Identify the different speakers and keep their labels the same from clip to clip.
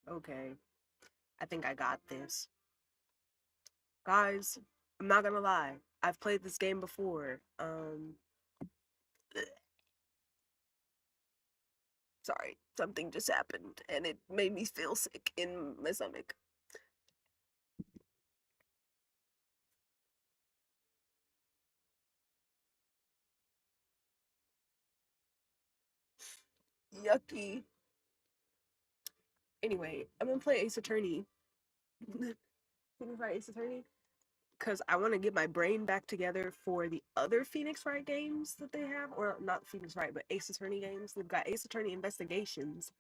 Speaker 1: Okay, I think I got this. Guys, I'm not gonna lie. I've played this game before. Sorry, something just happened and it made me feel sick in my stomach. Yucky. Anyway, I'm gonna play Ace Attorney. Phoenix Wright Ace Attorney. Because I want to get my brain back together for the other Phoenix Wright games that they have, or not Phoenix Wright, but Ace Attorney games. They've got Ace Attorney Investigations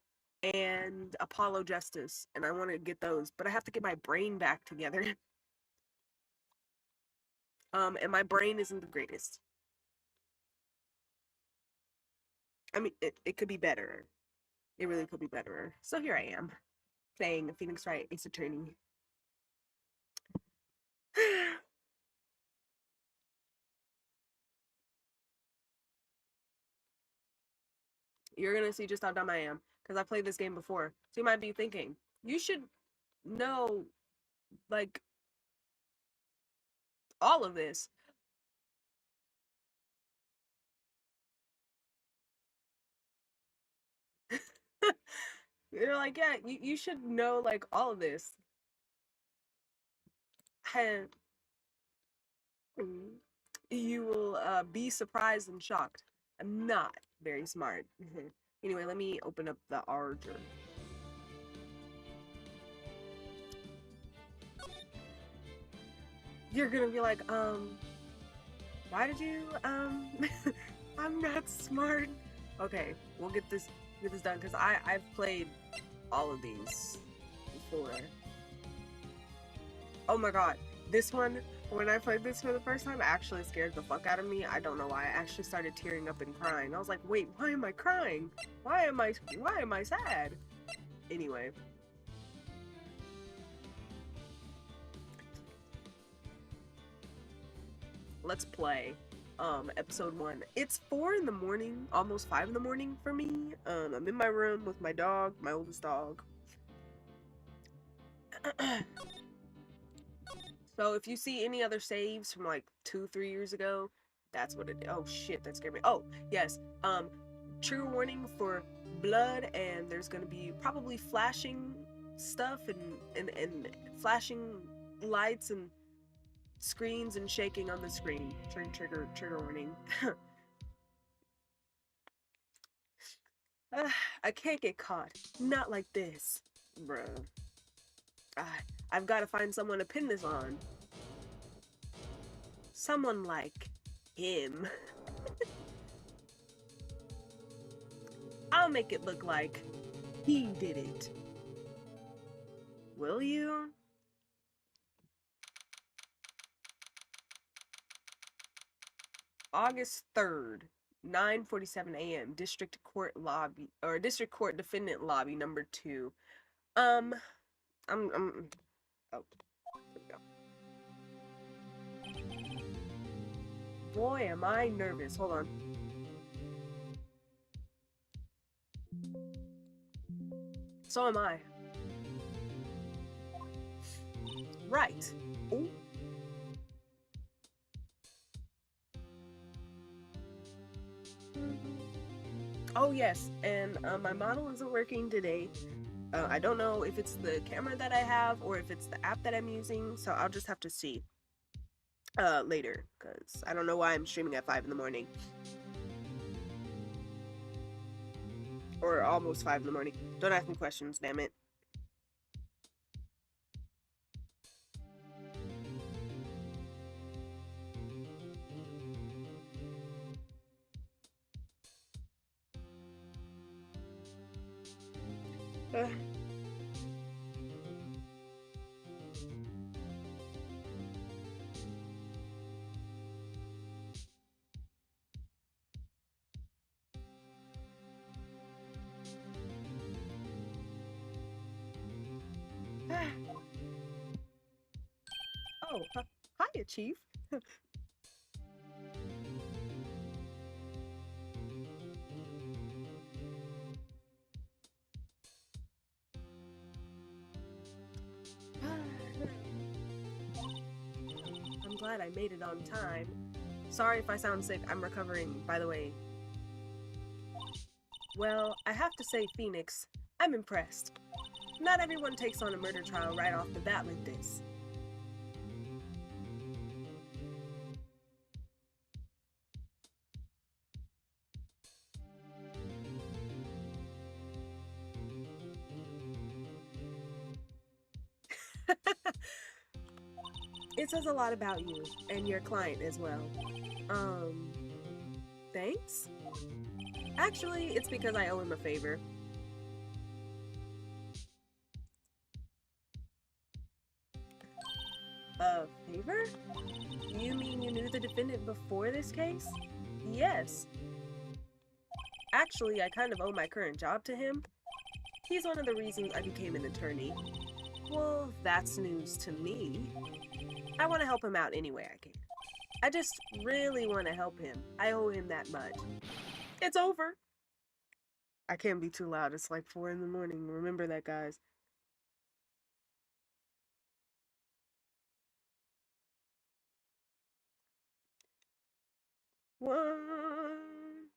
Speaker 1: and Apollo Justice, and I want to get those, but I have to get my brain back together. And my brain isn't the greatest. I mean, it could be better. It really could be better. So here I am, playing Phoenix Wright Ace Attorney. You're gonna see just how dumb I am, because I played this game before. So you might be thinking, you should know, like, all of this. You're like, yeah, you should know, like, all of this. You will be surprised and shocked. I'm not very smart. Anyway, let me open up the Arger. You're gonna be like, why did you, I'm not smart. Okay, we'll get this done, because I've played all of these before. Oh my god, this one, when I played this for the first time, actually scared the fuck out of me. I don't know why. I actually started tearing up and crying. I was like, wait, why am I crying? Why am I sad? Anyway. Let's play episode 1. It's 4 in the morning, almost 5 in the morning for me. I'm in my room with my dog, my oldest dog. So if you see any other saves from like 2-3 years ago, that's what it. Oh shit, that scared me. Oh yes, trigger warning for blood, and there's gonna be probably flashing stuff and flashing lights and screens and shaking on the screen. Trigger warning. I can't get caught. Not like this, bruh. I've got to find someone to pin this on. Someone like him. I'll make it look like he did it. Will you? August 3rd, 9:47 a.m. District Court lobby, or District Court Defendant lobby number 2. Um I'm oh, there we go. Boy, am I nervous. Hold on. So am I. Right. Ooh. Oh yes, and my model isn't working today. I don't know if it's the camera that I have or if it's the app that I'm using, so I'll just have to see later, because I don't know why I'm streaming at 5 in the morning. Or almost 5 in the morning. Don't ask me questions, damn it. Oh, hiya, Chief. I'm glad I made it on time. Sorry if I sound sick, I'm recovering, by the way. Well, I have to say, Phoenix, I'm impressed. Not everyone takes on a murder trial right off the bat like this. It says a lot about you, and your client as well. Um, thanks? Actually, it's because I owe him a favor. A favor? You mean you knew the defendant before this case? Yes. Actually, I kind of owe my current job to him. He's one of the reasons I became an attorney. Well, that's news to me. I want to help him out any way I can. I just really want to help him. I owe him that much. It's over. I can't be too loud. It's like 4 in the morning. Remember that, guys. One,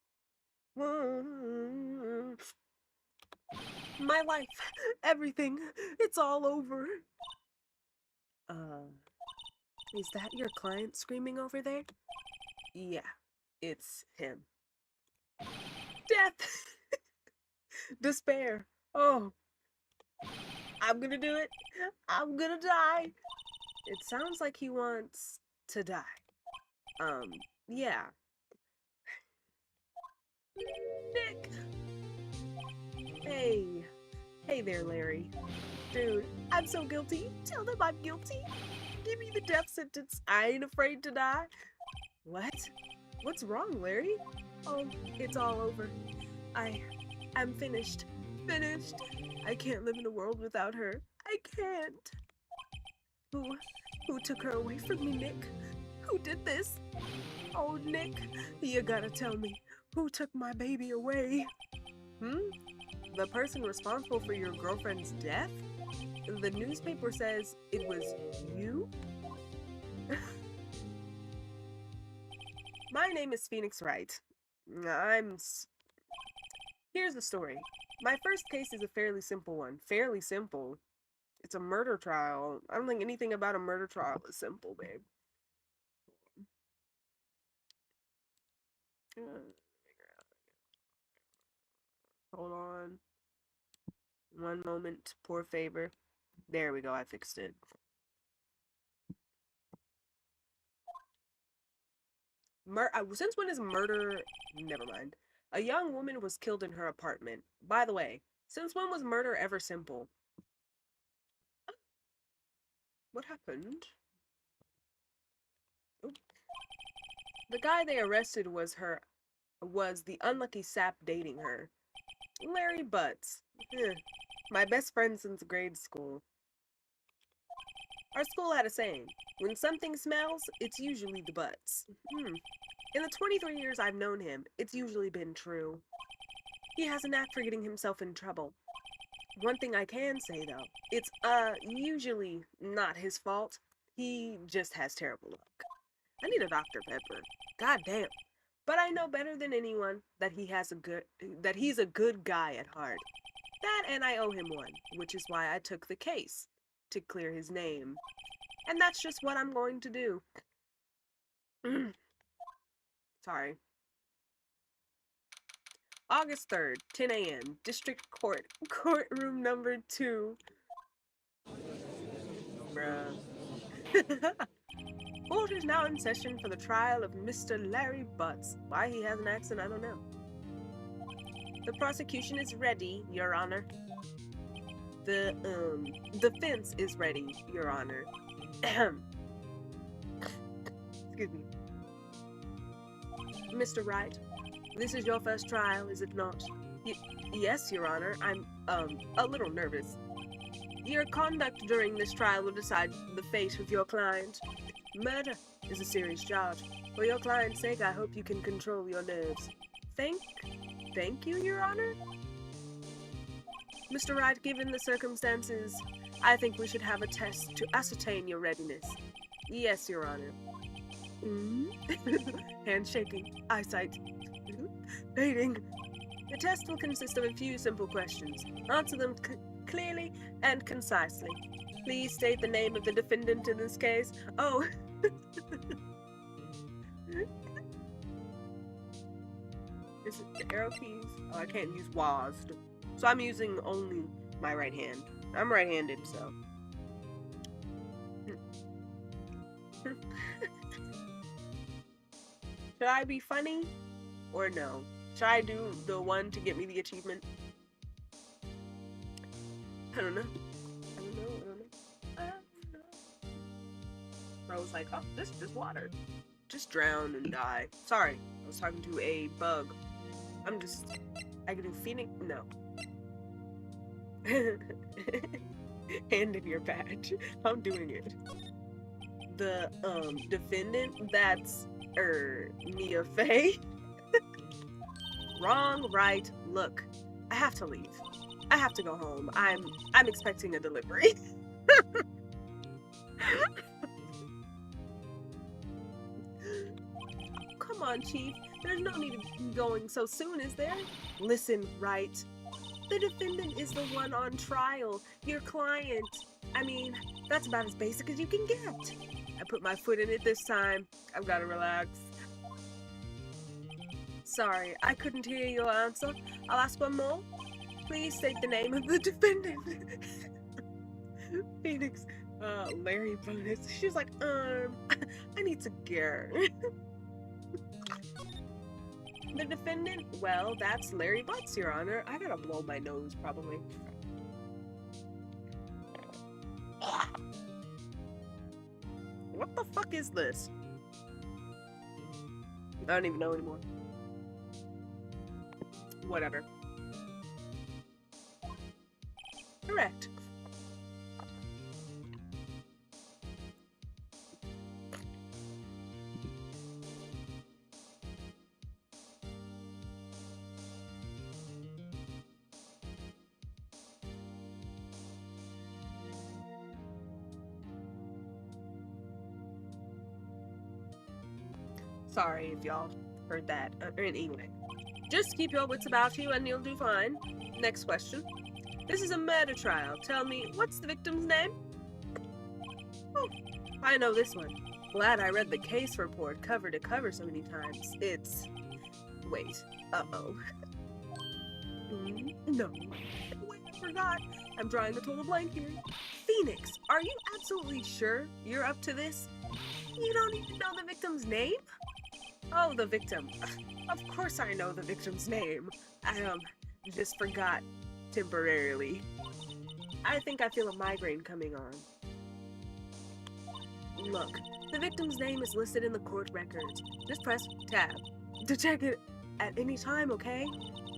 Speaker 1: one. My life, everything, it's all over. Is that your client screaming over there? Yeah, it's him. Death! Despair. Oh, I'm gonna do it. I'm gonna die. It sounds like he wants to die. Yeah. Nick! Hey. Hey there, Larry. Dude, I'm so guilty. Tell them I'm guilty. Give me the death sentence. I ain't afraid to die. What? What's wrong, Larry? Oh, it's all over. I'm finished. Finished. I can't live in a world without her. I can't. Who took her away from me, Nick? Who did this? Oh, Nick, you gotta tell me. Who took my baby away? The person responsible for your girlfriend's death? The newspaper says it was you? My name is Phoenix Wright. Here's the story. My first case is a fairly simple one. Fairly simple? It's a murder trial. I don't think anything about a murder trial is simple, babe. Hold on. One moment. Poor favor. There we go. I fixed it. Since when is murder... Never mind. A young woman was killed in her apartment. By the way, since when was murder ever simple? What happened? Oop. The guy they arrested was the unlucky sap dating her. Larry Butts. My best friend since grade school. Our school had a saying, when something smells, it's usually the butts. In the 23 years I've known him, it's usually been true. He has a knack for getting himself in trouble. One thing I can say, though, it's, usually not his fault. He just has terrible luck. I need a Dr. Pepper. God damn. But I know better than anyone that he's a good guy at heart. That and I owe him one, which is why I took the case, to clear his name. And that's just what I'm going to do. Sorry. August 3rd, 10 a.m., District Court, courtroom number 2. Bruh. Court is now in session for the trial of Mr. Larry Butts. Why he has an accent, I don't know. The prosecution is ready, Your Honor. The defense is ready, Your Honor. Excuse me. Mr. Wright, this is your first trial, is it not? Yes, Your Honor. I'm, a little nervous. Your conduct during this trial will decide the fate of your client. Murder is a serious charge. For your client's sake, I hope you can control your nerves. Thank you, Your Honor? Mr. Wright, given the circumstances, I think we should have a test to ascertain your readiness. Yes, Your Honor. Handshaking, eyesight fading. The test will consist of a few simple questions. Answer them clearly and concisely. Please state the name of the defendant in this case. Oh. Is it the arrow keys? Oh, I can't use WASD. So I'm using only my right hand. I'm right-handed, so. Should I be funny or no? Should I do the one to get me the achievement? I don't know. I was like, oh, this is just water. Just drown and die. Sorry, I was talking to a bug. I can do Phoenix. No. Hand in your badge. I'm doing it. The defendant, that's Mia Faye. Wrong, right, look. I have to leave. I have to go home. I'm expecting a delivery. Come on, Chief. There's no need to be going so soon, is there? Listen, right. The defendant is the one on trial. Your client. I mean, that's about as basic as you can get. I put my foot in it this time. I've got to relax. Sorry, I couldn't hear your answer. I'll ask one more. Please state the name of the defendant. Phoenix, Larry Bonus. She's like, I need to go. The defendant? Well, that's Larry Butts, Your Honor. I gotta blow my nose, probably. What the fuck is this? I don't even know anymore. Whatever. Correct. Sorry if y'all heard that. Anyway. Just keep your wits about you and you'll do fine. Next question. This is a murder trial. Tell me, what's the victim's name? Oh, I know this one. Glad I read the case report cover to cover so many times. It's... Wait. Uh-oh. No. Wait, I forgot. I'm drawing a total blank here. Phoenix, are you absolutely sure you're up to this? You don't even know the victim's name? Oh, the victim. Of course I know the victim's name. I, just forgot temporarily. I think I feel a migraine coming on. Look, the victim's name is listed in the court records. Just press tab to check it at any time, okay?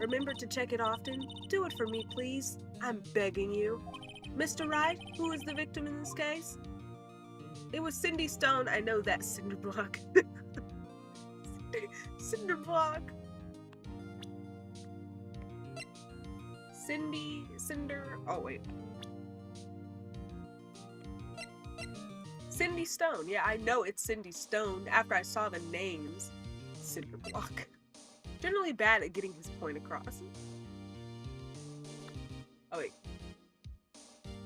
Speaker 1: Remember to check it often. Do it for me, please. I'm begging you. Mr. Wright, who is the victim in this case? It was Cindy Stone. I know that, Cinderblock. Cinderblock. Oh, wait. Cindy Stone. Yeah, I know it's Cindy Stone after I saw the names. Cinderblock. Generally bad at getting his point across. Oh, wait.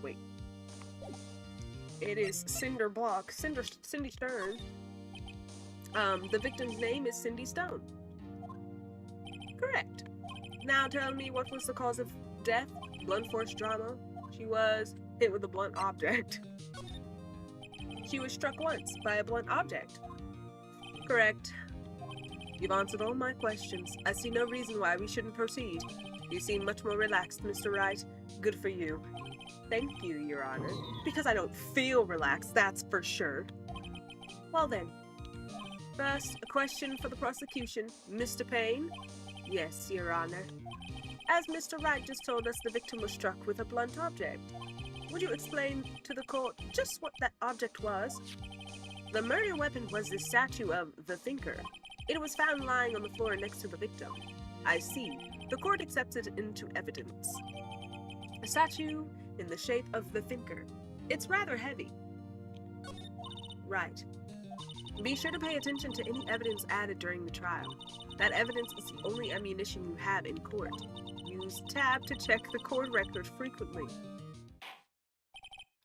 Speaker 1: Wait. It is Cinderblock. Cindy Stern. The victim's name is Cindy Stone. Correct. Now tell me, what was the cause of death? Blunt force trauma. She was hit with a blunt object. She was struck once by a blunt object. Correct. You've answered all my questions. I see no reason why we shouldn't proceed. You seem much more relaxed, Mr. Wright. Good for you. Thank you, Your Honor. Because I don't feel relaxed, that's for sure. Well then. First, a question for the prosecution. Mr. Payne? Yes, Your Honor. As Mr. Wright just told us, the victim was struck with a blunt object. Would you explain to the court just what that object was? The murder weapon was the statue of the Thinker. It was found lying on the floor next to the victim. I see. The court accepts it into evidence. A statue in the shape of the Thinker. It's rather heavy. Right. Be sure to pay attention to any evidence added during the trial. That evidence is the only ammunition you have in court. Use tab to check the court record frequently.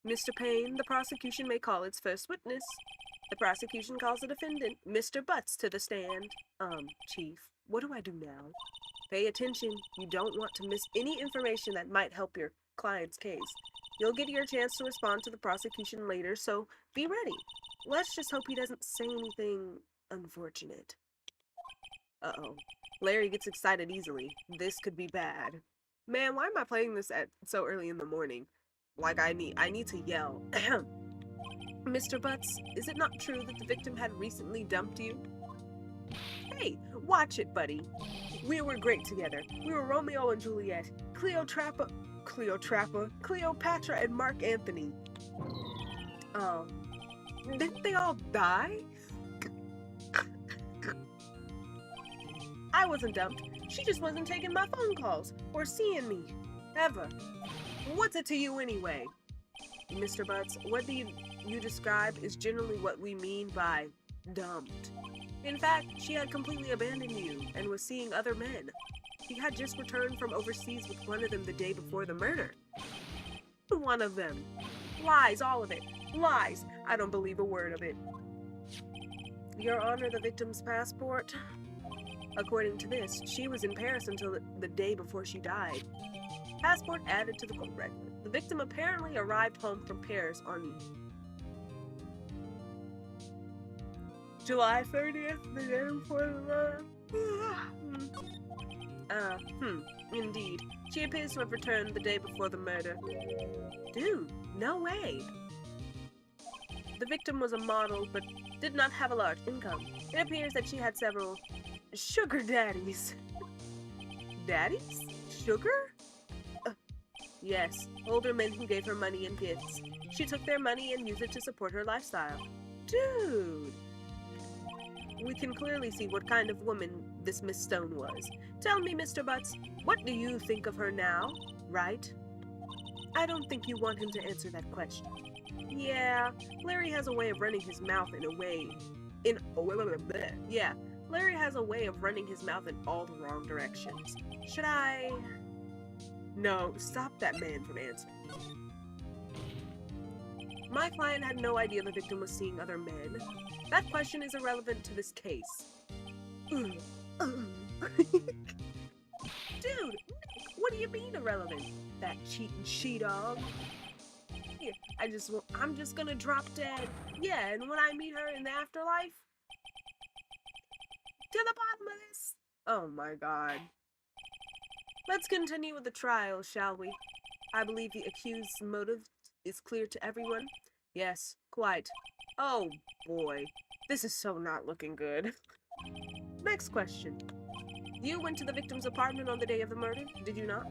Speaker 1: Mr. Payne, the prosecution may call its first witness. The prosecution calls the defendant, Mr. Butts, to the stand. Chief, what do I do now? Pay attention. You don't want to miss any information that might help your client's case. You'll get your chance to respond to the prosecution later, so be ready. Let's just hope he doesn't say anything unfortunate. Uh-oh. Larry gets excited easily. This could be bad. Man, why am I playing this at so early in the morning? Like I need to yell. Mr. Butts, is it not true that the victim had recently dumped you? Hey, watch it, buddy. We were great together. We were Romeo and Juliet, Cleopatra and Mark Anthony. Didn't they all die? I wasn't dumped. She just wasn't taking my phone calls or seeing me. Ever. What's it to you anyway? Mr. Butts, what you describe is generally what we mean by dumped. In fact, she had completely abandoned you and was seeing other men. She had just returned from overseas with one of them the day before the murder. One of them. Lies, all of it. Lies. I don't believe a word of it. Your Honor, the victim's passport? According to this, she was in Paris until the day before she died. Passport added to the court record. The victim apparently arrived home from Paris on July 30th, the day before the murder. Indeed. She appears to have returned the day before the murder. Dude, no way. The victim was a model, but did not have a large income. It appears that she had several sugar daddies. Daddies? Sugar? Yes, older men who gave her money and gifts. She took their money and used it to support her lifestyle. Dude! We can clearly see what kind of woman this Miss Stone was. Tell me, Mr. Butts, what do you think of her now, right? I don't think you want him to answer that question. Yeah, Larry has a way of running his mouth Larry has a way of running his mouth in all the wrong directions. Should I... No, stop that man from answering. My client had no idea the victim was seeing other men. That question is irrelevant to this case. Dude, what do you mean irrelevant? That cheating she-dog? Here, I'm just gonna drop dead. Yeah, and when I meet her in the afterlife, to the bottom of this. Oh my god. Let's continue with the trial, shall we? I believe the accused's motive is clear to everyone. Yes, quite. Oh boy, this is so not looking good. Next question. You went to the victim's apartment on the day of the murder, did you not?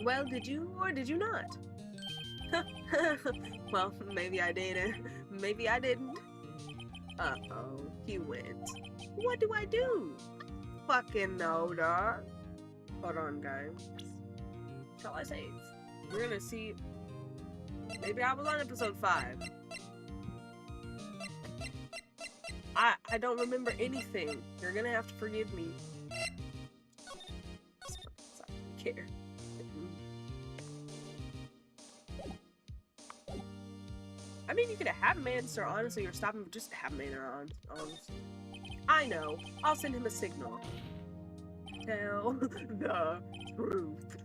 Speaker 1: Well, did you or did you not? Well, maybe I did, maybe I didn't. Uh-oh, he went. What do I do? Fucking no, dog. Hold on, guys. Shall I save? We're gonna see. Maybe I was on episode 5. I don't remember anything. You're gonna have to forgive me. I don't care. I mean, you could have a man, sir, honestly, or stop him, but just have a man on, honestly. I know. I'll send him a signal. Tell the truth.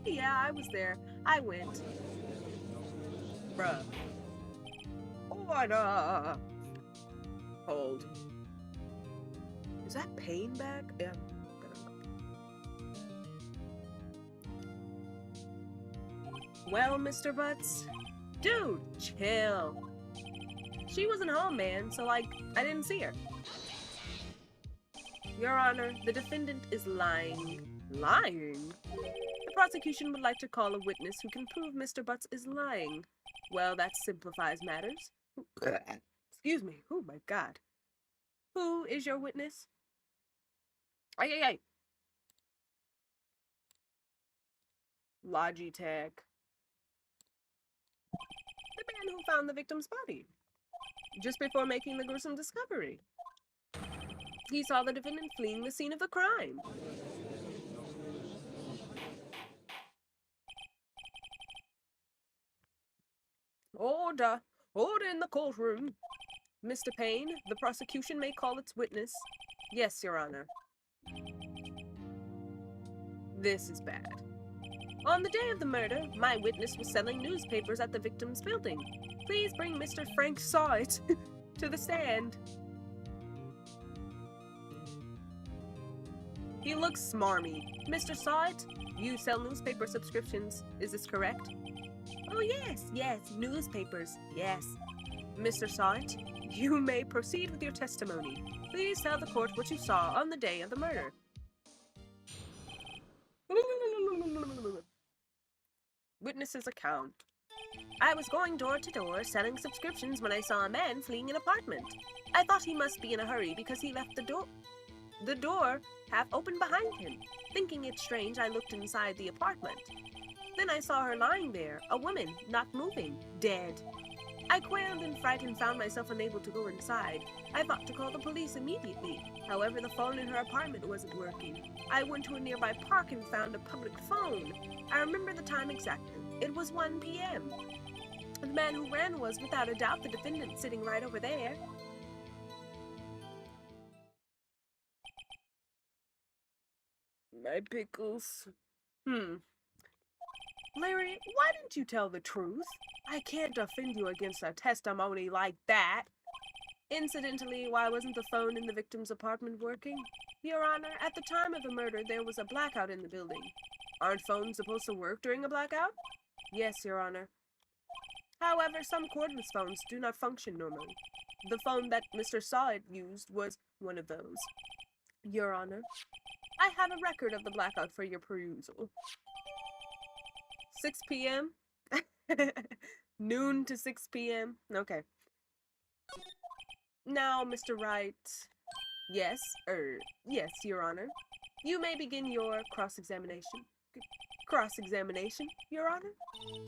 Speaker 1: Yeah, I was there. I went. Bruh. Order. Hold. Is that Payne back? Yeah. Well, Mr. Butts? Dude, chill. She wasn't home, man, so, like, I didn't see her. Your Honor, the defendant is lying. Lying? The prosecution would like to call a witness who can prove Mr. Butts is lying. Well, that simplifies matters. Excuse me. Oh, my God. Who is your witness? Ay. Logitech. who found the victim's body just before making the gruesome discovery. He saw the defendant fleeing the scene of the crime. Order! Order in the courtroom! Mr. Payne, the prosecution may call its witness. Yes, Your Honor. This is bad. On the day of the murder, my witness was selling newspapers at the victim's building. Please bring Mr. Frank Saw It to the stand. He looks smarmy. Mr. Saw It, you sell newspaper subscriptions. Is this correct? Oh, yes, newspapers, yes. Mr. Saw It, you may proceed with your testimony. Please tell the court what you saw on the day of the murder. Witness's account. I was going door to door selling subscriptions when I saw a man fleeing an apartment. I thought he must be in a hurry because he left the door half open behind him. Thinking it strange, I looked inside the apartment. Then I saw her lying there, a woman, not moving, dead. I quailed in fright and found myself unable to go inside. I thought to call the police immediately. However, the phone in her apartment wasn't working. I went to a nearby park and found a public phone. I remember the time exactly. It was 1 p.m. The man who ran was, without a doubt, the defendant sitting right over there. My pickles. Larry, why didn't you tell the truth? I can't defend you against a testimony like that. Incidentally, why wasn't the phone in the victim's apartment working? Your Honor, at the time of the murder, there was a blackout in the building. Aren't phones supposed to work during a blackout? Yes, Your Honor. However, some cordless phones do not function normally. The phone that Mr. Saw It used was one of those. Your Honor, I have a record of the blackout for your perusal. 6 p.m.? Noon to 6 p.m.? Okay. Now, Mr. Wright. Yes, Your Honor. You may begin your cross-examination. Cross-examination, Your Honor?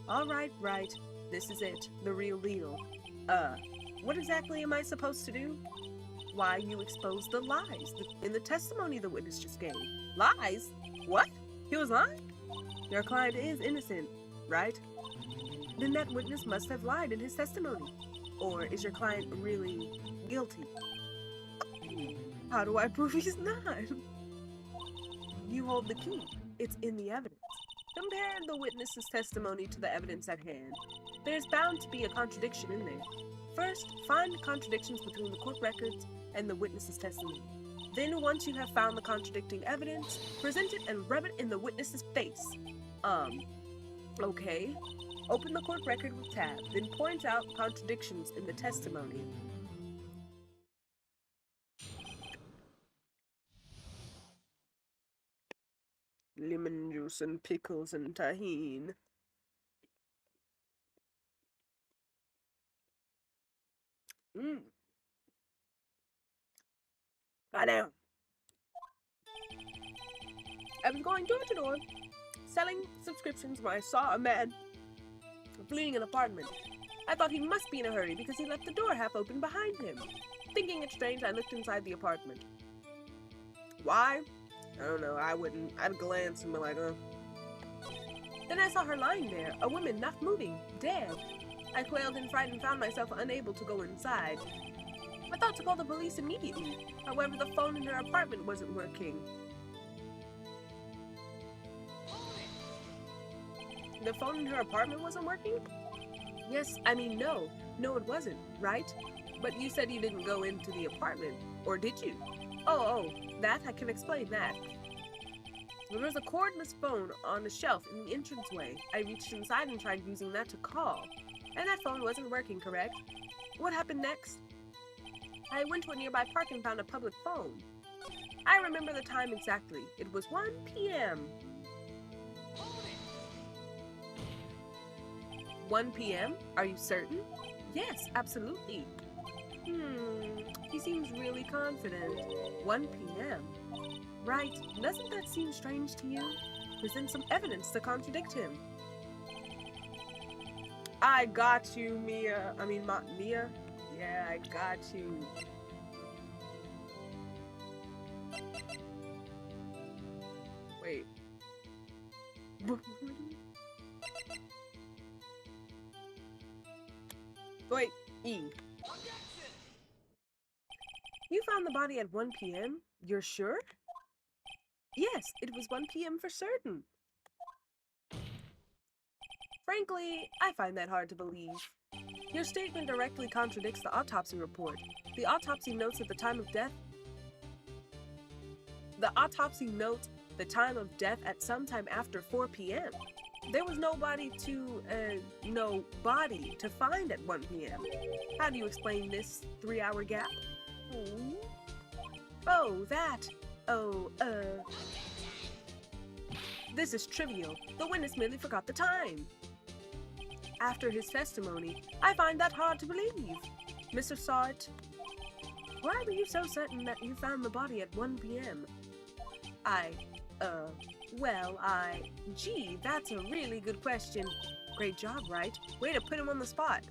Speaker 1: All right. This is it, the real deal. What exactly am I supposed to do? Why, you exposed the lies in the testimony the witness just gave. Lies? What? He was lying? Your client is innocent, right? Then that witness must have lied in his testimony. Or is your client really guilty? How do I prove he's not? You hold the key. It's in the evidence. Compare the witness's testimony to the evidence at hand. There's bound to be a contradiction in there. First, find contradictions between the court records and the witness's testimony. Then, once you have found the contradicting evidence, present it and rub it in the witness's face. Okay. Open the court record with tab, then point out contradictions in the testimony. Lemon juice and pickles and tahini. Goddamn. I was going door to door, selling subscriptions when I saw a man fleeing an apartment. I thought he must be in a hurry because he left the door half open behind him. Thinking it strange, I looked inside the apartment. Why? I don't know, I'd glance and be like, Then I saw her lying there, a woman not moving, dead. I quailed in fright and found myself unable to go inside. I thought to call the police immediately. However, the phone in her apartment wasn't working. The phone in her apartment wasn't working? Yes, no, it wasn't, right? But you said you didn't go into the apartment, or did you? Oh, that, I can explain that. There was a cordless phone on a shelf in the entranceway. I reached inside and tried using that to call. And that phone wasn't working, correct? What happened next? I went to a nearby park and found a public phone. I remember the time exactly. It was 1 p.m. 1 p.m.? Are you certain? Yes, absolutely. He seems really confident. 1 p.m. Right, doesn't that seem strange to you? Present some evidence to contradict him. I got you, Mia. I mean, Mia? Yeah, I got you. Wait. Wait, E. You found the body at 1 p.m.? You're sure? Yes, it was 1 p.m. for certain. Frankly, I find that hard to believe. Your statement directly contradicts the autopsy report. The autopsy notes at the time of death. The autopsy notes the time of death at sometime after 4 p.m. There was no body to find at 1 p.m. How do you explain this 3-hour gap? Oh, that. Oh, This is trivial. The witness merely forgot the time. After his testimony, I find that hard to believe. Mr. Sart, why were you so certain that you found the body at 1 p.m.? Gee, that's a really good question. Great job, right? Way to put him on the spot.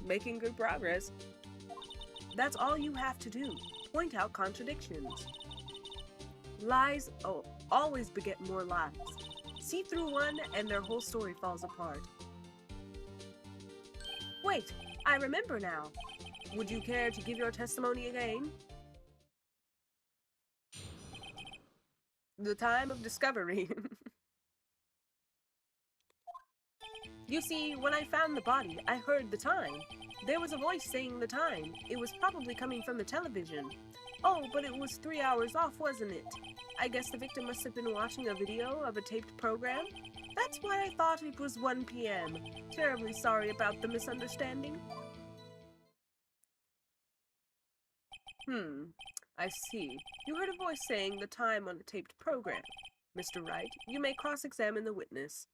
Speaker 1: Making good progress. That's all you have to do. Point out contradictions. Lies always beget more lies. See through one and their whole story falls apart. Wait, I remember now. Would you care to give your testimony again? The time of discovery. You see, when I found the body, I heard the time. There was a voice saying the time. It was probably coming from the television. Oh, but it was 3 hours off, wasn't it? I guess the victim must have been watching a video of a taped program. That's why I thought it was 1 p.m. Terribly sorry about the misunderstanding. I see. You heard a voice saying the time on a taped program. Mr. Wright, you may cross-examine the witness.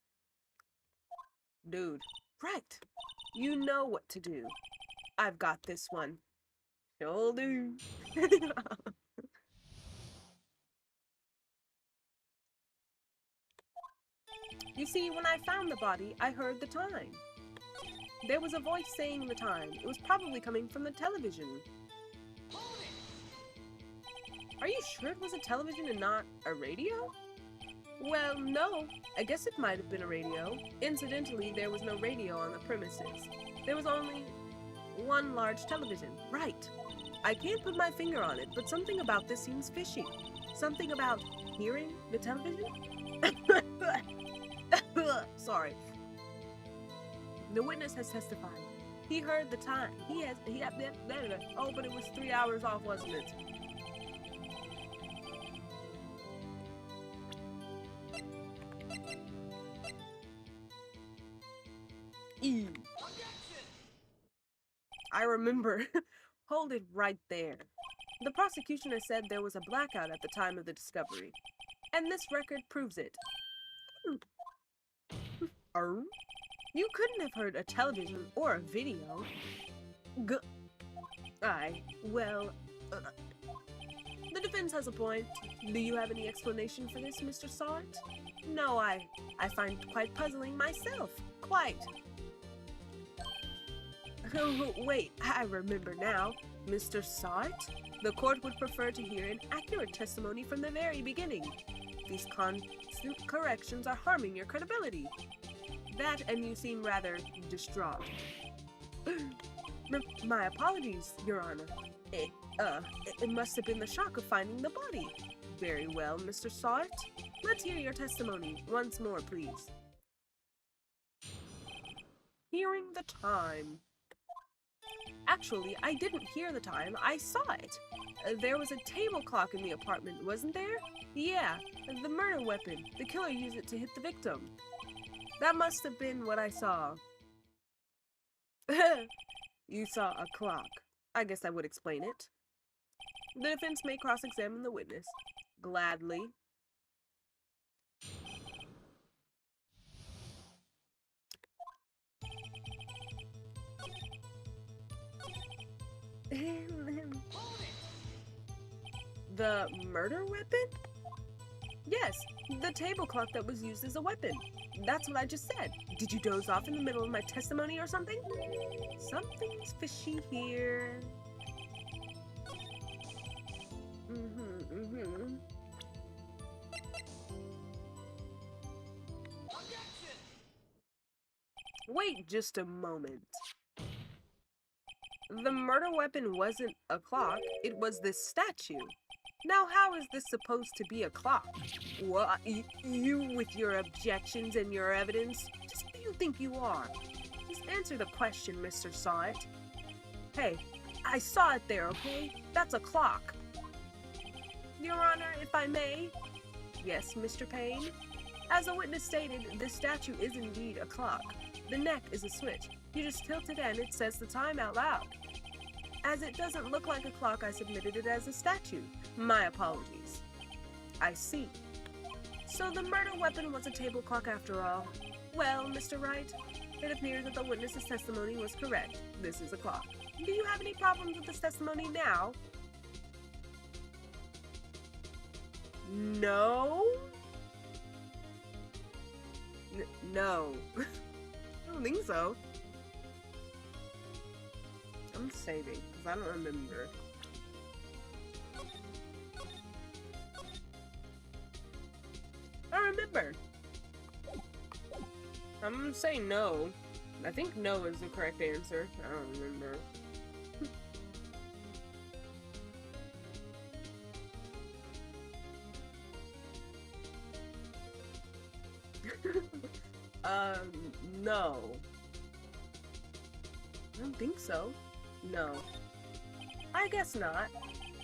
Speaker 1: Dude, right. You know what to do. I've got this one. Sure do. You see, when I found the body, I heard the time. There was a voice saying the time. It was probably coming from the television. Are you sure it was a television and not a radio? Well, no. I guess it might have been a radio. Incidentally, there was no radio on the premises. There was only one large television. Right. I can't put my finger on it, but something about this seems fishy. Something about hearing the television? Sorry. The witness has testified. He heard the time. Oh, but it was 3 hours off, wasn't it? E. I remember. Hold it right there. The prosecution has said there was a blackout at the time of the discovery, and this record proves it. You couldn't have heard a television or a video. The defense has a point. Do you have any explanation for this, Mr. Sart? No, I find it quite puzzling myself. Quite. Wait, I remember now. Mr. Sart? The court would prefer to hear an accurate testimony from the very beginning. These constant corrections are harming your credibility. That, and you seem rather distraught. My apologies, Your Honor. It must have been the shock of finding the body. Very well, Mr. Sart. Let's hear your testimony once more, please. Hearing the time. Actually, I didn't hear the time, I saw it. There was a table clock in the apartment, wasn't there? Yeah, the murder weapon. The killer used it to hit the victim. That must have been what I saw. You saw a clock. I guess I would explain it. The defense may cross-examine the witness. Gladly. The murder weapon? Yes, the table clock that was used as a weapon. That's what I just said. Did you doze off in the middle of my testimony or something? Something's fishy here. Wait just a moment. The murder weapon wasn't a clock, it was this statue. Now, how is this supposed to be a clock? Well, you with your objections and your evidence, just who do you think you are? Just answer the question, Mr. Saw It. Hey, I saw it there, okay? That's a clock. Your Honor, if I may? Yes, Mr. Payne? As a witness stated, this statue is indeed a clock. The neck is a switch. You just tilt it and it says the time out loud. As it doesn't look like a clock, I submitted it as a statue. My apologies. I see. So the murder weapon was a table clock after all. Well, Mr. Wright, it appears that the witness's testimony was correct. This is a clock. Do you have any problems with this testimony now? No? No. I don't think so. I'm saving, because I don't remember. I remember. I'm gonna say no. I think no is the correct answer. I don't remember. No. I don't think so. No. I guess not.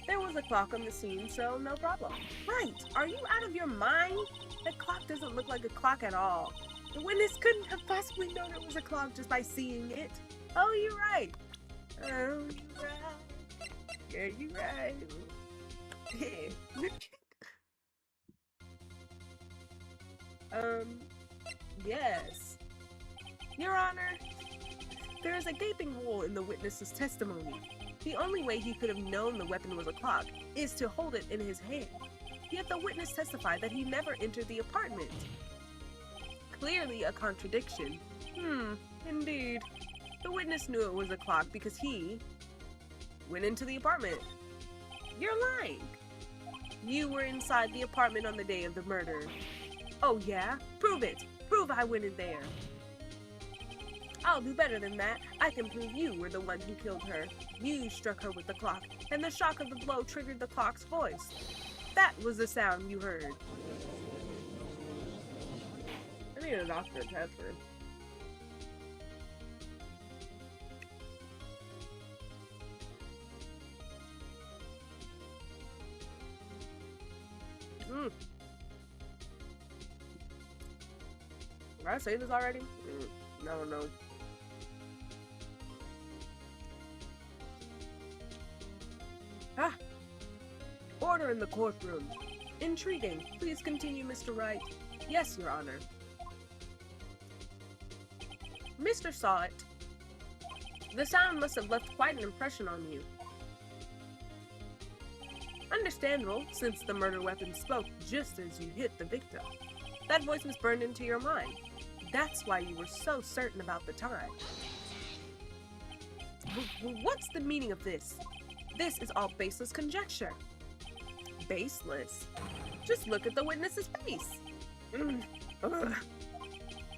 Speaker 1: There was a clock on the scene, so no problem. Right! Are you out of your mind? That clock doesn't look like a clock at all. The witness couldn't have possibly known it was a clock just by seeing it. Oh, you're right. Oh, you're right. Yeah, you're right. Yes. Your Honor, there is a gaping hole in the witness's testimony. The only way he could have known the weapon was a clock is to hold it in his hand. Yet the witness testified that he never entered the apartment. Clearly a contradiction. Indeed. The witness knew it was a clock because he went into the apartment. You're lying. You were inside the apartment on the day of the murder. Oh yeah? Prove it. Prove I went in there. I'll do better than that. I can prove you were the one who killed her. You struck her with the clock, and the shock of the blow triggered the clock's voice. That was the sound you heard. I need a Dr. Pepper. Did I say this already? No, no. Order in the courtroom. Intriguing. Please continue, Mr. Wright. Yes, Your Honor. Mr. Saw It. The sound must have left quite an impression on you. Understandable, since the murder weapon spoke just as you hit the victim. That voice was burned into your mind. That's why you were so certain about the time. What's the meaning of this? This is all baseless conjecture. Baseless? Just look at the witness's face.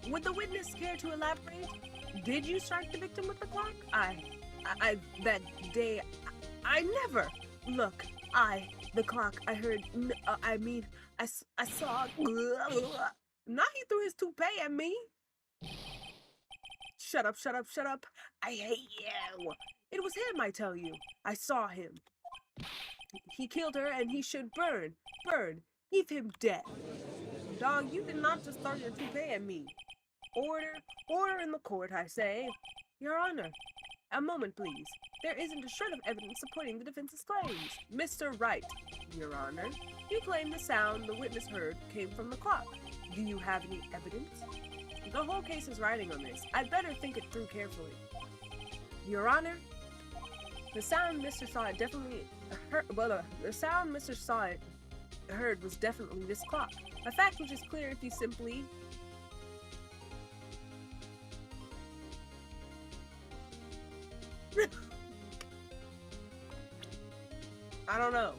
Speaker 1: Would the witness care to elaborate? Did you strike the victim with the clock? That day, I never. Look, the clock, I heard, I saw. Now he threw his toupee at me. Shut up, shut up, shut up. I hate you. It was him, I tell you. I saw him. He killed her and he should burn. Burn. Leave him dead. Dog, you did not just throw your toupee at me. Order in the court, I say. Your Honor, a moment, please. There isn't a shred of evidence supporting the defense's claims. Mr. Wright, Your Honor, you claim the sound the witness heard came from the clock. Do you have any evidence? The whole case is riding on this. I'd better think it through carefully. Your Honor, the sound Mr. Saw It definitely heard, the sound Mr. Saw It heard was definitely this clock. A fact which is clear if you simply... I don't know.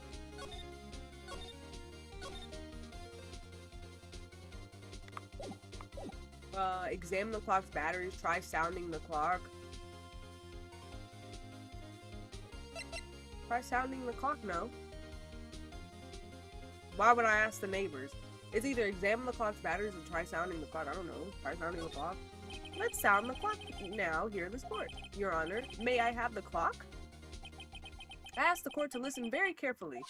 Speaker 1: Examine the clock's batteries, try sounding the clock. Try sounding the clock, no. Why would I ask the neighbors? It's either examine the clock's batteries or try sounding the clock. I don't know. Try sounding the clock. Let's sound the clock now. Hear this court. Your Honor, may I have the clock? I ask the court to listen very carefully.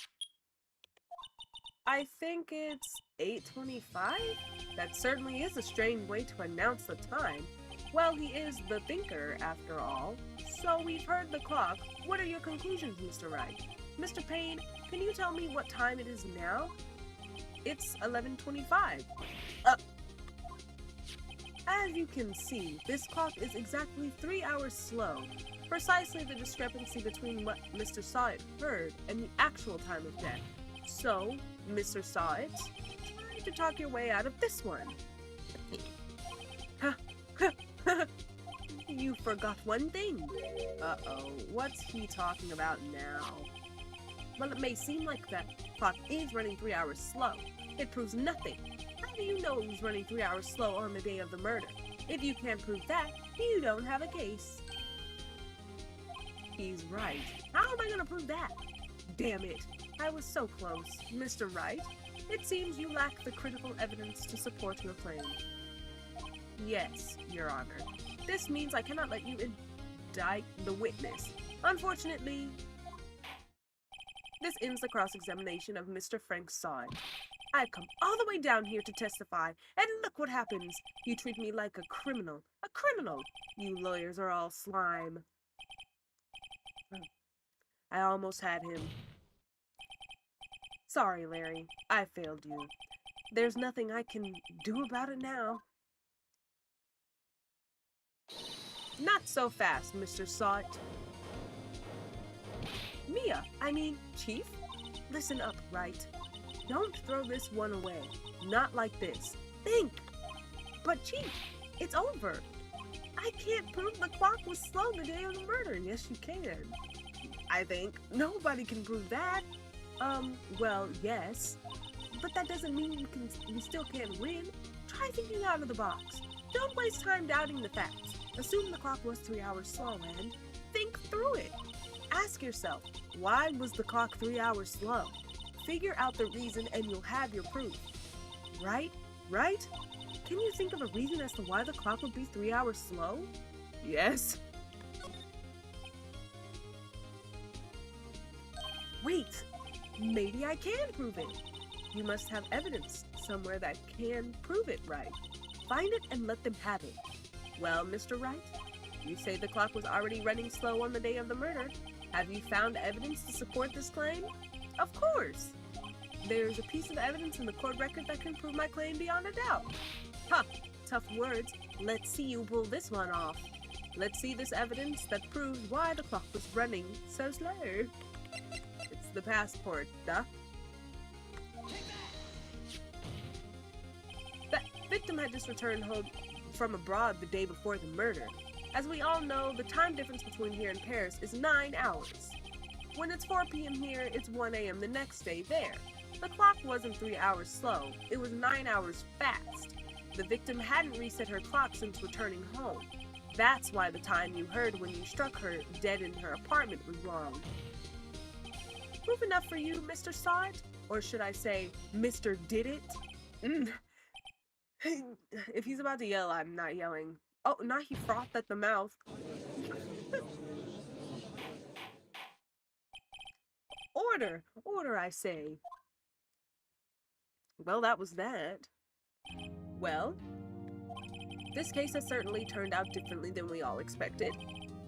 Speaker 1: I think it's 8:25? That certainly is a strange way to announce the time. Well, he is the thinker, after all. So we've heard the clock. What are your conclusions, Mr. Wright? Mr. Payne, can you tell me what time it is now? It's 11:25. As you can see, this clock is exactly 3 hours slow. Precisely the discrepancy between what Mr. Sawit heard and the actual time of death. So, Mr. Sawit, try to talk your way out of this one. You forgot one thing. Uh-oh, what's he talking about now? Well, it may seem like that clock is running 3 hours slow. It proves nothing. How do you know it was running 3 hours slow on the day of the murder? If you can't prove that, you don't have a case. He's right. How am I going to prove that? Damn it. I was so close. Mr. Wright, it seems you lack the critical evidence to support your claim. Yes, Your Honor. This means I cannot let you indict the witness. Unfortunately, this ends the cross-examination of Mr. Frank Sawit. I've come all the way down here to testify, and look what happens. You treat me like a criminal. A criminal! You lawyers are all slime. I almost had him. Sorry, Larry. I failed you. There's nothing I can do about it now. Not so fast, Mr. Sawit. Chief? Listen up, Wright. Don't throw this one away. Not like this. Think! But Chief, it's over. I can't prove the clock was slow the day of the murder. Yes, you can. I think. Nobody can prove that. Well, yes. But that doesn't mean we still can't win. Try thinking out of the box. Don't waste time doubting the facts. Assume the clock was 3 hours slow and think through it. Ask yourself, why was the clock 3 hours slow? Figure out the reason and you'll have your proof. Right? Right? Can you think of a reason as to why the clock would be 3 hours slow? Yes. Wait, maybe I can prove it. You must have evidence somewhere that can prove it, right? Find it and let them have it. Well, Mr. Wright, you say the clock was already running slow on the day of the murder. Have you found evidence to support this claim? Of course. There's a piece of evidence in the court record that can prove my claim beyond a doubt. Huh, tough words. Let's see you pull this one off. Let's see this evidence that proves why the clock was running so slow. It's the passport, duh. The victim had just returned home from abroad the day before the murder. As we all know, the time difference between here and Paris is 9 hours. When it's 4 p.m. here, it's 1 a.m. the next day there. The clock wasn't 3 hours slow, it was 9 hours fast. The victim hadn't reset her clock since returning home. That's why the time you heard when you struck her dead in her apartment was wrong. Proof enough for you, Mr. Sawit? Or should I say, Mr. Did It? If he's about to yell, I'm not yelling. Oh, now he frothed at the mouth. Order! Order, I say. Well, that was that. Well, this case has certainly turned out differently than we all expected.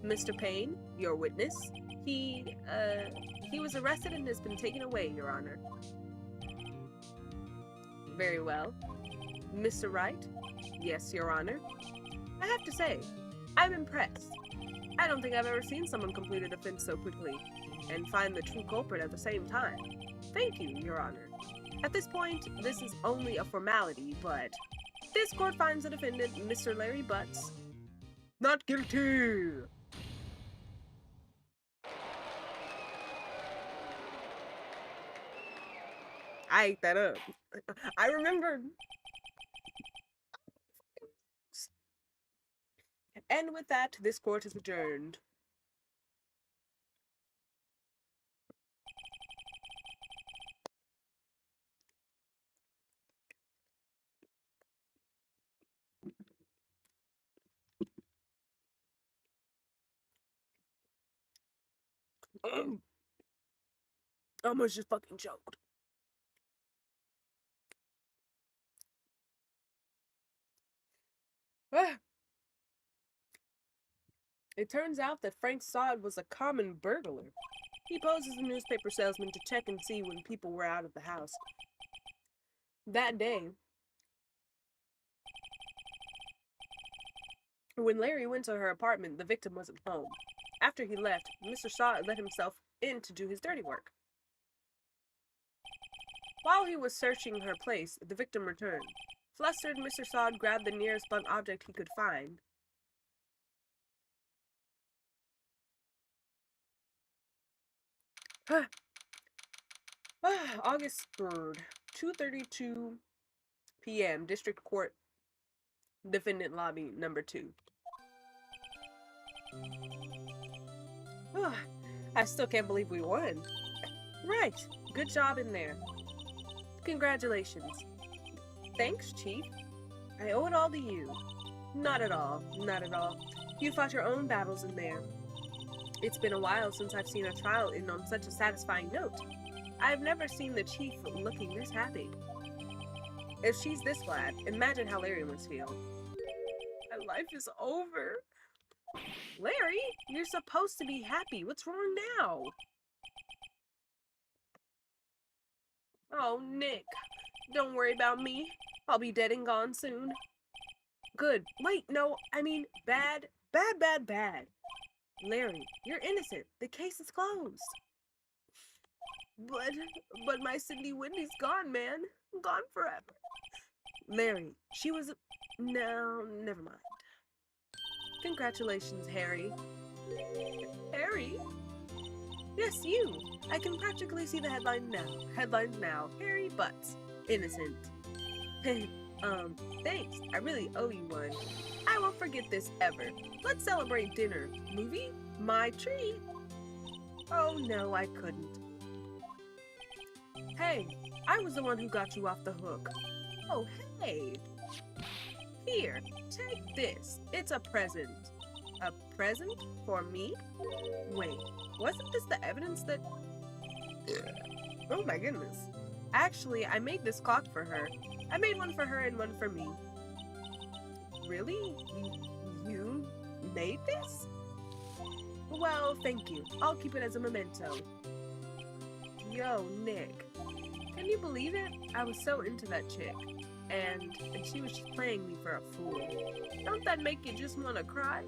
Speaker 1: Mr. Payne, your witness, he was arrested and has been taken away, Your Honor. Very well. Mr. Wright? Yes, Your Honor. I have to say, I'm impressed. I don't think I've ever seen someone complete a defense so quickly and find the true culprit at the same time. Thank you, Your Honor. At this point, this is only a formality, but this court finds the defendant, Mr. Larry Butts, not guilty. I ate that up. I remembered. And with that, this court is adjourned. I almost just fucking choked. It turns out that Frank Sod was a common burglar. He posed as a newspaper salesman to check and see when people were out of the house. That day, when Larry went to her apartment, the victim wasn't home. After he left, Mr. Sod let himself in to do his dirty work. While he was searching her place, the victim returned. Flustered, Mr. Sod grabbed the nearest blunt object he could find. August 3rd, 2:32 p.m., District Court, Defendant Lobby, number 2. I still can't believe we won. Right. Good job in there. Congratulations. Thanks, Chief. I owe it all to you. Not at all. Not at all. You fought your own battles in there. It's been a while since I've seen a trial end on such a satisfying note. I've never seen the Chief looking this happy. If she's this glad, imagine how Larry must feel. My life is over. Larry, you're supposed to be happy. What's wrong now? Oh, Nick. Don't worry about me. I'll be dead and gone soon. Good. Wait, no, I mean bad. Bad, bad, bad. Larry, you're innocent. The case is closed. But my Cindy Whitney's gone, man. Gone forever. Larry, she was... No, never mind. Congratulations, Harry. Harry? Yes, you. I can practically see the headline now. Headlines now. Harry Butts. Innocent. Thanks. I really owe you one. I won't forget this ever. Let's celebrate dinner. Movie? My treat. Oh, no, I couldn't. Hey, I was the one who got you off the hook. Oh, hey. Here, take this. It's a present. A present for me? Wait, wasn't this the evidence that... Oh my goodness. Actually, I made this clock for her. I made one for her and one for me. Really? You made this? Well, thank you. I'll keep it as a memento. Yo, Nick. Can you believe it? I was so into that chick. And she was just playing me for a fool. Don't that make you just want to cry?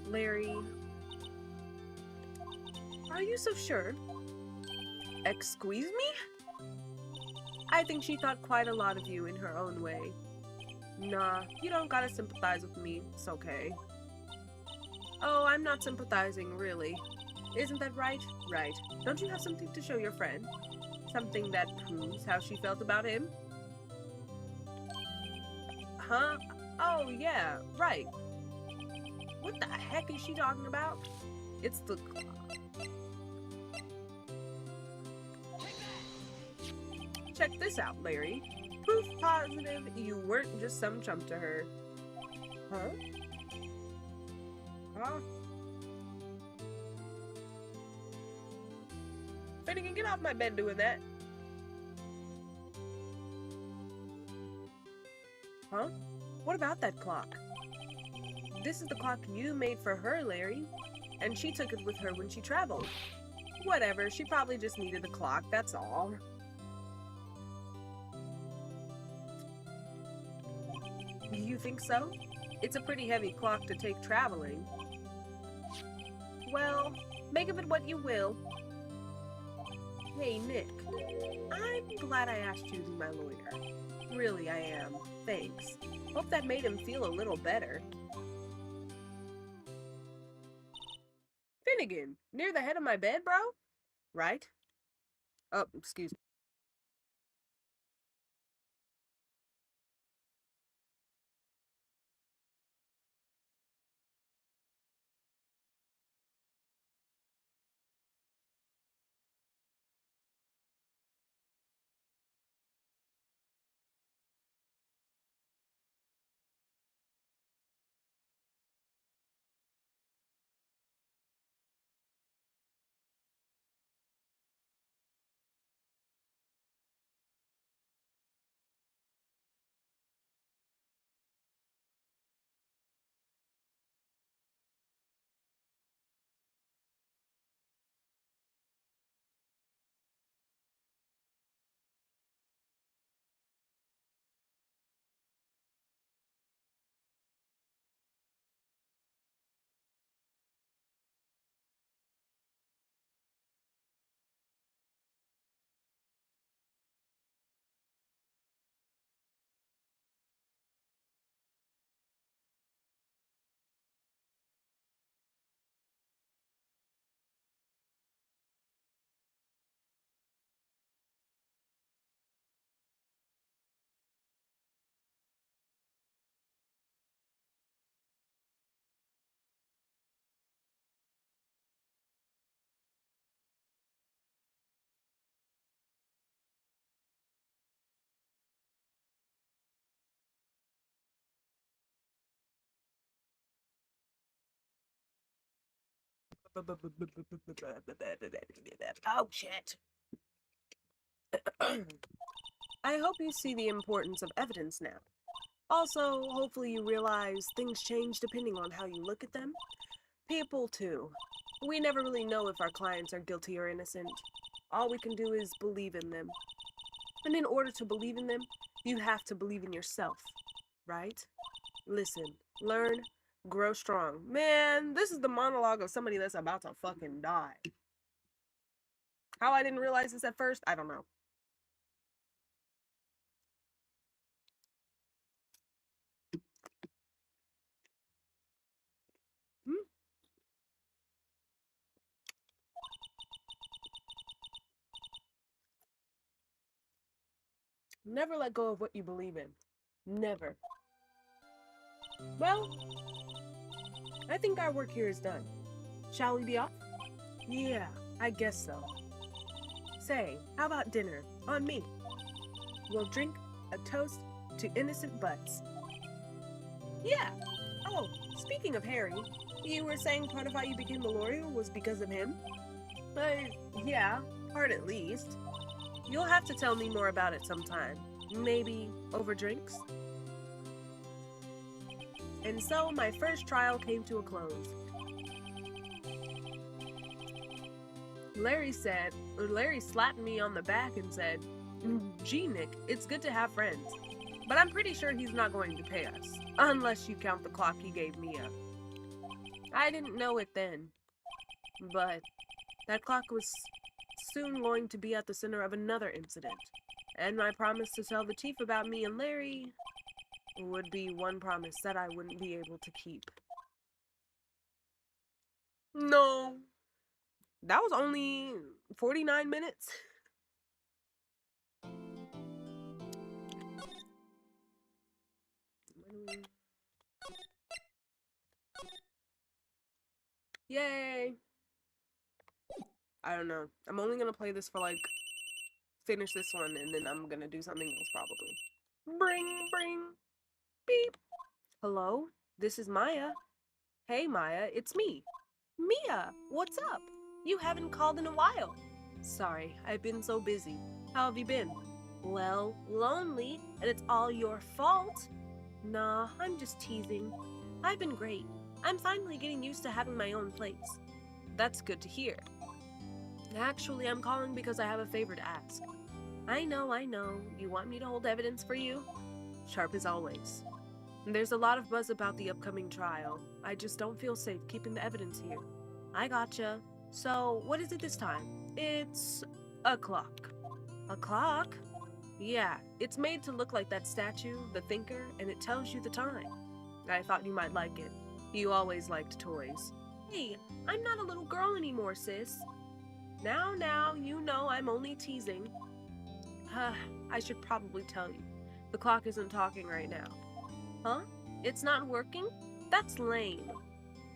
Speaker 1: Larry, are you so sure? Excuse me? I think she thought quite a lot of you in her own way. Nah, you don't gotta sympathize with me. It's okay. Oh, I'm not sympathizing, really. Isn't that right? Right. Don't you have something to show your friend? Something that proves how she felt about him? Huh? Oh, yeah, right. What the heck is she talking about? It's the clock. Check this out, Larry. Proof positive you weren't just some chump to her. Huh? Huh? Finnegan, get off my bed doing that. Huh? What about that clock? This is the clock you made for her, Larry. And she took it with her when she traveled. Whatever, she probably just needed a clock, that's all. You think so? It's a pretty heavy clock to take traveling. Well, make of it what you will. Hey, Nick. I'm glad I asked you to be my lawyer. Really, I am. Thanks. Hope that made him feel a little better. Finnegan, near the head of my bed, bro? Right? Oh, excuse me. Oh, shit. I hope you see the importance of evidence now. Also, hopefully you realize things change depending on how you look at them. People, too. We never really know if our clients are guilty or innocent. All we can do is believe in them. And in order to believe in them, you have to believe in yourself, right? Listen, learn, grow strong. Man, this is the monologue of somebody that's about to fucking die. How I didn't realize this at first, I don't know. Hmm? Never let go of what you believe in. Never. Well, I think our work here is done. Shall we be off? Yeah, I guess so. Say, how about dinner? On me. We'll drink a toast to innocent butts. Yeah. Oh, speaking of Harry, you were saying part of how you became a lawyer was because of him? Yeah, part at least. You'll have to tell me more about it sometime. Maybe over drinks? And so my first trial came to a close. Larry slapped me on the back and said, "Gee, Nick, it's good to have friends. But I'm pretty sure he's not going to pay us, unless you count the clock he gave Mia." I didn't know it then, but that clock was soon going to be at the center of another incident. And my promise to tell the chief about me and Larry would be one promise that I wouldn't be able to keep. No. That was only 49 minutes. Yay. I don't know. I'm only gonna play this for like, finish this one, and then I'm gonna do something else probably. Bring, bring, beep. Hello? This is Maya. Hey, Maya, it's me. Mia, what's up? You haven't called in a while. Sorry, I've been so busy. How have you been? Well, lonely, and it's all your fault. Nah, I'm just teasing. I've been great. I'm finally getting used to having my own place. That's good to hear. Actually, I'm calling because I have a favor to ask. I know. You want me to hold evidence for you? Sharp as always. There's a lot of buzz about the upcoming trial. I just don't feel safe keeping the evidence here. I gotcha. So, what is it this time? It's A clock. A clock? Yeah, it's made to look like that statue, the thinker, and it tells you the time. I thought you might like it. You always liked toys. Hey, I'm not a little girl anymore, sis. Now, you know I'm only teasing. I should probably tell you. The clock isn't talking right now. Huh? It's not working? That's lame.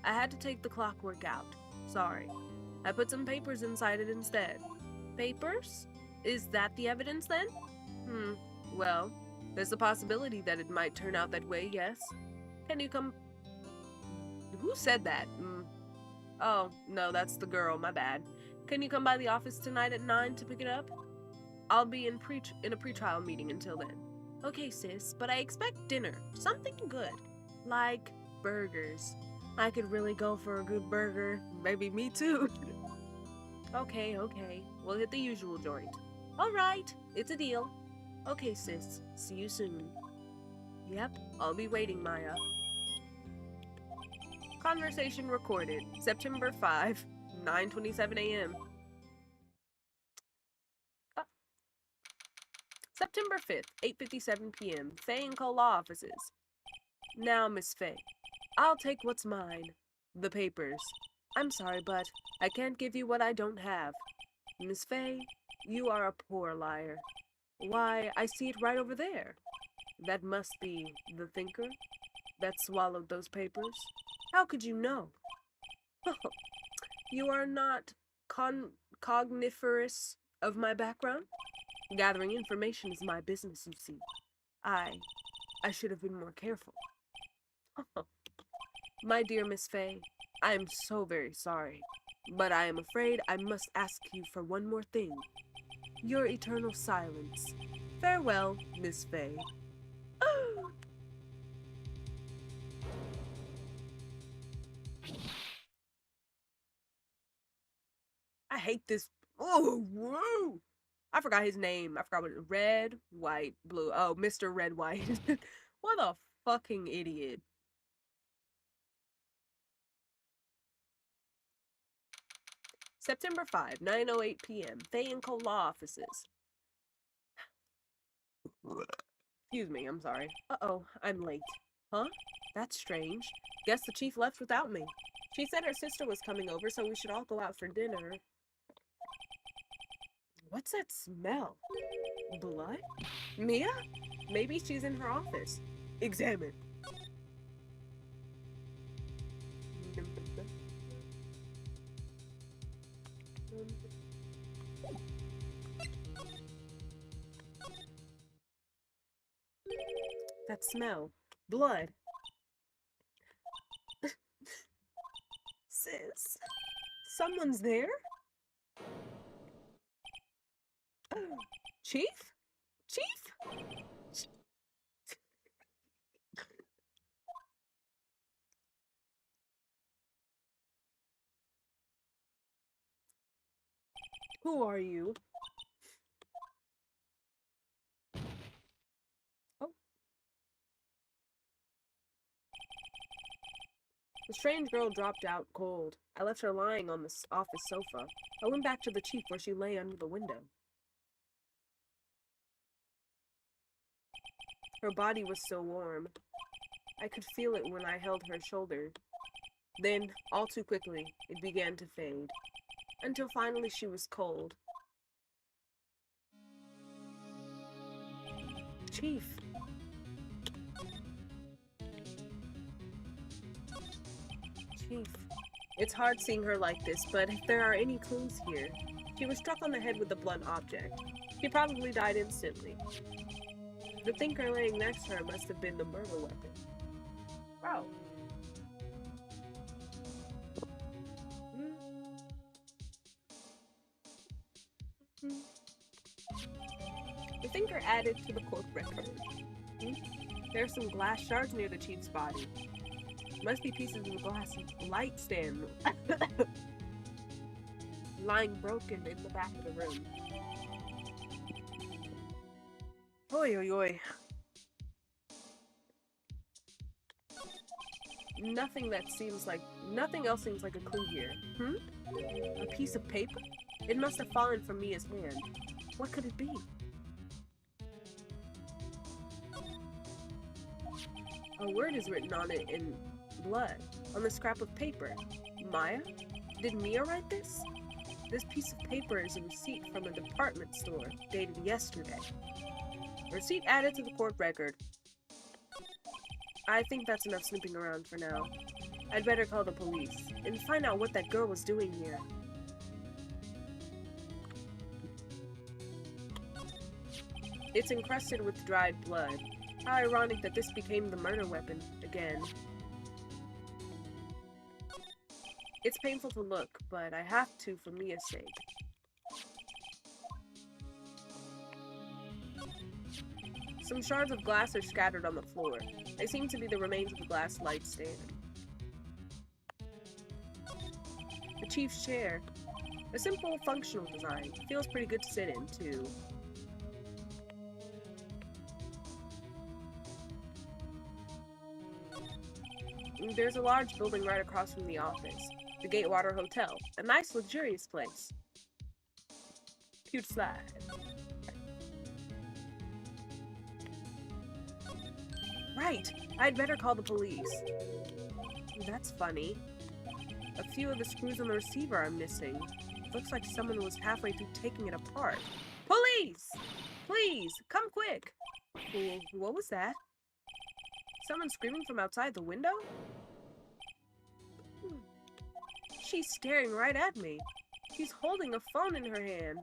Speaker 1: I had to take the clockwork out. Sorry. I put some papers inside it instead. Papers? Is that the evidence then? Well, there's a possibility that it might turn out that way, yes. Can you come... Who said that? Oh, no, that's the girl, my bad. Can you come by the office tonight at 9 to pick it up? I'll be in a pretrial meeting until then. Okay, sis, but I expect dinner. Something good. Like burgers. I could really go for a good burger. Maybe me too. Okay. We'll hit the usual joint. Alright, it's a deal. Okay, sis. See you soon. Yep, I'll be waiting, Maya. Conversation recorded. September 5, 9:27 a.m. September 5th, 8:57 p.m. Faye and Cole law offices. Now, Miss Faye, I'll take what's mine. The papers. I'm sorry, but I can't give you what I don't have. Miss Faye, you are a poor liar. Why, I see it right over there. That must be the thinker that swallowed those papers. How could you know? You are not cogniferous of my background? Gathering information is my business, you see. I should have been more careful. My dear Miss Faye, I am so very sorry, but I am afraid I must ask you for one more thing. Your eternal silence. Farewell, Miss Faye. I hate this. Oh, whoa. I forgot his name. I forgot what it was. Red, white, blue. Oh, Mr. Red, White. What a fucking idiot. September 5, 9:08 p.m. Faye and Cole law offices. Excuse me, I'm sorry. Uh-oh, I'm late. Huh? That's strange. Guess the chief left without me. She said her sister was coming over, so we should all go out for dinner. What's that smell? Blood? Mia? Maybe she's in her office. Examine. That smell. Blood. Sis. Someone's there? Chief? Chief? Who are you? Oh. The strange girl dropped out cold. I left her lying on the office sofa. I went back to the chief where she lay under the window. Her body was still warm. I could feel it when I held her shoulder. Then, all too quickly, it began to fade, until finally she was cold. Chief. Chief. It's hard seeing her like this, but if there are any clues here, she was struck on the head with a blunt object. She probably died instantly. The thinker laying next to her must have been the murder weapon. Wow. The thinker added to the court record. There are some glass shards near the chief's body. Must be pieces of the glass light stand lying broken in the back of the room. Oi, oi, oi. Nothing else seems like a clue here. A piece of paper? It must have fallen from Mia's hand. What could it be? A word is written on it in blood, on the scrap of paper. Maya? Did Mia write this? This piece of paper is a receipt from a department store, dated yesterday. Receipt added to the court record. I think that's enough snooping around for now. I'd better call the police and find out what that girl was doing here. It's encrusted with dried blood. How ironic that this became the murder weapon again. It's painful to look, but I have to for Mia's sake. Some shards of glass are scattered on the floor. They seem to be the remains of a glass light stand. The chief's chair. A simple, functional design. Feels pretty good to sit in, too. There's a large building right across from the office. The Gatewater Hotel. A nice, luxurious place. Cute slide. Right! I'd better call the police. That's funny. A few of the screws on the receiver are missing. Looks like someone was halfway through taking it apart. Police! Please, come quick! What was that? Someone screaming from outside the window? She's staring right at me. She's holding a phone in her hand.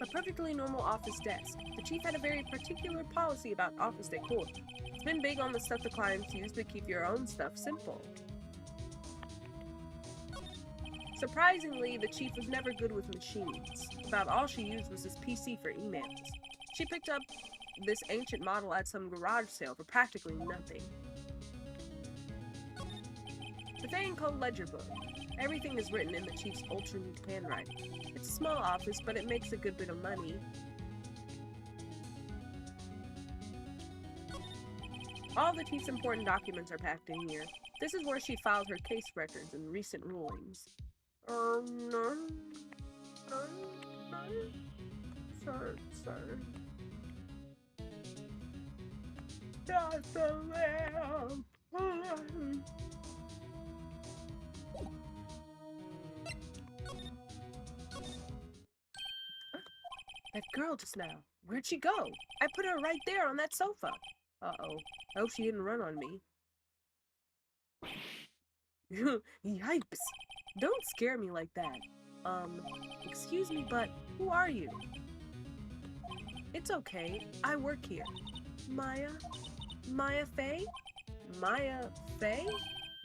Speaker 1: A perfectly normal office desk. The chief had a very particular policy about office decor. It's been big on the stuff the clients use to keep your own stuff simple. Surprisingly, the chief was never good with machines. About all she used was his PC for emails. She picked up this ancient model at some garage sale for practically nothing. The Fang Code ledger book. Everything is written in the chief's ultra-neat handwriting. It's a small office, but it makes a good bit of money. All the chief's important documents are packed in here. This is where she filed her case records and recent rulings. Sir. That's a lamb. That girl just now. Where'd she go? I put her right there on that sofa. Uh-oh. I hope she didn't run on me. Yipes. Don't scare me like that. Excuse me, but who are you? It's okay. I work here. Maya? Maya Faye? Maya Faye?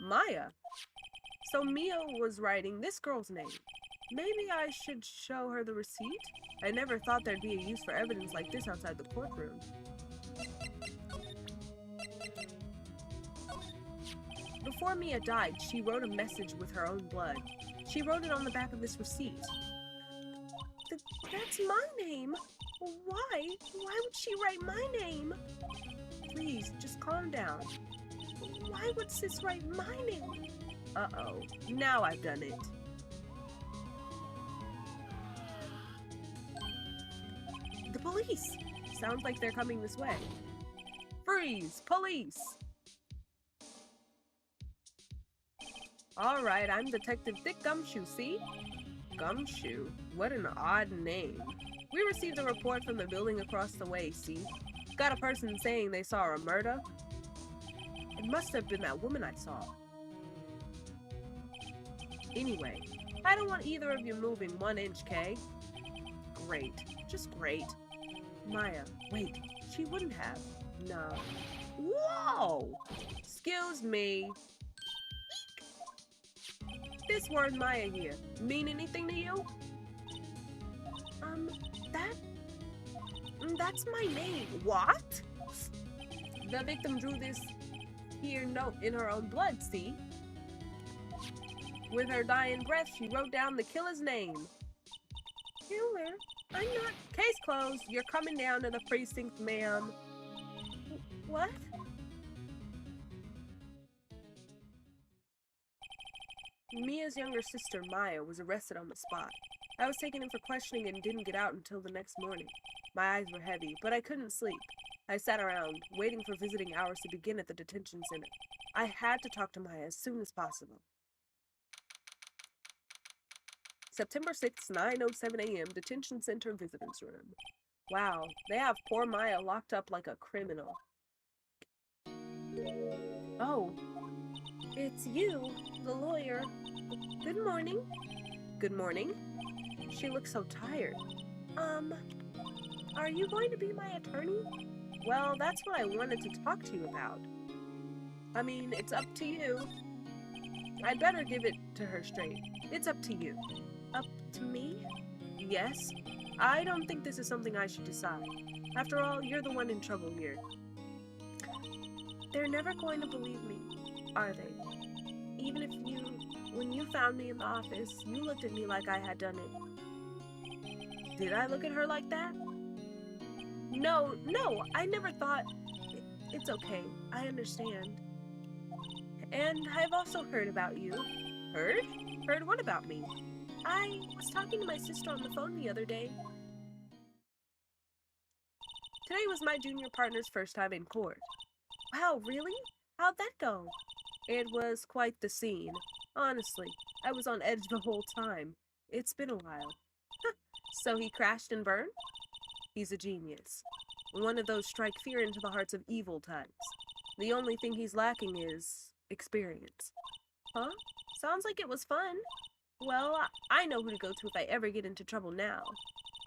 Speaker 1: Maya? So Mia was writing this girl's name. Maybe I should show her the receipt? I never thought there'd be a use for evidence like this outside the courtroom. Before Mia died, she wrote a message with her own blood. She wrote it on the back of this receipt. That's my name! Why? Why would she write my name? Please, just calm down. Why would sis write my name? Uh-oh. Now I've done it. The police! Sounds like they're coming this way. Freeze! Police! Alright, I'm Detective Dick Gumshoe, see? Gumshoe? What an odd name. We received a report from the building across the way, see? Got a person saying they saw a murder. It must have been that woman I saw. Anyway, I don't want either of you moving 1 inch, Kay? Great. Just great. Maya, wait. She wouldn't have. No. Whoa! Excuse me. This word Maya here mean anything to you? That's my name. What? The victim drew this here note in her own blood, see? With her dying breath, she wrote down the killer's name. Killer? I'm not. Case closed. You're coming down to the precinct, ma'am. What? Mia's younger sister, Maya, was arrested on the spot. I was taken in for questioning and didn't get out until the next morning. My eyes were heavy, but I couldn't sleep. I sat around, waiting for visiting hours to begin at the detention center. I had to talk to Maya as soon as possible. September 6th, 9:07 a.m., detention center visitors room. Wow, they have poor Maya locked up like a criminal. Oh, it's you, the lawyer. Good morning. Good morning. She looks so tired. Are you going to be my attorney? Well, that's what I wanted to talk to you about. I mean, it's up to you. I'd better give it to her straight. It's up to you. Up to me? Yes. I don't think this is something I should decide. After all, you're the one in trouble here. They're never going to believe me, are they? Even if when you found me in the office, you looked at me like I had done it. Did I look at her like that? No, I never thought... It's okay, I understand. And I've also heard about you. Heard? Heard what about me? I was talking to my sister on the phone the other day. Today was my junior partner's first time in court. Wow, really? How'd that go? It was quite the scene. Honestly, I was on edge the whole time. It's been a while. So he crashed and burned? He's a genius. One of those strike fear into the hearts of evil types. The only thing he's lacking is experience. Huh? Sounds like it was fun. Well, I know who to go to if I ever get into trouble now.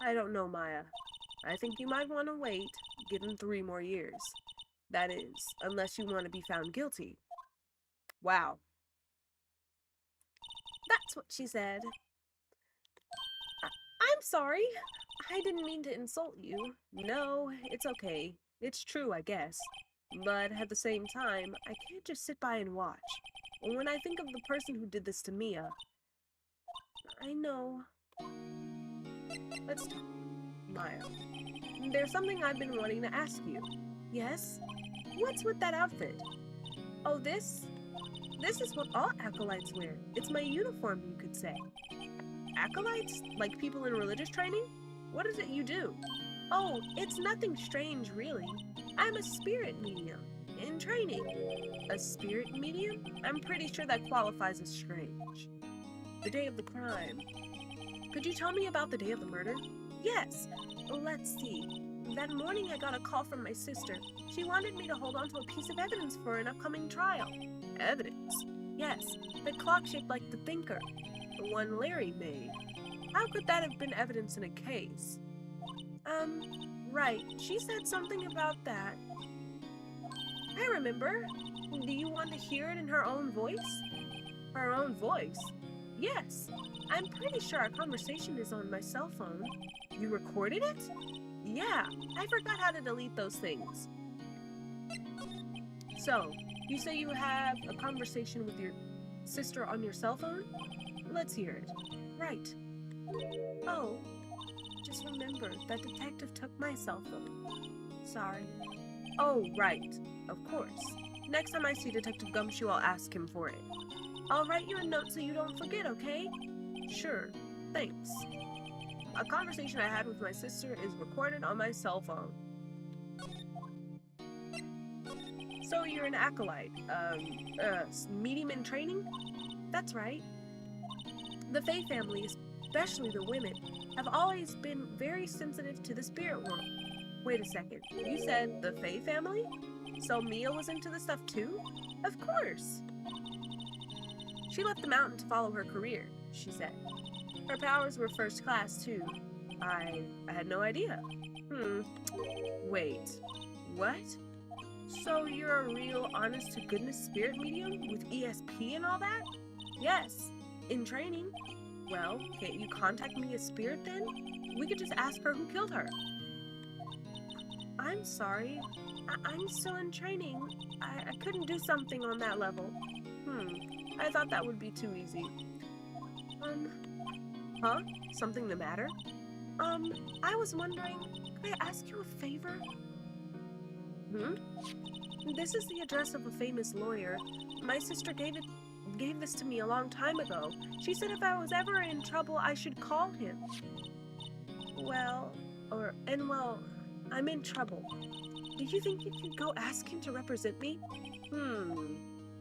Speaker 1: I don't know, Maya. I think you might want to wait, give him 3 more years. That is, unless you want to be found guilty. Wow. That's what she said. I'm sorry. I didn't mean to insult you. No, it's okay. It's true, I guess. But at the same time, I can't just sit by and watch. When I think of the person who did this to Mia, I know. Let's talk, Maya. There's something I've been wanting to ask you. Yes? What's with that outfit? Oh, this is what all acolytes wear. It's my uniform, you could say. Acolytes? Like people in religious training? What is it you do? Oh, it's nothing strange, really. I'm a spirit medium in training. A spirit medium? I'm pretty sure that qualifies as strange. The day of the crime. Could you tell me about the day of the murder? Yes. Let's see. That morning I got a call from my sister. She wanted me to hold on to a piece of evidence for an upcoming trial. Evidence? Yes, the clock shaped like the thinker, the one Larry made. How could that have been evidence in a case? Right, she said something about that. I remember. Do you want to hear it in her own voice? Her own voice? Yes. I'm pretty sure our conversation is on my cell phone. You recorded it? Yeah, I forgot how to delete those things. So, you say you have a conversation with your sister on your cell phone? Let's hear it. Right. Oh, just remember, that detective took my cell phone. Sorry. Oh, right. Of course. Next time I see Detective Gumshoe, I'll ask him for it. I'll write you a note so you don't forget, okay? Sure. Thanks. A conversation I had with my sister is recorded on my cell phone. So you're an acolyte, medium in training? That's right. The Fae family, especially the women, have always been very sensitive to the spirit world. Wait a second, you said the Fae family? So Mia was into the stuff too? Of course. She left the mountain to follow her career, she said. Her powers were first class too. I had no idea. Wait, what? So you're a real honest-to-goodness spirit medium with ESP and all that? Yes, in training. Well, can't you contact Mia's spirit then? We could just ask her who killed her. I'm sorry. I'm still in training. I couldn't do something on that level. I thought that would be too easy. Huh? Something the matter? I was wondering, could I ask you a favor? This is the address of a famous lawyer. My sister gave this to me a long time ago. She said if I was ever in trouble, I should call him. Well, I'm in trouble. Do you think you could go ask him to represent me?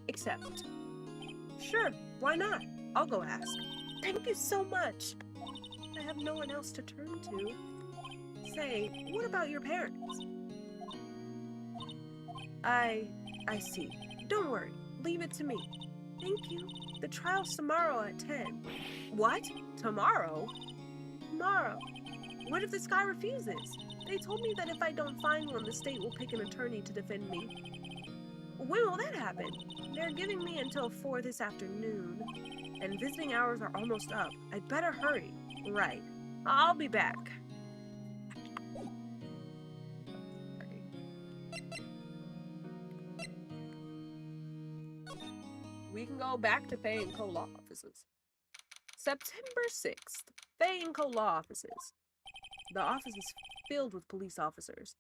Speaker 1: Accept. Sure, why not? I'll go ask. Thank you so much. I have no one else to turn to. Say, what about your parents? I see. Don't worry. Leave it to me. Thank you. The trial's tomorrow at 10. What? Tomorrow? Tomorrow. What if this guy refuses? They told me that if I don't find one, the state will pick an attorney to defend me. When will that happen? They're giving me until 4 this afternoon, and visiting hours are almost up. I'd better hurry. Right. I'll be back. We can go back to Fay & Co. law offices. September 6th. Fay & Co. law offices. The office is filled with police officers.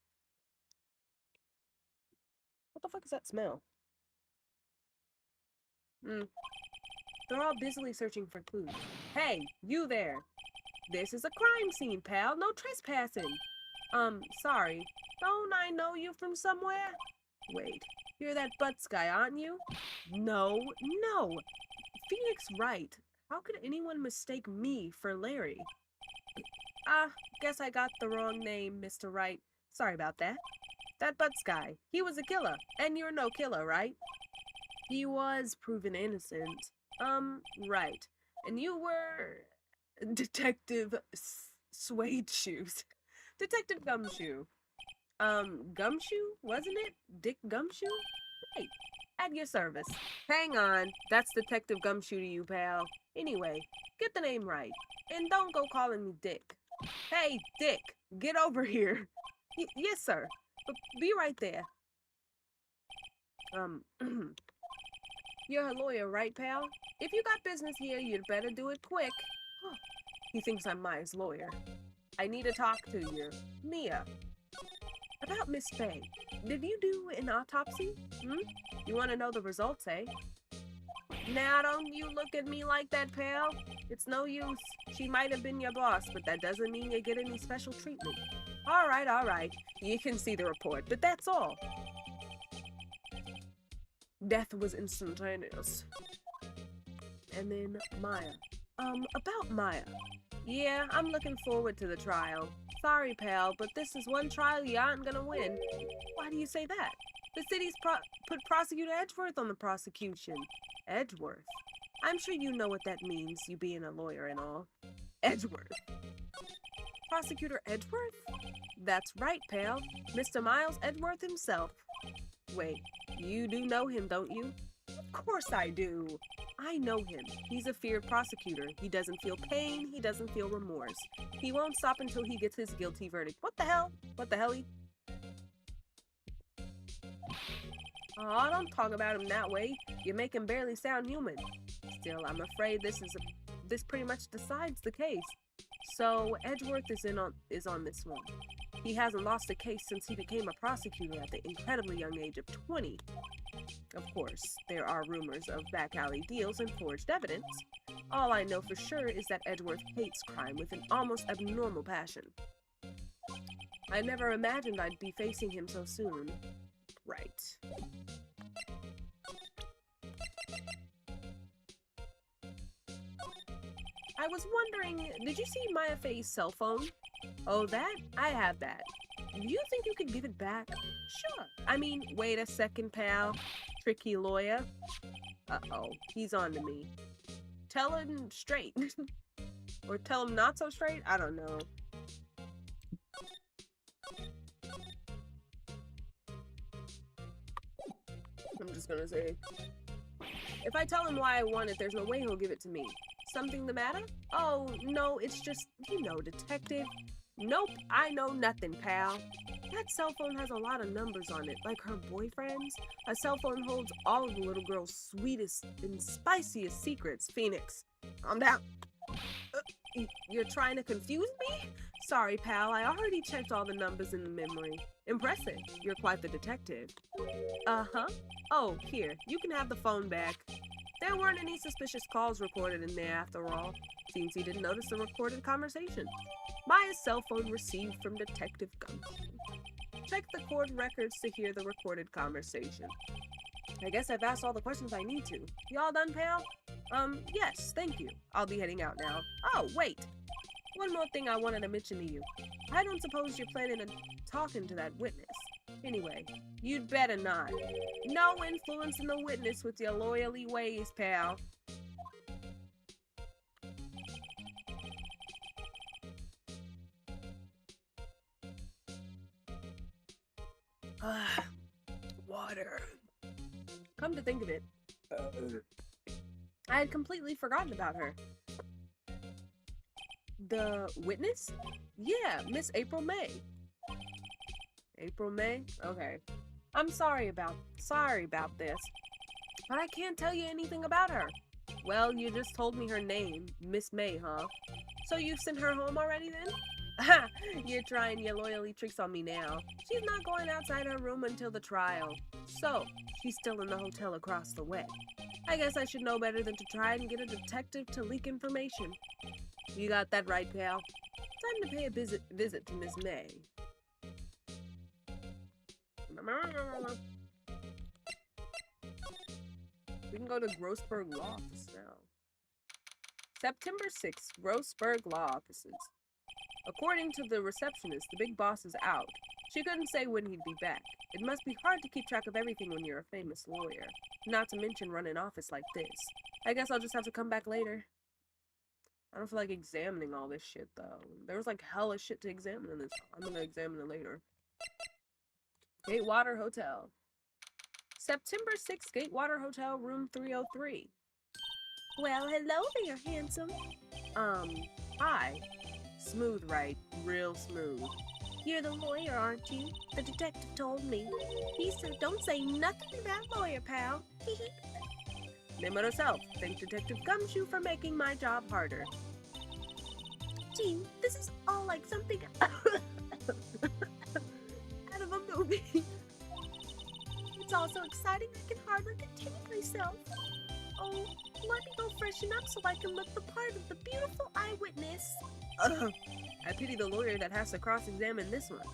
Speaker 1: What the fuck is that smell? They're all busily searching for clues. Hey, you there. This is a crime scene, pal. No trespassing. Sorry. Don't I know you from somewhere? Wait, you're that Butts guy, aren't you? No. Phoenix Wright. How could anyone mistake me for Larry? Guess I got the wrong name, Mr. Wright. Sorry about that. That Butts guy. He was a killer. And you're no killer, right? He was proven innocent. Right. And you were... Detective Suede Shoes. Detective Gumshoe. Gumshoe? Wasn't it? Dick Gumshoe? Right. At your service. Hang on. That's Detective Gumshoe to you, pal. Anyway, get the name right. And don't go calling me Dick. Hey, Dick, get over here. Yes, sir. But be right there. You're a lawyer, right, pal? If you got business here, you'd better do it quick. He thinks I'm Maya's lawyer. I need to talk to you. Mia. About Miss Fay. Did you do an autopsy? You want to know the results, eh? Now, don't you look at me like that, pal. It's no use. She might have been your boss, but that doesn't mean you get any special treatment. All right. You can see the report, but that's all. Death was instantaneous. And then Maya. About Maya. Yeah, I'm looking forward to the trial. Sorry, pal, but this is one trial you aren't gonna win. Why do you say that? The city's put Prosecutor Edgeworth on the prosecution. Edgeworth? I'm sure you know what that means, you being a lawyer and all. Edgeworth. Prosecutor Edgeworth? That's right, pal. Mr. Miles Edgeworth himself. Wait, you do know him, don't you? Of course I do. I know him. He's a feared prosecutor. He doesn't feel pain. He doesn't feel remorse. He won't stop until he gets his guilty verdict. What the hell? Oh, don't talk about him that way. You make him barely sound human. Still, I'm afraid this pretty much decides the case. So Edgeworth is on this one. He hasn't lost a case since he became a prosecutor at the incredibly young age of 20. Of course, there are rumors of back alley deals and forged evidence. All I know for sure is that Edgeworth hates crime with an almost abnormal passion. I never imagined I'd be facing him so soon. Right. I was wondering, did you see Maya Fay's cell phone? Oh, that? I have that. Do you think you could give it back? Sure. I mean, wait a second, pal. Tricky lawyer. Uh-oh, he's on to me. Tell him straight. Or tell him not so straight? I don't know. I'm just gonna say, if I tell him why I want it, there's no way he'll give it to me. Something the matter? Oh, no, it's just, detective. Nope, I know nothing, pal. That cell phone has a lot of numbers on it, like her boyfriend's. A cell phone holds all of the little girl's sweetest and spiciest secrets. Phoenix, calm down. You're trying to confuse me? Sorry, pal, I already checked all the numbers in the memory. Impressive. You're quite the detective. Uh-huh. Oh, here, you can have the phone back. There weren't any suspicious calls recorded in there after all. Seems he didn't notice the recorded conversation. My cell phone received from Detective Gumshoe. Check the court records to hear the recorded conversation. I guess I've asked all the questions I need to. You all done, pal? Yes, thank you. I'll be heading out now. Oh, wait. One more thing I wanted to mention to you. I don't suppose you're planning on talking to that witness. Anyway, you'd better not. No influencing the witness with your lawyerly ways, pal. Water. Come to think of it, I had completely forgotten about her. The witness? Yeah, Miss April May. April May? Okay. I'm sorry about this, but I can't tell you anything about her. Well, you just told me her name, Miss May, huh? So you've sent her home already then? Ha! You're trying your loyalty tricks on me now. She's not going outside her room until the trial. So, she's still in the hotel across the way. I guess I should know better than to try and get a detective to leak information. You got that right, pal. Time to pay a visit to Miss May. We can go to Grossberg Law Office now. September 6th, Grossberg Law Offices. According to the receptionist, the big boss is out. She couldn't say when he'd be back. It must be hard to keep track of everything when you're a famous lawyer. Not to mention run an office like this. I guess I'll just have to come back later. I don't feel like examining all this shit, though. There was like hella shit to examine in this. I'm gonna examine it later. Gatewater Hotel. September 6th, Gatewater Hotel, room 303. Well, hello there, handsome. Hi. Smooth, right? Real smooth. You're the lawyer, aren't you? The detective told me. He said don't say nothing to that lawyer, pal. Name it herself. Thank Detective Gumshoe for making my job harder. Gee, this is all like something out of a movie. It's all so exciting I can hardly contain myself. Oh, let me go freshen up so I can look the part of the beautiful eyewitness. I pity the lawyer that has to cross-examine this one.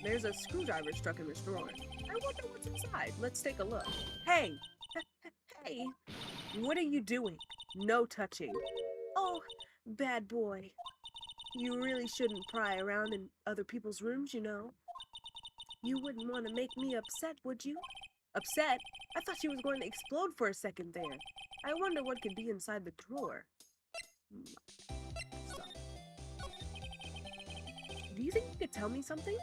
Speaker 1: There's a screwdriver stuck in this drawer. I wonder what's inside. Let's take a look. Hey! Hey! What are you doing? No touching. Oh, bad boy. You really shouldn't pry around in other people's rooms, you know. You wouldn't want to make me upset, would you? Upset? I thought she was going to explode for a second there. I wonder what could be inside the drawer. Stop. Do you think you could tell me something?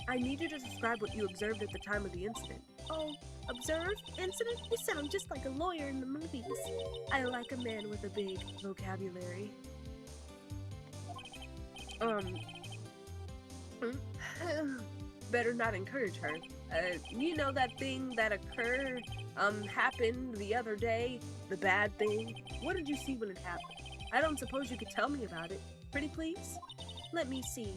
Speaker 1: I need you to describe what you observed at the time of the incident. Oh, observed? Incident? You sound just like a lawyer in the movies. I like a man with a big vocabulary. Better not encourage her. You know that thing that occurred, happened the other day? The bad thing? What did you see when it happened? I don't suppose you could tell me about it. Pretty please? Let me see.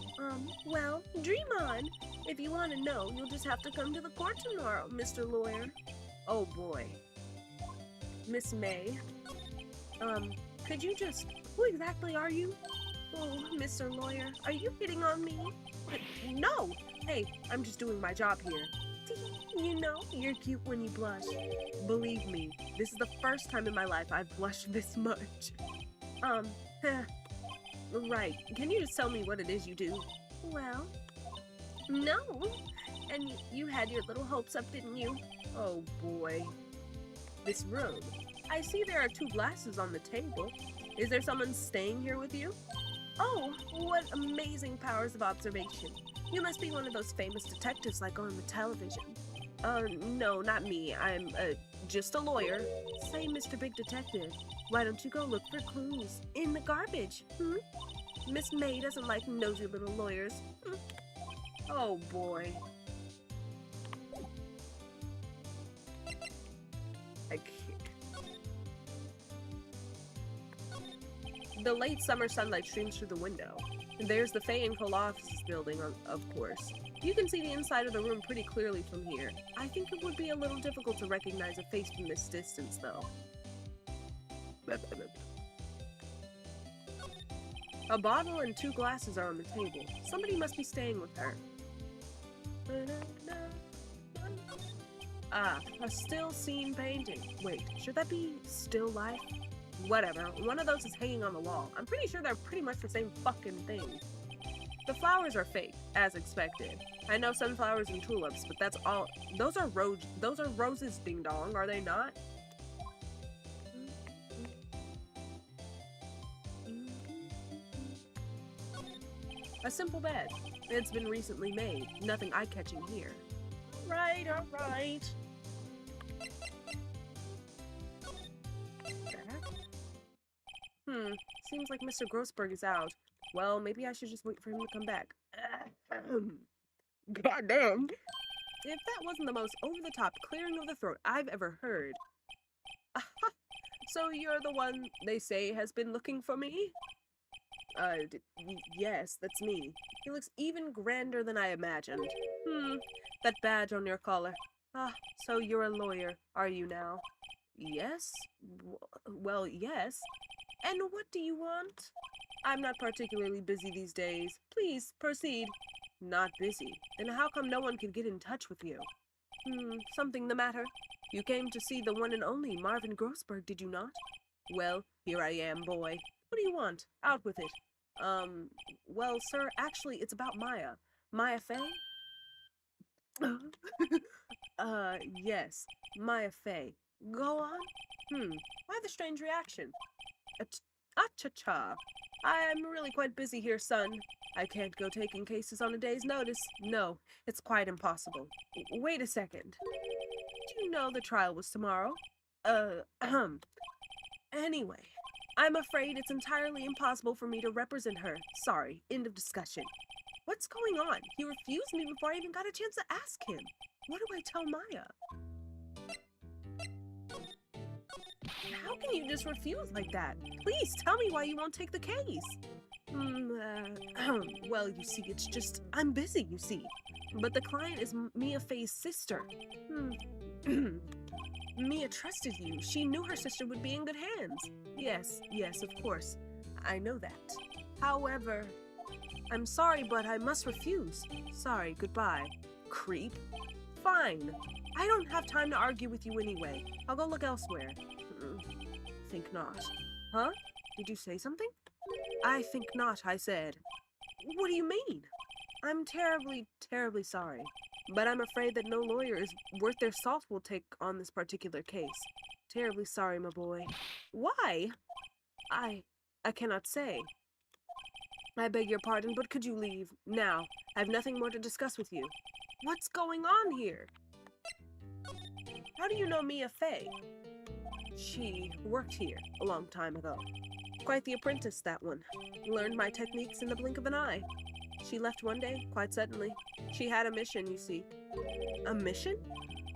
Speaker 1: Well, dream on. If you want to know, you'll just have to come to the court tomorrow, Mr. Lawyer. Oh boy. Miss May. Could you just... Who exactly are you? Oh, Mr. Lawyer, are you hitting on me? No! Hey, I'm just doing my job here. You know, you're cute when you blush. Believe me, this is the first time in my life I've blushed this much. Right. Can you just tell me what it is you do? Well, no. And you had your little hopes up, didn't you? Oh boy. This room. I see there are 2 glasses on the table. Is there someone staying here with you? Oh, what amazing powers of observation. You must be one of those famous detectives like on the television. No, not me. I'm, just a lawyer. Say, Mr. Big Detective, why don't you go look for clues in the garbage, Miss May doesn't like nosy little lawyers. Oh, boy. I can't. The late summer sunlight streams through the window. There's the Fay and Cole offices building, of course. You can see the inside of the room pretty clearly from here. I think it would be a little difficult to recognize a face from this distance, though. A bottle and 2 glasses are on the table. Somebody must be staying with her. Ah, a still scene painting. Wait, should that be still life? Whatever, one of those is hanging on the wall. I'm pretty sure they're pretty much the same fucking thing. The flowers are fake, as expected. I know sunflowers and tulips, but that's all. Those are roses, ding dong, are they not? A simple bed. It's been recently made. Nothing eye-catching here. Right, alright. Seems like Mr. Grossberg is out. Well, maybe I should just wait for him to come back. Goddamn. If that wasn't the most over-the-top clearing of the throat I've ever heard. So you're the one they say has been looking for me? Yes, that's me. He looks even grander than I imagined. That badge on your collar. Ah, so you're a lawyer, are you now? Yes? Well, yes. And what do you want? I'm not particularly busy these days. Please, proceed. Not busy? Then how come no one could get in touch with you? Something the matter? You came to see the one and only Marvin Grossberg, did you not? Well, here I am, boy. What do you want? Out with it. Well, sir, actually, it's about Maya. Maya Fay? Yes, Maya Fay. Go on? Why the strange reaction? Cha-cha. I'm really quite busy here, son. I can't go taking cases on a day's notice. No, it's quite impossible. Wait a second. Do you know the trial was tomorrow? Anyway, I'm afraid it's entirely impossible for me to represent her. Sorry, end of discussion. What's going on? He refused me before I even got a chance to ask him. What do I tell Maya? How can you just refuse like that? Please tell me why you won't take the case. Well, you see, it's just, I'm busy, you see. But the client is Mia Fay's sister. Mia trusted you. She knew her sister would be in good hands. Yes, of course. I know that. However, I'm sorry, but I must refuse. Sorry, goodbye. Creep. Fine. I don't have time to argue with you anyway. I'll go look elsewhere. Think not. Huh? Did you say something? I think not, I said. What do you mean? I'm terribly, terribly sorry. But I'm afraid that no lawyer is worth their salt will take on this particular case. Terribly sorry, my boy. Why? I cannot say. I beg your pardon, but could you leave? Now. I have nothing more to discuss with you. What's going on here? How do you know Mia Fay? She worked here a long time ago. Quite the apprentice, that one. Learned my techniques in the blink of an eye. She left one day, quite suddenly. She had a mission, you see. A mission?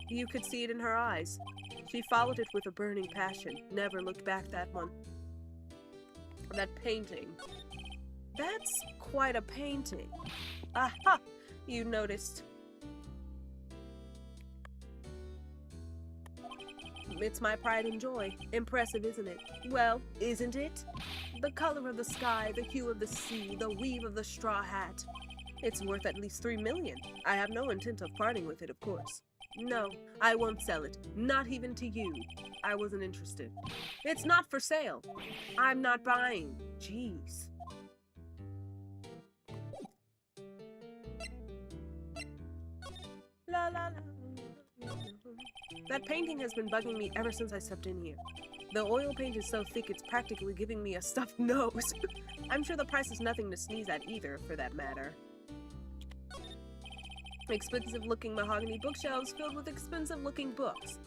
Speaker 1: You could see it in her eyes. She followed it with a burning passion. Never looked back, that one. That painting. That's quite a painting. Aha! You noticed. It's my pride and joy. Impressive, isn't it? Well, isn't it? The color of the sky, the hue of the sea, the weave of the straw hat. It's worth at least 3 million. I have no intent of parting with it, of course. No, I won't sell it. Not even to you. I wasn't interested. It's not for sale. I'm not buying. Jeez. La la la. That painting has been bugging me ever since I stepped in here. The oil paint is so thick it's practically giving me a stuffed nose. I'm sure the price is nothing to sneeze at either, for that matter. Expensive-looking mahogany bookshelves filled with expensive-looking books.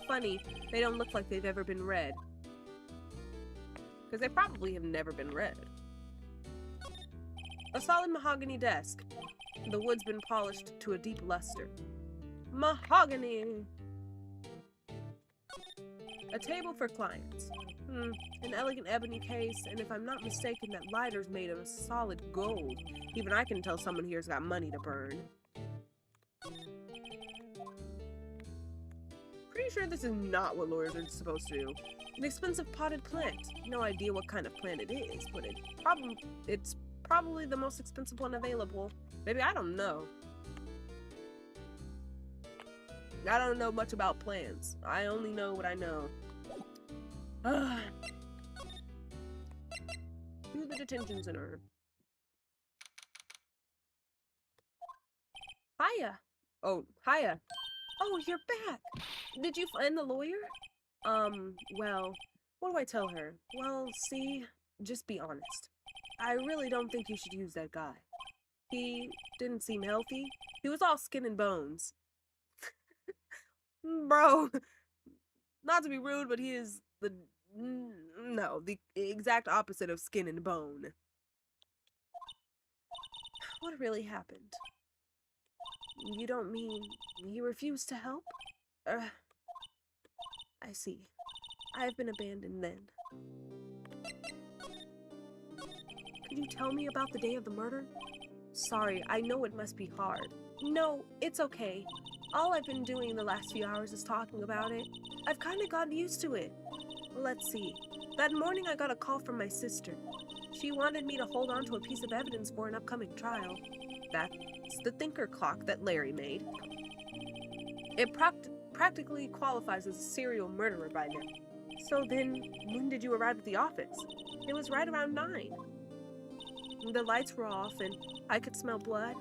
Speaker 1: Funny. They don't look like they've ever been read. Because they probably have never been read. A solid mahogany desk. The wood's been polished to a deep luster. Mahogany! A table for clients. An elegant ebony case, and if I'm not mistaken, that lighter's made of solid gold. Even I can tell someone here's got money to burn. Pretty sure this is not what lawyers are supposed to do. An expensive potted plant. No idea what kind of plant it is, but it's probably the most expensive one available. Maybe, I don't know. I don't know much about plants. I only know what I know. To the detention center. Hiya. Oh, hiya. Oh, you're back. Did you find the lawyer? Well, what do I tell her? Well, see, just be honest. I really don't think you should use that guy. He didn't seem healthy. He was all skin and bones. Bro, not to be rude, but he is the exact opposite of skin and bone. What really happened? You don't mean you refused to help? I see. I've been abandoned then. Could you tell me about the day of the murder? Sorry, I know it must be hard. No, it's okay. All I've been doing the last few hours is talking about it. I've kind of gotten used to it. Let's see. That morning I got a call from my sister. She wanted me to hold on to a piece of evidence for an upcoming trial. That's the thinker clock that Larry made. It practically qualifies as a serial murderer by now. So then, when did you arrive at the office? It was right around 9. The lights were off and I could smell blood.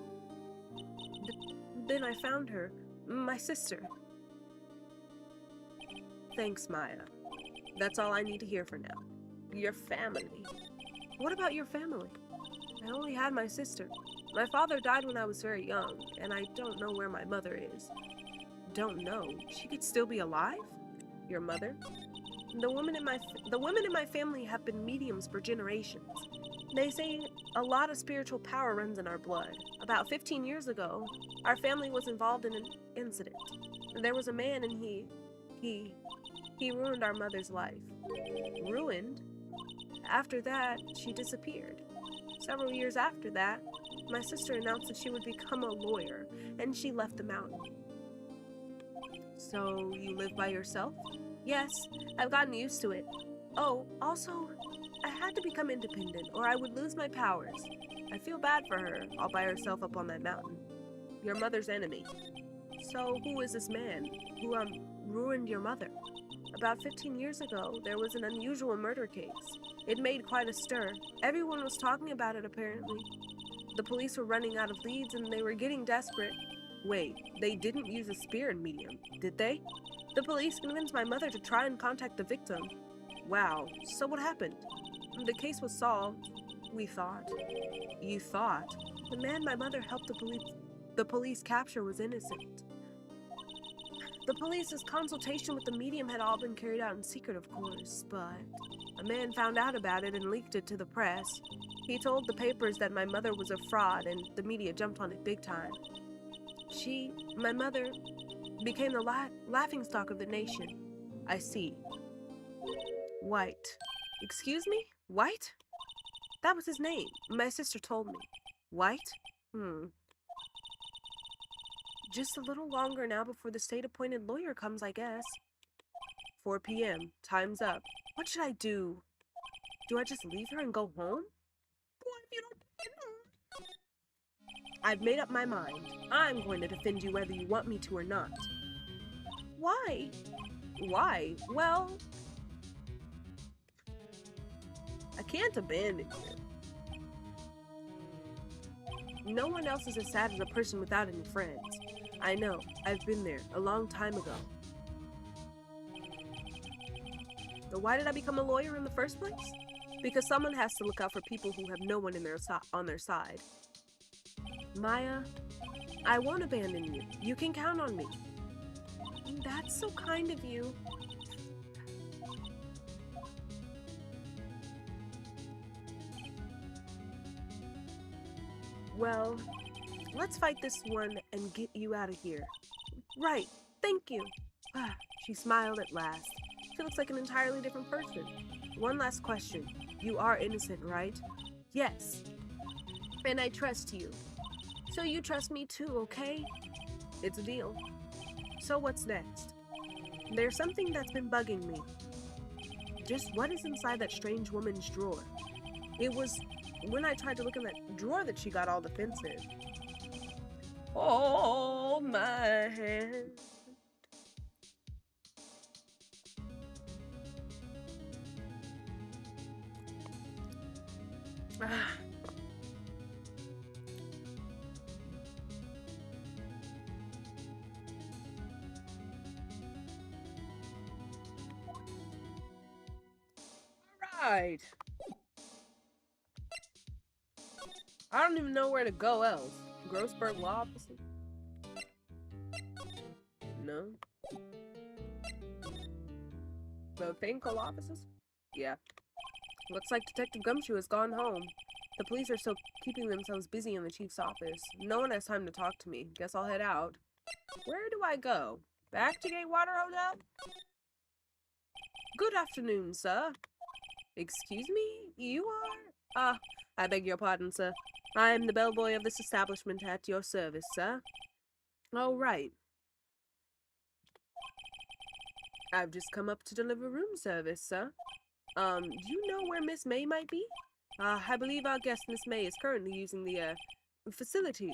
Speaker 1: Then I found her, my sister. Thanks, Maya. That's all I need to hear for now. Your family. What about your family? I only had my sister. My father died when I was very young, and I don't know where my mother is. Don't know? She could still be alive? Your mother? The women in my family have been mediums for generations. They say a lot of spiritual power runs in our blood. About 15 years ago, our family was involved in an incident. There was a man and he ruined our mother's life. Ruined? After that, she disappeared. Several years after that, my sister announced that she would become a lawyer, and she left the mountain. So, you live by yourself? Yes, I've gotten used to it. Oh, also, I had to become independent, or I would lose my powers. I feel bad for her, all by herself up on that mountain. Your mother's enemy. So, who is this man who, ruined your mother? About 15 years ago, there was an unusual murder case. It made quite a stir. Everyone was talking about it, apparently. The police were running out of leads and they were getting desperate. Wait, they didn't use a spirit medium, did they? The police convinced my mother to try and contact the victim. Wow, so what happened? The case was solved, we thought. You thought? The man my mother helped the police capture was innocent. The police's consultation with the medium had all been carried out in secret, of course, but a man found out about it and leaked it to the press. He told the papers that my mother was a fraud, and the media jumped on it big time. My mother, became the laughingstock of the nation. I see. White. Excuse me? White? That was his name. My sister told me. White? Just a little longer now before the state-appointed lawyer comes, I guess. 4 p.m. Time's up. What should I do? Do I just leave her and go home? What if you don't get home? I've made up my mind. I'm going to defend you whether you want me to or not. Why? Why? Well, I can't abandon you. No one else is as sad as a person without any friends. I know. I've been there a long time ago. But why did I become a lawyer in the first place? Because someone has to look out for people who have no one on their side. Maya, I won't abandon you. You can count on me. That's so kind of you. Well, let's fight this one and get you out of here. Right, thank you. She smiled at last. She looks like an entirely different person. One last question. You are innocent, right? Yes. And I trust you. So you trust me too, okay? It's a deal. So what's next? There's something that's been bugging me. Just what is inside that strange woman's drawer? It was when I tried to look in that drawer that she got all defensive. Oh, my hand. Ah. Right. I don't even know where to go else. Grossberg Law Offices? No. The Finkel offices? Yeah. Looks like Detective Gumshoe has gone home. The police are still keeping themselves busy in the chief's office. No one has time to talk to me. Guess I'll head out. Where do I go? Back to Gatewater Hotel? Good afternoon, sir. Excuse me? You are? I beg your pardon, sir. I am the bellboy of this establishment at your service, sir. Oh, right. I've just come up to deliver room service, sir. Do you know where Miss May might be? I believe our guest, Miss May, is currently using the, facilities.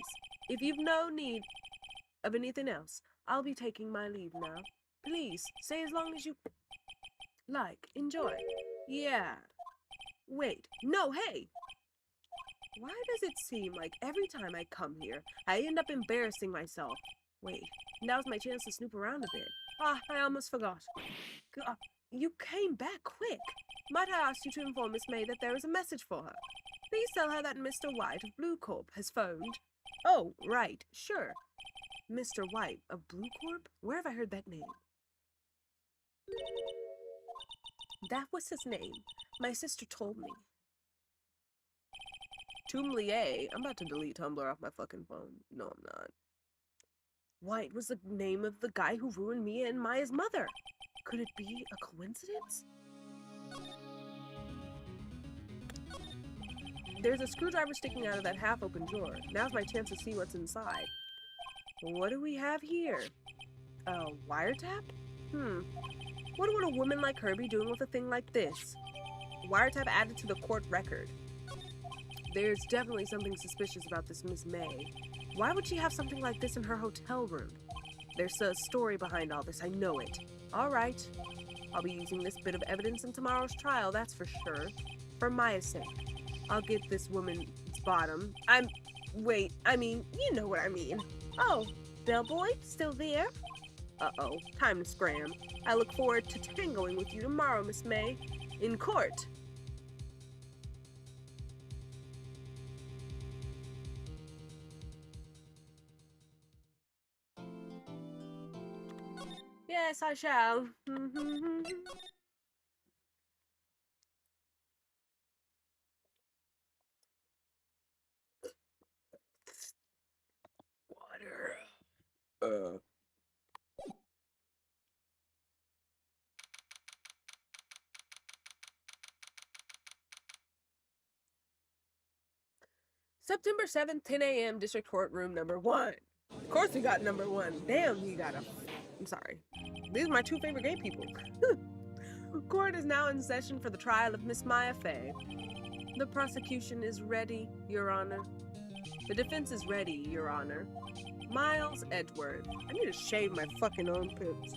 Speaker 1: If you've no need of anything else, I'll be taking my leave now. Please, stay as long as you like. Enjoy. Yeah. Wait. No, hey! Why does it seem like every time I come here, I end up embarrassing myself? Wait, now's my chance to snoop around a bit. I almost forgot. You came back quick. Might I ask you to inform Miss May that there is a message for her? Please tell her that Mr. White of Blue Corp has phoned. Oh, right, sure. Mr. White of Blue Corp? Where have I heard that name? That was his name. My sister told me. Tumblier. I'm about to delete Tumblr off my fucking phone. No, I'm not. White was the name of the guy who ruined Mia and Maya's mother. Could it be a coincidence? There's a screwdriver sticking out of that half-open drawer. Now's my chance to see what's inside. What do we have here? A wiretap? What would a woman like her be doing with a thing like this? Wiretap added to the court record. There's definitely something suspicious about this Miss May. Why would she have something like this in her hotel room? There's a story behind all this, I know it. All right. I'll be using this bit of evidence in tomorrow's trial, that's for sure. For Maya's sake. I'll get this woman's bottom. Wait, you know what I mean. Oh, bellboy, still there? Uh-oh, time to scram. I look forward to tangoing with you tomorrow, Miss May. In court. Yes, I shall. Water. September 7th, 10 a.m., District Court Room number 1. Of course we got number 1. Damn, we got a... I'm sorry. These are my two favorite gay people. Court is now in session for the trial of Miss Maya Fey. The prosecution is ready, Your Honor. The defense is ready, Your Honor. Miles Edgeworth. I need to shave my fucking armpits.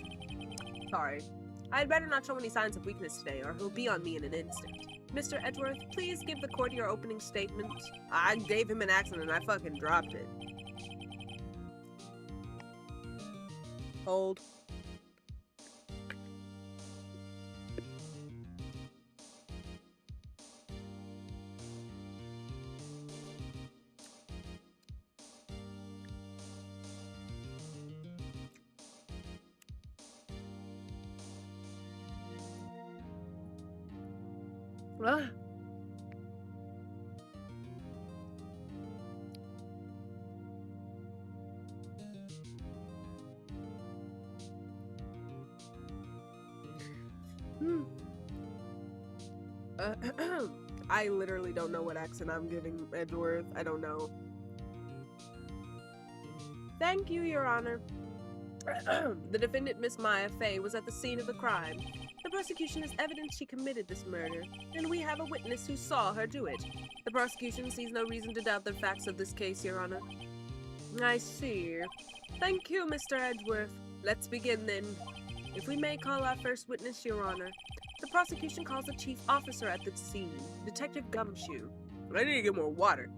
Speaker 1: Sorry. I'd better not show any signs of weakness today, or he'll be on me in an instant. Mr. Edgeworth, please give the court your opening statement. I gave him an accent and I fucking dropped it. Hold. Ah. I literally don't know what accent I'm giving Edgeworth. I don't know. Thank you, Your Honor. The defendant, Miss Maya Fey, was at the scene of the crime. The prosecution has evidence she committed this murder, and we have a witness who saw her do it. The prosecution sees no reason to doubt the facts of this case, Your Honor. I see. Thank you, Mr. Edgeworth. Let's begin then. If we may call our first witness, Your Honor. The prosecution calls the chief officer at the scene, Detective Gumshoe. I need to get more water.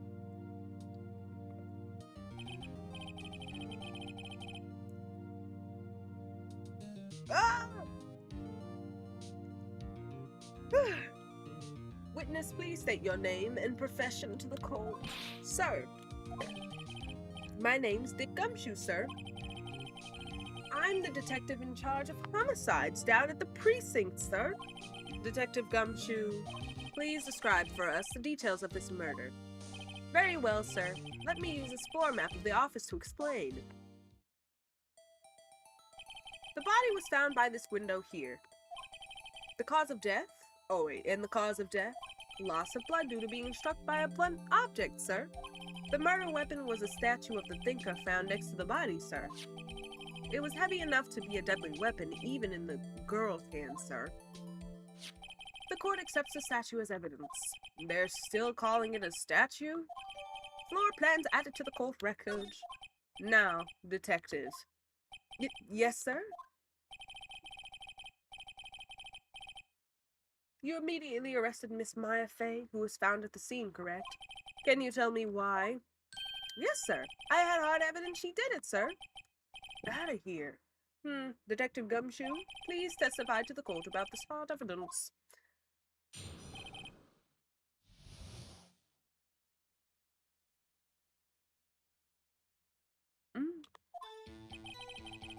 Speaker 1: Ah! Witness, please state your name and profession to the court. Sir. My name's Dick Gumshoe, sir. I'm the detective in charge of homicides down at the precinct, sir. Detective Gumshoe, please describe for us the details of this murder. Very well, sir. Let me use this floor map of the office to explain. The body was found by this window here. The cause of death? Oh wait, and the cause of death? Loss of blood due to being struck by a blunt object, sir. The murder weapon was a statue of the thinker found next to the body, sir. It was heavy enough to be a deadly weapon, even in the girl's hand, sir. The court accepts the statue as evidence. They're still calling it a statue? Floor plans added to the court record. Now, detectives. Yes, sir? You immediately arrested Miss Maya Fey, who was found at the scene, correct? Can you tell me why? Yes, sir. I had hard evidence she did it, sir. Get out of here. Detective Gumshoe, please testify to the court about this hard evidence.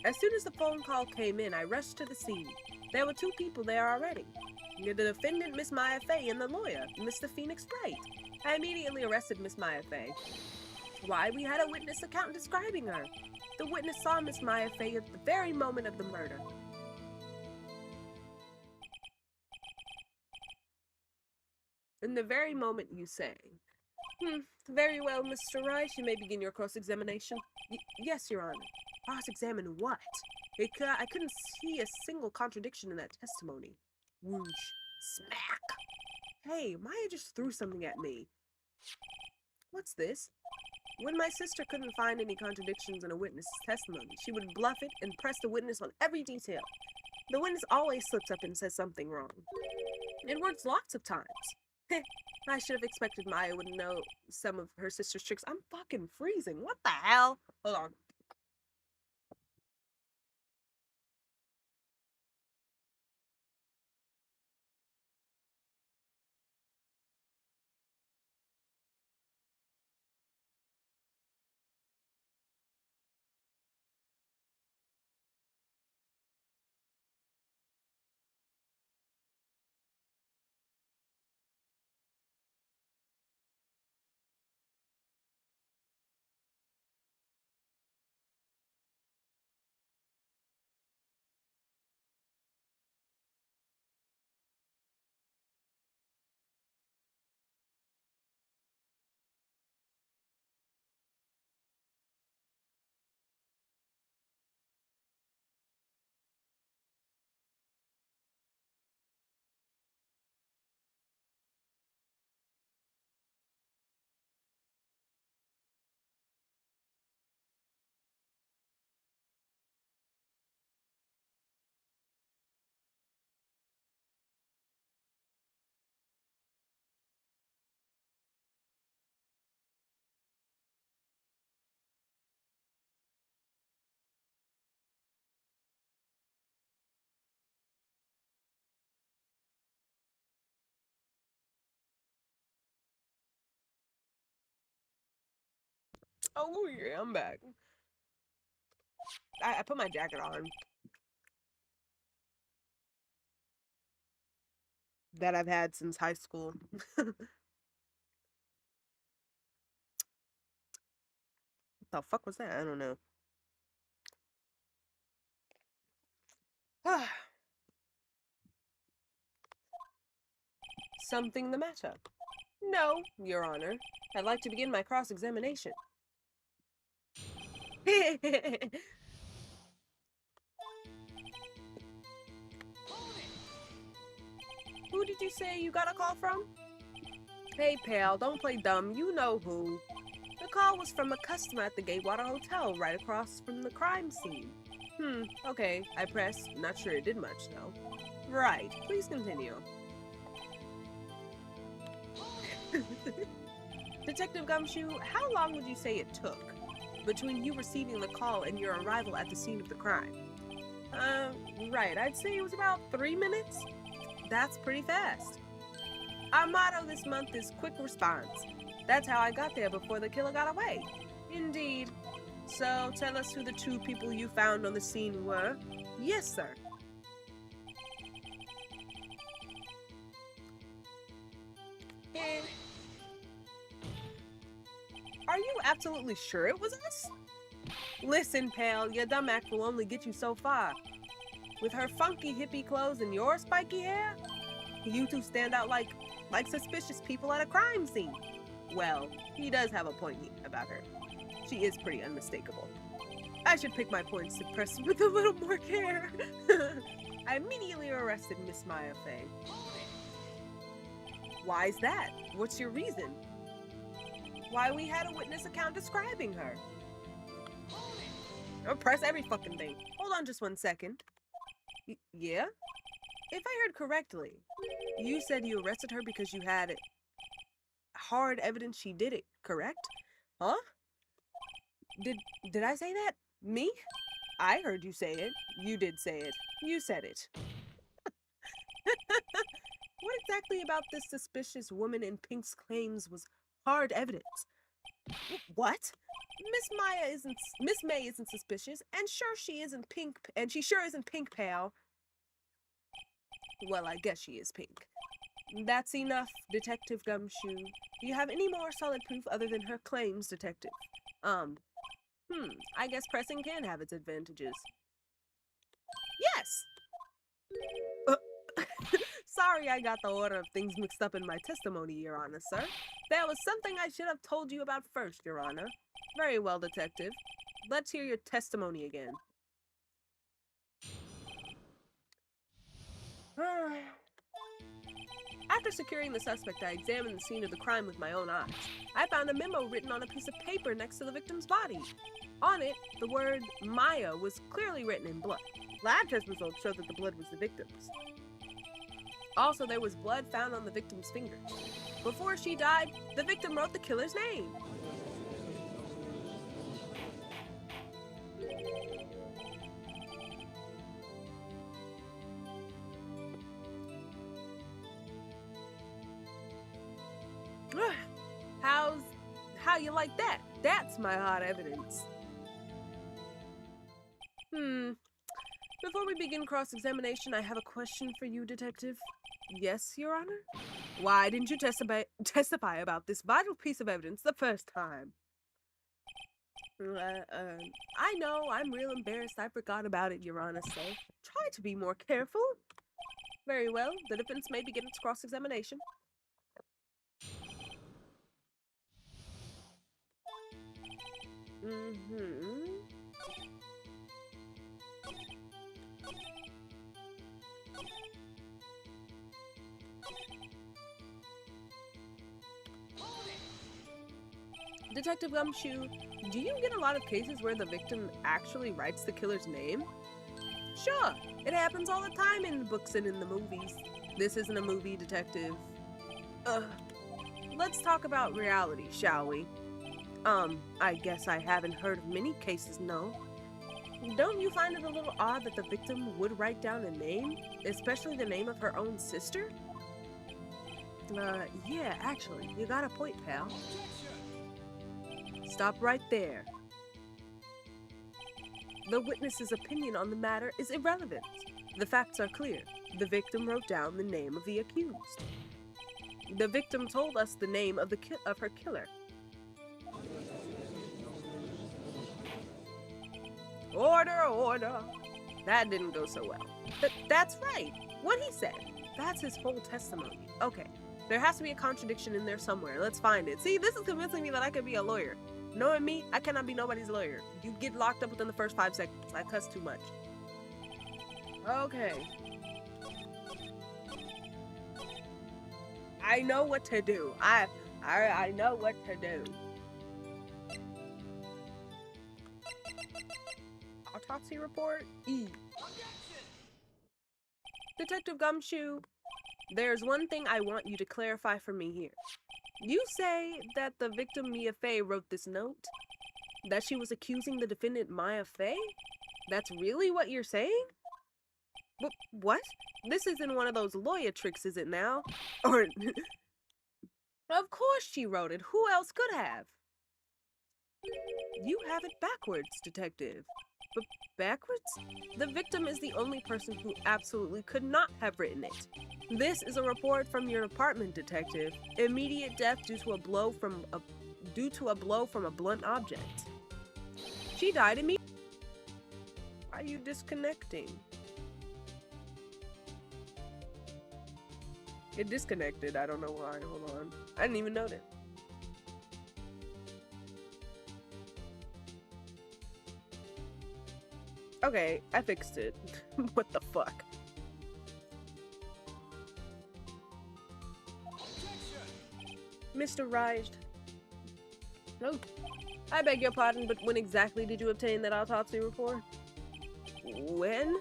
Speaker 1: As soon as the phone call came in, I rushed to the scene. There were two people there already. The defendant, Miss Maya Fey, and the lawyer, Mr. Phoenix Wright. I immediately arrested Miss Maya Fey. Why, we had a witness account describing her. The witness saw Miss Maya Fey at the very moment of the murder. In the very moment, you say. Very well, Mr. Wright. You may begin your cross-examination. Yes, Your Honor. Cross-examine what? I couldn't see a single contradiction in that testimony. Whoosh. Smack. Hey, Maya just threw something at me. What's this? When my sister couldn't find any contradictions in a witness's testimony, she would bluff it and press the witness on every detail. The witness always slips up and says something wrong. It works lots of times. I should have expected Maya would know some of her sister's tricks. I'm fucking freezing. What the hell? Hold on. Oh, yeah, I'm back. I put my jacket on. That I've had since high school. What the fuck was that? I don't know. Something the matter? No, Your Honor. I'd like to begin my cross-examination. Who did you say you got a call from? Hey, pal, don't play dumb. You know who. The call was from a customer at the Gatewater Hotel right across from the crime scene. Okay. I pressed. Not sure it did much, though. Right. Please continue. Detective Gumshoe, how long would you say it took between you receiving the call and your arrival at the scene of the crime? Right. I'd say it was about 3 minutes. That's pretty fast. Our motto this month is quick response. That's how I got there before the killer got away. Indeed. So, tell us who the 2 people you found on the scene were. Yes, sir. Are you absolutely sure it was us? Listen, pal, your dumb act will only get you so far. With her funky hippie clothes and your spiky hair, you 2 stand out like suspicious people at a crime scene. Well, he does have a point about her. She is pretty unmistakable. I should pick my points to press with a little more care. I immediately arrested Miss Maya Fey. Why's that? What's your reason? Why, we had a witness account describing her. I'll press every fucking thing. Hold on just 1 second. Yeah? If I heard correctly, you said you arrested her because you had hard evidence she did it, correct? Huh? Did I say that? Me? I heard you say it. You did say it. You said it. What exactly about this suspicious woman in pink's claims was hard evidence? What? Miss May isn't suspicious, and she sure isn't pink, pal. Well, I guess she is pink. That's enough, Detective Gumshoe. Do you have any more solid proof other than her claims, Detective? I guess pressing can have its advantages. Yes! Sorry I got the order of things mixed up in my testimony, Your Honor, sir. There was something I should have told you about first, Your Honor. Very well, Detective. Let's hear your testimony again. After securing the suspect, I examined the scene of the crime with my own eyes. I found a memo written on a piece of paper next to the victim's body. On it, the word Maya was clearly written in blood. Lab test results showed that the blood was the victim's. Also, there was blood found on the victim's fingers. Before she died, the victim wrote the killer's name. How you like that? That's my hard evidence. Before we begin cross-examination, I have a question for you, Detective. Yes, Your Honor? Why didn't you testify about this vital piece of evidence the first time? I know, I'm real embarrassed. I forgot about it, Your Honor, so try to be more careful. Very well, the defense may begin its cross-examination. Detective Gumshoe, do you get a lot of cases where the victim actually writes the killer's name? Sure, it happens all the time in the books and in the movies. This isn't a movie, Detective. Let's talk about reality, shall we? I guess I haven't heard of many cases, no. Don't you find it a little odd that the victim would write down a name, especially the name of her own sister? Yeah, actually, you got a point, pal. Stop right there. The witness's opinion on the matter is irrelevant. The facts are clear. The victim wrote down the name of the accused. The victim told us the name of her killer. Order, order. That didn't go so well. But that's right. What he said. That's his whole testimony. Okay. There has to be a contradiction in there somewhere. Let's find it. See, this is convincing me that I could be a lawyer. Knowing me, I cannot be nobody's lawyer. You get locked up within the first 5 seconds. I cuss too much. Okay. I know what to do. I know what to do. Autopsy report? E. Detective Gumshoe, there's one thing I want you to clarify for me here. You say that the victim Mia Fey wrote this note? That she was accusing the defendant Maya Fey? That's really what you're saying? What? This isn't one of those lawyer tricks, is it now? Or... Of course she wrote it. Who else could have? You have it backwards, Detective. But backwards? The victim is the only person who absolutely could not have written it. This is a report from your department, Detective. Immediate death due to a blow from a blunt object. She died immediately. Why are you disconnecting? It disconnected. I don't know why. Hold on. I didn't even notice. Okay, I fixed it. What the fuck? Mr. Wright. Oh, I beg your pardon, but when exactly did you obtain that autopsy report? When?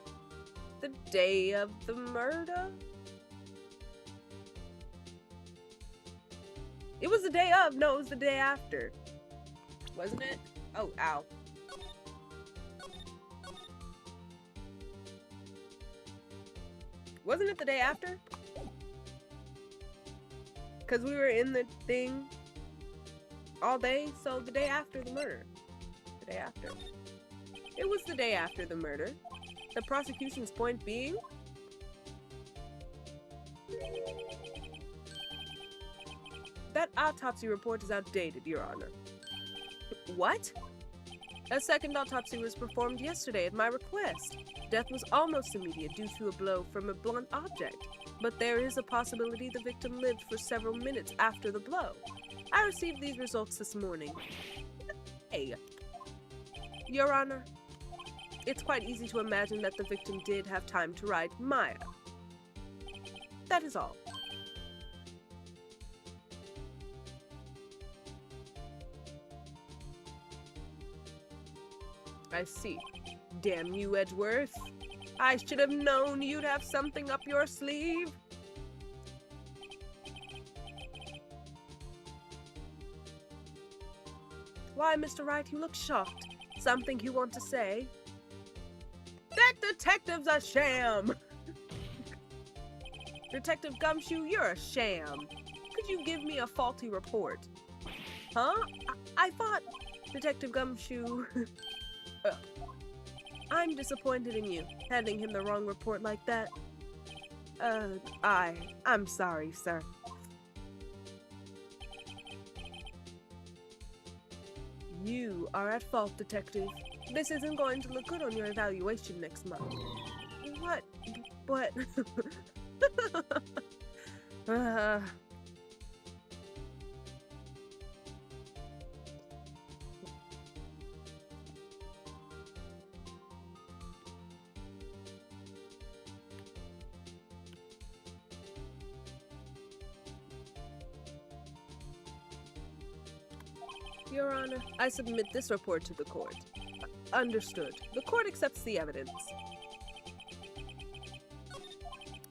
Speaker 1: The day of the murder? It was the day of. No, it was the day after. Wasn't it? Oh, ow. Wasn't it the day after? Because we were in the thing all day, so the day after the murder. The day after. It was the day after the murder. The prosecution's point being... That autopsy report is outdated, Your Honor. What? A second autopsy was performed yesterday at my request. Death was almost immediate due to a blow from a blunt object, but there is a possibility the victim lived for several minutes after the blow. I received these results this morning. Hey. Your Honor, it's quite easy to imagine that the victim did have time to ride Maya. That is all. I see. Damn you, Edgeworth. I should have known you'd have something up your sleeve. Why, Mr. Wright, you look shocked. Something you want to say? That detective's a sham! Detective Gumshoe, you're a sham. Could you give me a faulty report? Huh? I thought... Detective Gumshoe... I'm disappointed in you, handing him the wrong report like that. I'm sorry, sir. You are at fault, Detective. This isn't going to look good on your evaluation next month. What? But... Your Honor, I submit this report to the court. Understood. The court accepts the evidence.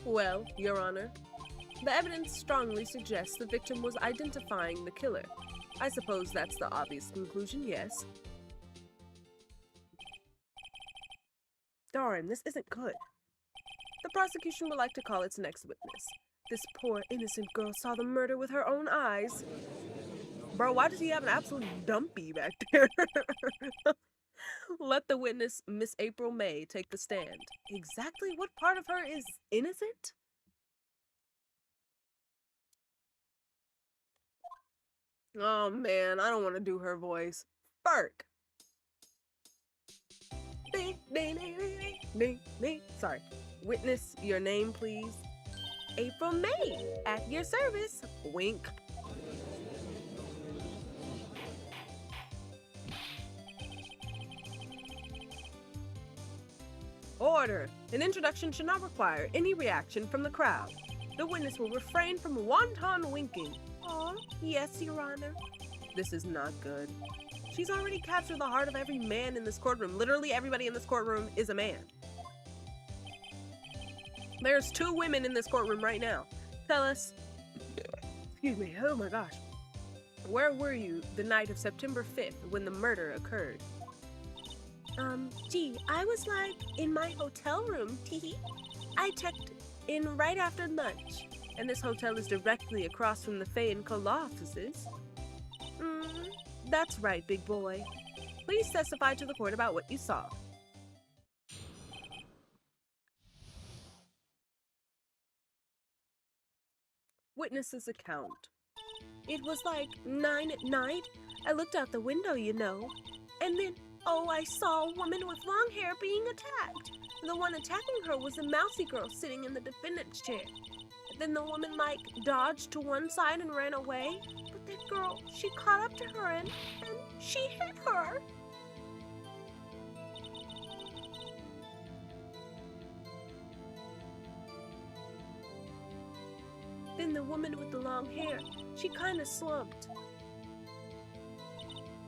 Speaker 1: Well, Your Honor, the evidence strongly suggests the victim was identifying the killer. I suppose that's the obvious conclusion, yes? Darn, this isn't good. The prosecution would like to call its next witness. This poor, innocent girl saw the murder with her own eyes. Bro, why does he have an absolute dumpy back there? Let the witness, Miss April May, take the stand. Exactly what part of her is innocent? Oh man, I don't want to do her voice. Burk. Sorry. Witness, your name, please. April May. At your service. Wink. Order. An introduction should not require any reaction from the crowd. The witness will refrain from wanton winking. Oh, yes, Your Honor. This is not good. She's already captured the heart of every man in this courtroom. Literally everybody in this courtroom is a man. There's 2 women in this courtroom right now. Tell us, excuse me, oh my gosh. Where were you the night of September 5th when the murder occurred? Gee, I was like in my hotel room, teehee. I checked in right after lunch, and this hotel is directly across from the Fay and Co law offices. That's right, big boy. Please testify to the court about what you saw. Witness's account. It was like 9 at night. I looked out the window, you know, and then I saw a woman with long hair being attacked. The one attacking her was a mousy girl sitting in the defendant's chair. Then the woman, dodged to one side and ran away. But that girl, she caught up to her and she hit her. Then the woman with the long hair, she kind of slumped.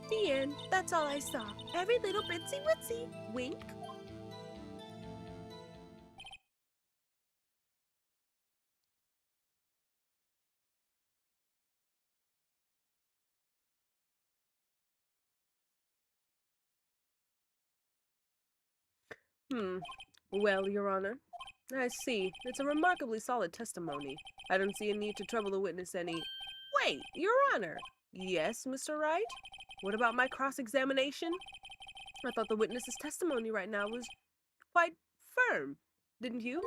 Speaker 1: The end. That's all I saw. Every little bitsy witsy. Wink. Well, Your Honor, I see. It's a remarkably solid testimony. I don't see a need to trouble the witness any— Wait, Your Honor! Yes, Mr. Wright? What about my cross-examination? I thought the witness's testimony right now was quite firm, didn't you?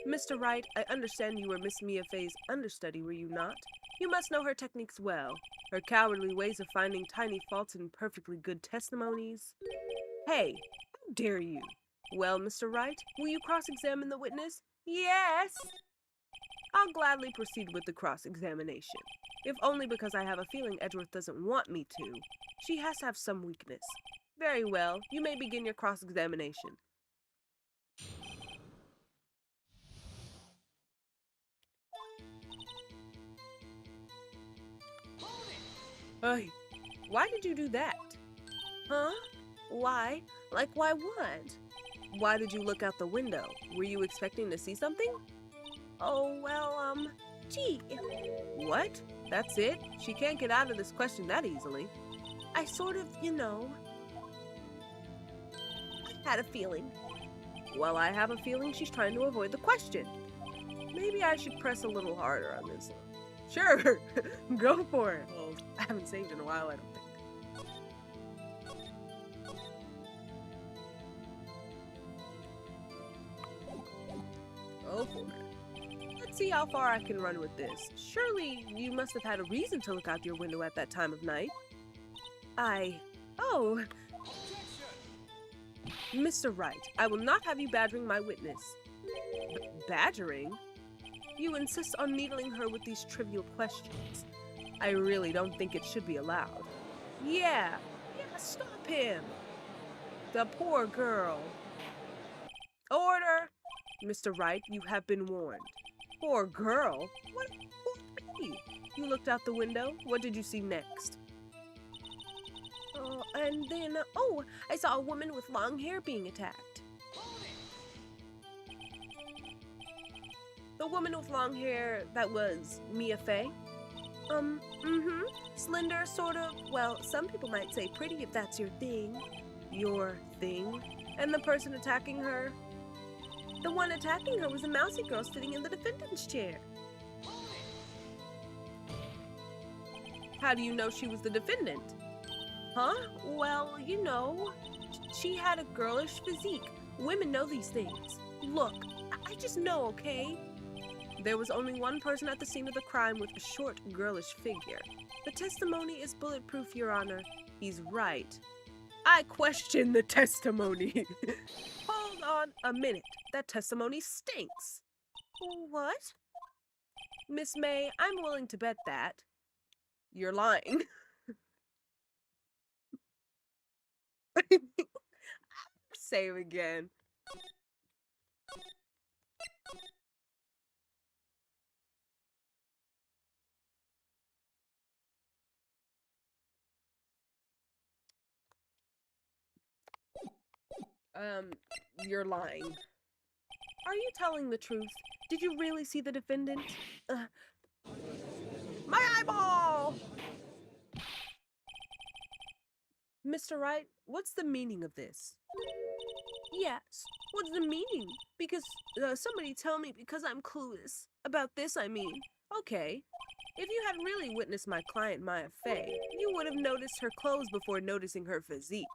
Speaker 1: Mr. Wright, I understand you were Miss Mia Fay's understudy, were you not? You must know her techniques well, her cowardly ways of finding tiny faults in perfectly good testimonies. Hey, how dare you? Well, Mr. Wright, will you cross-examine the witness? Yes! I'll gladly proceed with the cross-examination, if only because I have a feeling Edgeworth doesn't want me to. She has to have some weakness. Very well, you may begin your cross-examination. Hey, why did you do that? Huh? Why? Like, why what? Why did you look out the window? Were you expecting to see something? Oh, well, gee. What? That's it? She can't get out of this question that easily. I sort of, I had a feeling. Well, I have a feeling she's trying to avoid the question. Maybe I should press a little harder on this one. Sure, go for it. Well, I haven't saved in a while, I don't think. Go for it. Let's see how far I can run with this. Surely you must have had a reason to look out your window at that time of night. Oh. Mr. Wright, I will not have you badgering my witness. Badgering? You insist on needling her with these trivial questions. I really don't think it should be allowed. Yeah, stop him. The poor girl. Order! Mr. Wright, you have been warned. Poor girl? What? You looked out the window? What did you see next? And then, I saw a woman with long hair being attacked. The woman with long hair, that was Mia Fay? Slender, sort of. Well, some people might say pretty if that's your thing. Your thing? And the person attacking her? The one attacking her was a mousy girl sitting in the defendant's chair. How do you know she was the defendant? Huh? Well, she had a girlish physique. Women know these things. Look, I just know, okay? There was only one person at the scene of the crime with a short, girlish figure. The testimony is bulletproof, Your Honor. He's right. I question the testimony. Hold on a minute. That testimony stinks. What? Miss May, I'm willing to bet that. You're lying. Save again. You're lying. Are you telling the truth? Did you really see the defendant? My eyeball! Mr. Wright, what's the meaning of this? Yes, what's the meaning? Because, somebody tell me because I'm clueless. About this, I mean. Okay. If you had really witnessed my client Maya Fey, you would have noticed her clothes before noticing her physique.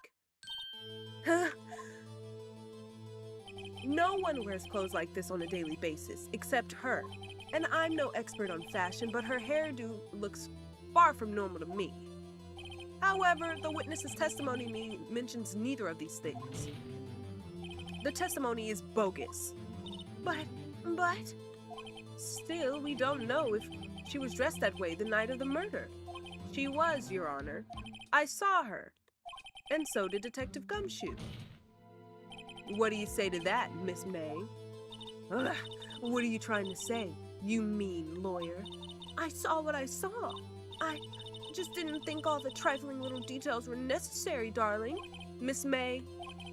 Speaker 1: No one wears clothes like this on a daily basis, except her. And I'm no expert on fashion, but her hairdo looks far from normal to me. However, the witness's testimony mentions neither of these things. The testimony is bogus. But... Still, we don't know if she was dressed that way the night of the murder. She was, Your Honor. I saw her. And so did Detective Gumshoe. What do you say to that, Miss May? Ugh, what are you trying to say, you mean lawyer? I saw what I saw. I just didn't think all the trifling little details were necessary, darling. Miss May,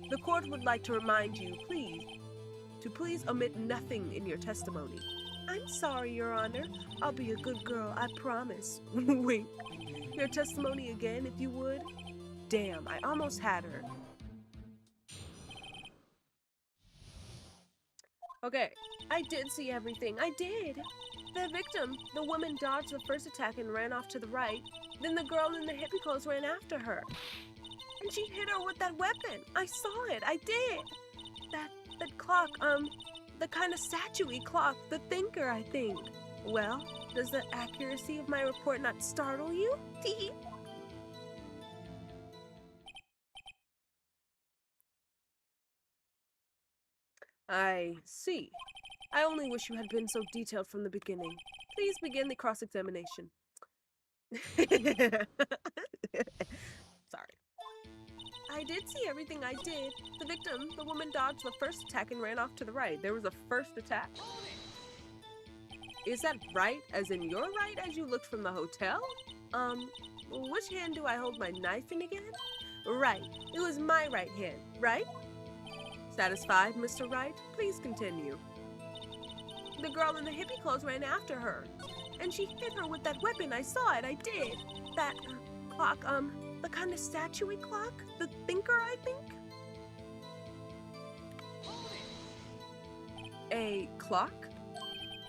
Speaker 1: the court would like to remind you, please omit nothing in your testimony. I'm sorry, Your Honor. I'll be a good girl, I promise. Wink. Your testimony again, if you would. Damn, I almost had her. Okay, I did see everything. I did. The victim, the woman, dodged the first attack and ran off to the right. Then the girl in the hippie clothes ran after her. And she hit her with that weapon. I saw it. I did. That clock, the kind of statue-y clock, the thinker, I think. Well, does the accuracy of my report not startle you? Tee. I see. I only wish you had been so detailed from the beginning. Please begin the cross-examination. Sorry. I did see everything. I did. The victim, the woman, dodged the first attack and ran off to the right. There was a first attack. Is that right, as in your right as you looked from the hotel? Which hand do I hold my knife in again? Right. It was my right hand, right? Satisfied, Mr. Wright? Please continue. The girl in the hippie clothes ran after her. And she hit her with that weapon. I saw it. I did. That clock, the kind of statue-y clock? The thinker, I think? A clock?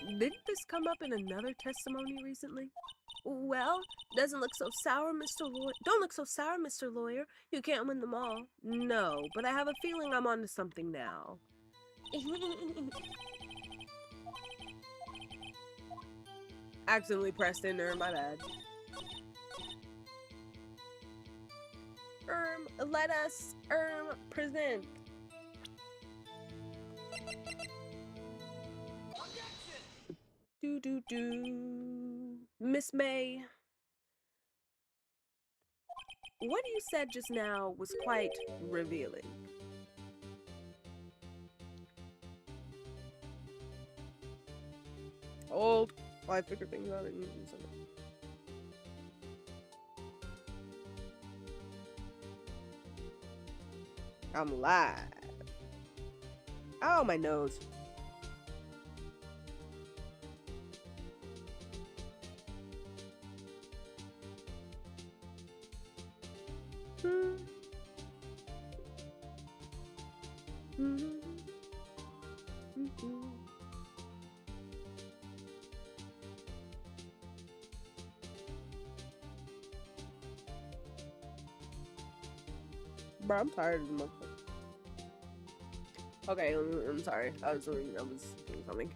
Speaker 1: Didn't this come up in another testimony recently? Well, doesn't look so sour, Mr. Lawyer. Don't look so sour, Mr. Lawyer. You can't win them all. No, but I have a feeling I'm onto something now. Accidentally pressed enter, my bad. Let us, present. Miss May, what you said just now was quite revealing. Hold. I figure things out and do something. I'm live. Oh, my nose. Bro, I'm tired of the motherfucker. Okay, I'm sorry. I was doing something.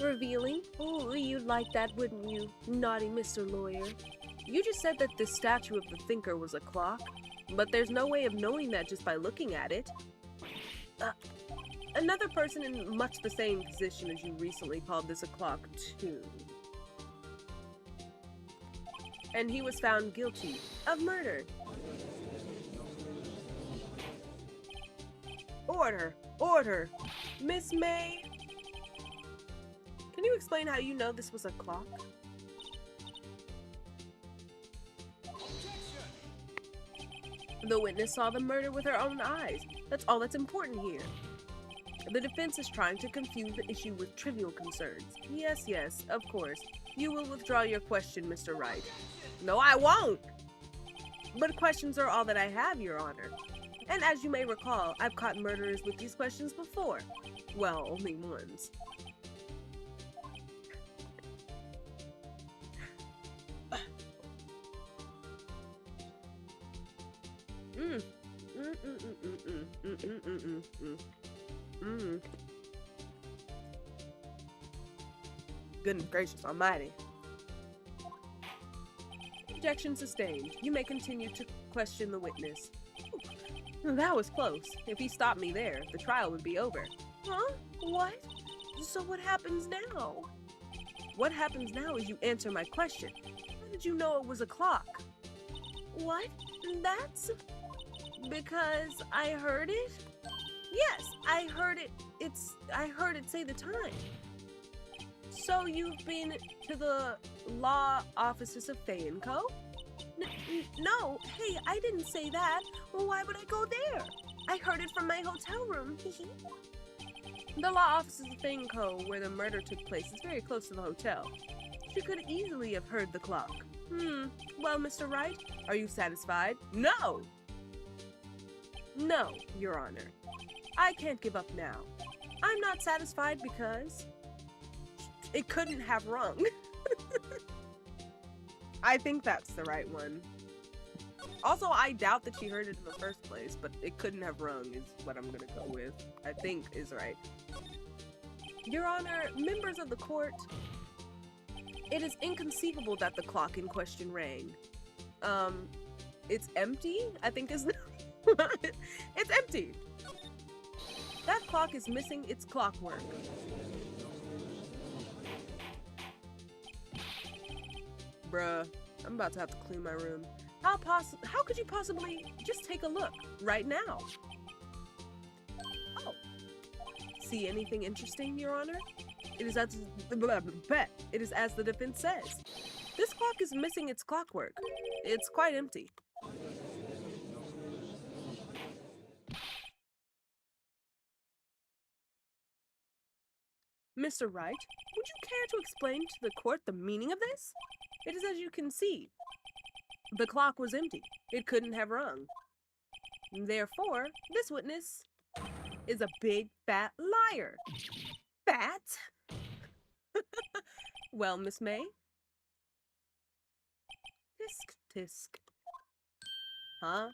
Speaker 1: Revealing? Oh, you'd like that, wouldn't you? Naughty Mr. Lawyer. You just said that this statue of the thinker was a clock, but there's no way of knowing that just by looking at it. Another person in much the same position as you recently called this a clock, too. And he was found guilty of murder. Order! Order! Miss May! Can you explain how you know this was a clock? The witness saw the murder with her own eyes. That's all that's important here. The defense is trying to confuse the issue with trivial concerns. Yes, yes, of course. You will withdraw your question, Mr. Wright. No, I won't! But questions are all that I have, Your Honor. And as you may recall, I've caught murderers with these questions before. Well, only once. Goodness gracious almighty. Objection sustained. You may continue to question the witness. Ooh, that was close. If he stopped me there, the trial would be over. Huh? What? So what happens now? What happens now is you answer my question. How did you know it was a clock? What? That's because I heard it? Yes, I heard it. I heard it say the time. So you've been to the law offices of Fay & Co? No, hey, I didn't say that. Well, why would I go there? I heard it from my hotel room. The law offices of Fay & Co, where the murder took place, is very close to the hotel. She could easily have heard the clock. Well, Mr. Wright, are you satisfied? No! No, Your Honor. I can't give up now. I'm not satisfied because it couldn't have rung. I think that's the right one. Also, I doubt that she heard it in the first place, but it couldn't have rung is what I'm gonna go with. I think is right. Your Honor, members of the court, it is inconceivable that the clock in question rang. It's empty, I think is it's empty. That clock is missing its clockwork. Bruh, I'm about to have to clean my room. How could you possibly just take a look right now? Oh. See anything interesting, Your Honor? It is as the defense says. This clock is missing its clockwork. It's quite empty. Mr. Wright, would you care to explain to the court the meaning of this? It is as you can see. The clock was empty. It couldn't have rung. Therefore, this witness is a big, fat liar. Fat? Well, Miss May? Tisk, tisk. Huh?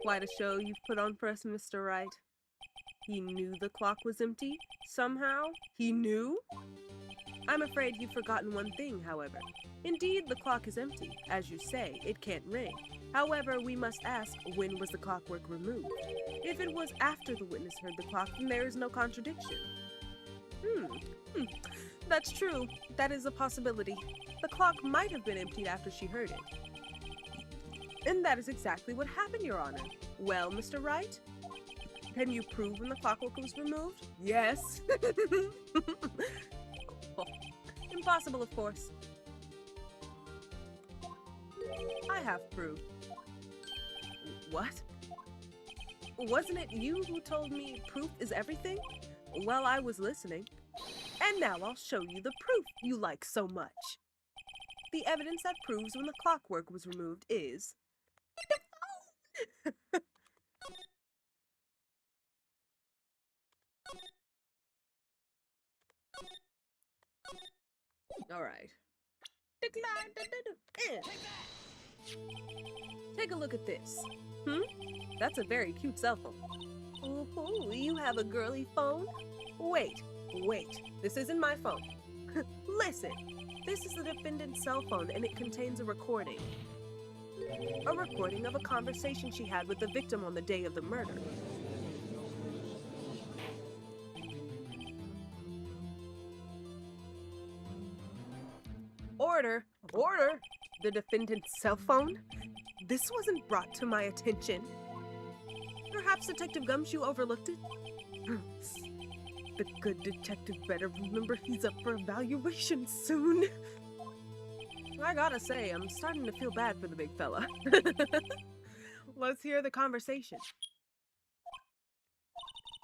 Speaker 1: Quite a show you've put on for us, Mr. Wright. He knew the clock was empty? Somehow? He knew? I'm afraid you've forgotten one thing, however. Indeed, the clock is empty. As you say, it can't ring. However, we must ask, when was the clockwork removed? If it was after the witness heard the clock, then there is no contradiction. That's true. That is a possibility. The clock might have been emptied after she heard it. And that is exactly what happened, Your Honor. Well, Mr. Wright? Can you prove when the clockwork was removed? Yes. Oh, impossible, of course. I have proof. What? Wasn't it you who told me proof is everything? Well, I was listening. And now I'll show you the proof you like so much. The evidence that proves when the clockwork was removed is... All right. Take a look at this. That's a very cute cell phone. Ooh, you have a girly phone? Wait. This isn't my phone. Listen, this is the defendant's cell phone and it contains a recording. A recording of a conversation she had with the victim on the day of the murder. Order! Order! The defendant's cell phone? This wasn't brought to my attention. Perhaps Detective Gumshoe overlooked it? The good detective better remember he's up for evaluation soon. I gotta say, I'm starting to feel bad for the big fella. Let's hear the conversation.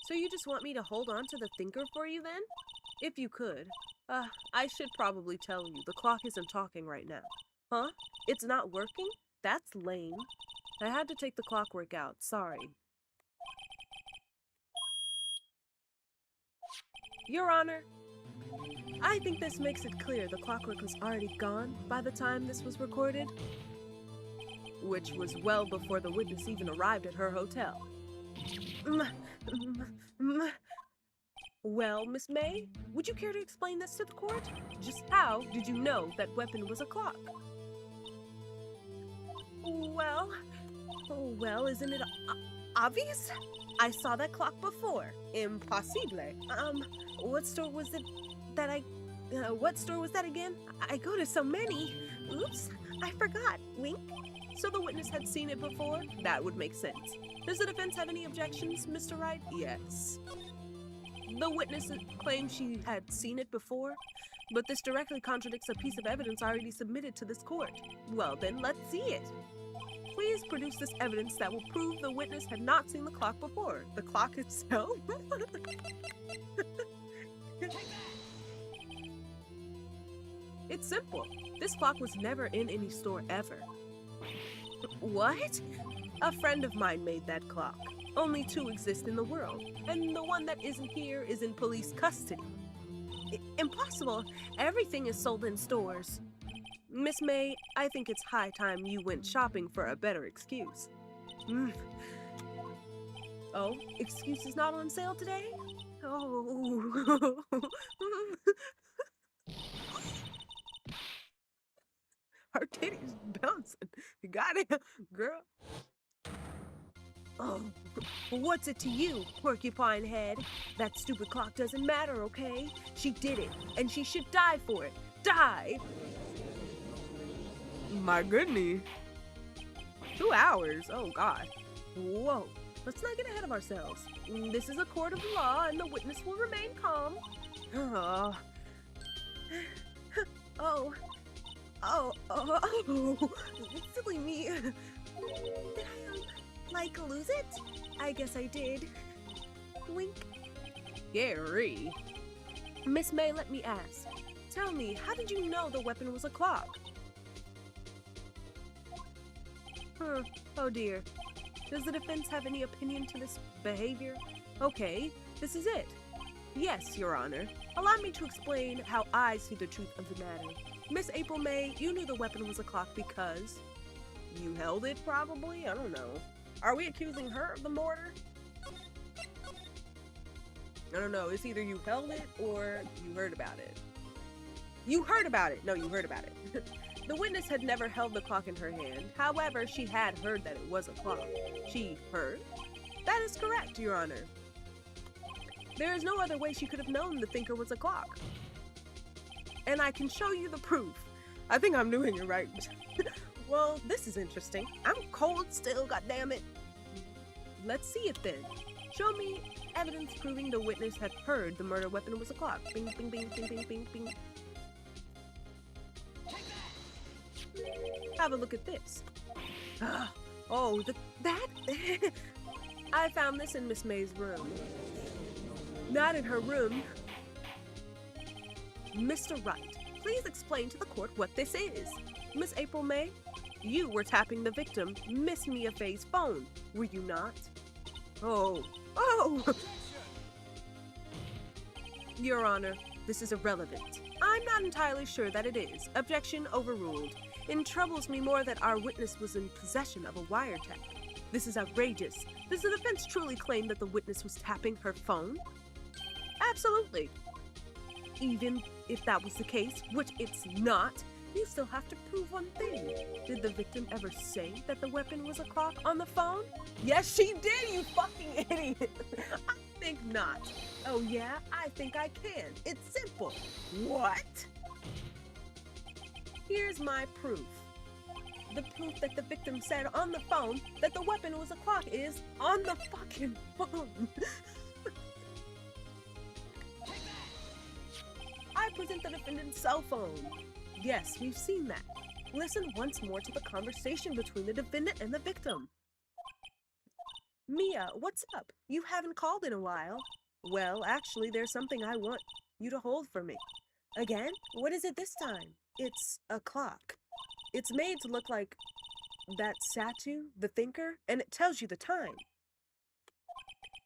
Speaker 1: So you just want me to hold on to the thinker for you then? If you could. I should probably tell you, the clock isn't talking right now. Huh? It's not working? That's lame. I had to take the clockwork out, sorry. Your Honor, I think this makes it clear the clockwork was already gone by the time this was recorded, which was well before the witness even arrived at her hotel. Well, Miss May, would you care to explain this to the court? Just how did you know that weapon was a clock? Well, isn't it obvious? I saw that clock before. Impossible. What store was it that what store was that again? I go to so many. Oops, I forgot. Wink. So the witness had seen it before? That would make sense. Does the defense have any objections, Mr. Wright? Yes. The witness claimed she had seen it before, but this directly contradicts a piece of evidence already submitted to this court. Well, then let's see it. Please produce this evidence that will prove the witness had not seen the clock before. The clock itself? It's simple. This clock was never in any store ever. What? A friend of mine made that clock. Only 2 exist in the world, and the one that isn't here is in police custody. Impossible. Everything is sold in stores. Miss May, I think it's high time you went shopping for a better excuse. Oh, excuse is not on sale today? Oh. Her titties bouncing. You got it, girl. Oh, what's it to you, porcupine head? That stupid clock doesn't matter, okay? She did it, and she should die for it. Die! My goodness. 2 hours? Oh, God. Whoa. Let's not get ahead of ourselves. This is a court of law, and the witness will remain calm. Silly me. Did I, lose it? I guess I did. Wink. Gary. Miss May, let me ask. Tell me, how did you know the weapon was a clock? Oh dear. Does the defense have any opinion to this behavior? Okay, this is it. Yes, Your Honor. Allow me to explain how I see the truth of the matter. Miss April May, you knew the weapon was a clock because you held it, probably? I don't know. Are we accusing her of the murder? I don't know. It's either you held it or you heard about it. You heard about it! No, you heard about it. The witness had never held the clock in her hand. However, she had heard that it was a clock. She heard? That is correct, Your Honor. There is no other way she could have known the thinker was a clock. And I can show you the proof. I think I'm doing it right. Well, this is interesting. I'm cold still, goddammit. Let's see it then. Show me evidence proving the witness had heard the murder weapon was a clock. Bing, bing, bing, bing, bing, bing, bing. Have a look at this. Oh, that? I found this in Miss May's room. Not in her room. Mr. Wright, please explain to the court what this is. Miss April May, you were tapping the victim, Miss Mia Fay's phone, were you not? Oh. Your Honor, this is irrelevant. I'm not entirely sure that it is. Objection overruled. It troubles me more that our witness was in possession of a wiretap. This is outrageous. Does the defense truly claim that the witness was tapping her phone? Absolutely. Even if that was the case, which it's not, you still have to prove one thing. Did the victim ever say that the weapon was a clock on the phone? Yes, she did, you fucking idiot. I think not. Oh yeah, I think I can. It's simple. What? Here's my proof. The proof that the victim said on the phone that the weapon was a clock is on the fucking phone. I present the defendant's cell phone. Yes, we've seen that. Listen once more to the conversation between the defendant and the victim. Mia, what's up? You haven't called in a while. Well, actually, there's something I want you to hold for me. Again? What is it this time? It's a clock. It's made to look like that statue, the thinker, and it tells you the time.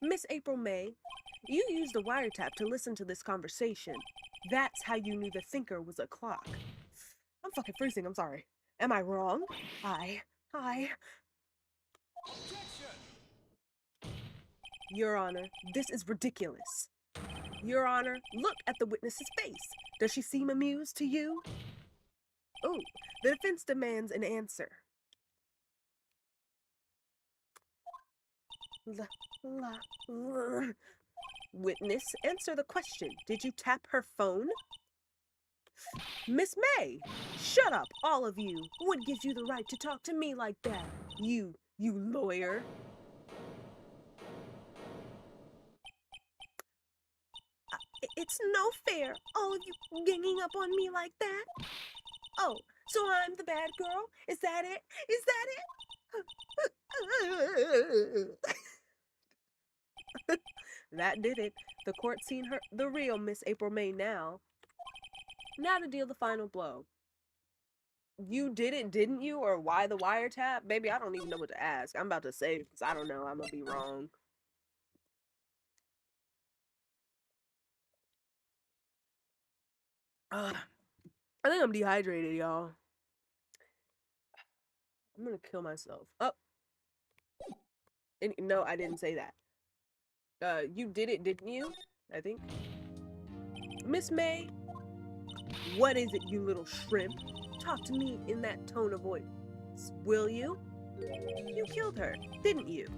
Speaker 1: Miss April May, you used the wiretap to listen to this conversation. That's how you knew the thinker was a clock. I'm fucking freezing, I'm sorry. Am I wrong? I... Your Honor, this is ridiculous. Your Honor, look at the witness's face. Does she seem amused to you? Oh, the defense demands an answer. Witness, answer the question. Did you tap her phone? Miss May, shut up, all of you. What gives you the right to talk to me like that? You lawyer. It's no fair, all of you ganging up on me like that. Oh, so I'm the bad girl? Is that it? Is that it? That did it. The court's seen her, the real Miss April May now. Now to deal the final blow. You did it, didn't you? Or why the wiretap? Baby, I don't even know what to ask. I'm about to say it because I don't know. I'm gonna be wrong. I think I'm dehydrated, y'all. I'm gonna kill myself. Oh. And, no, I didn't say that. You did it, didn't you? I think. Miss May, what is it, you little shrimp? Talk to me in that tone of voice. Will you? You killed her, didn't you?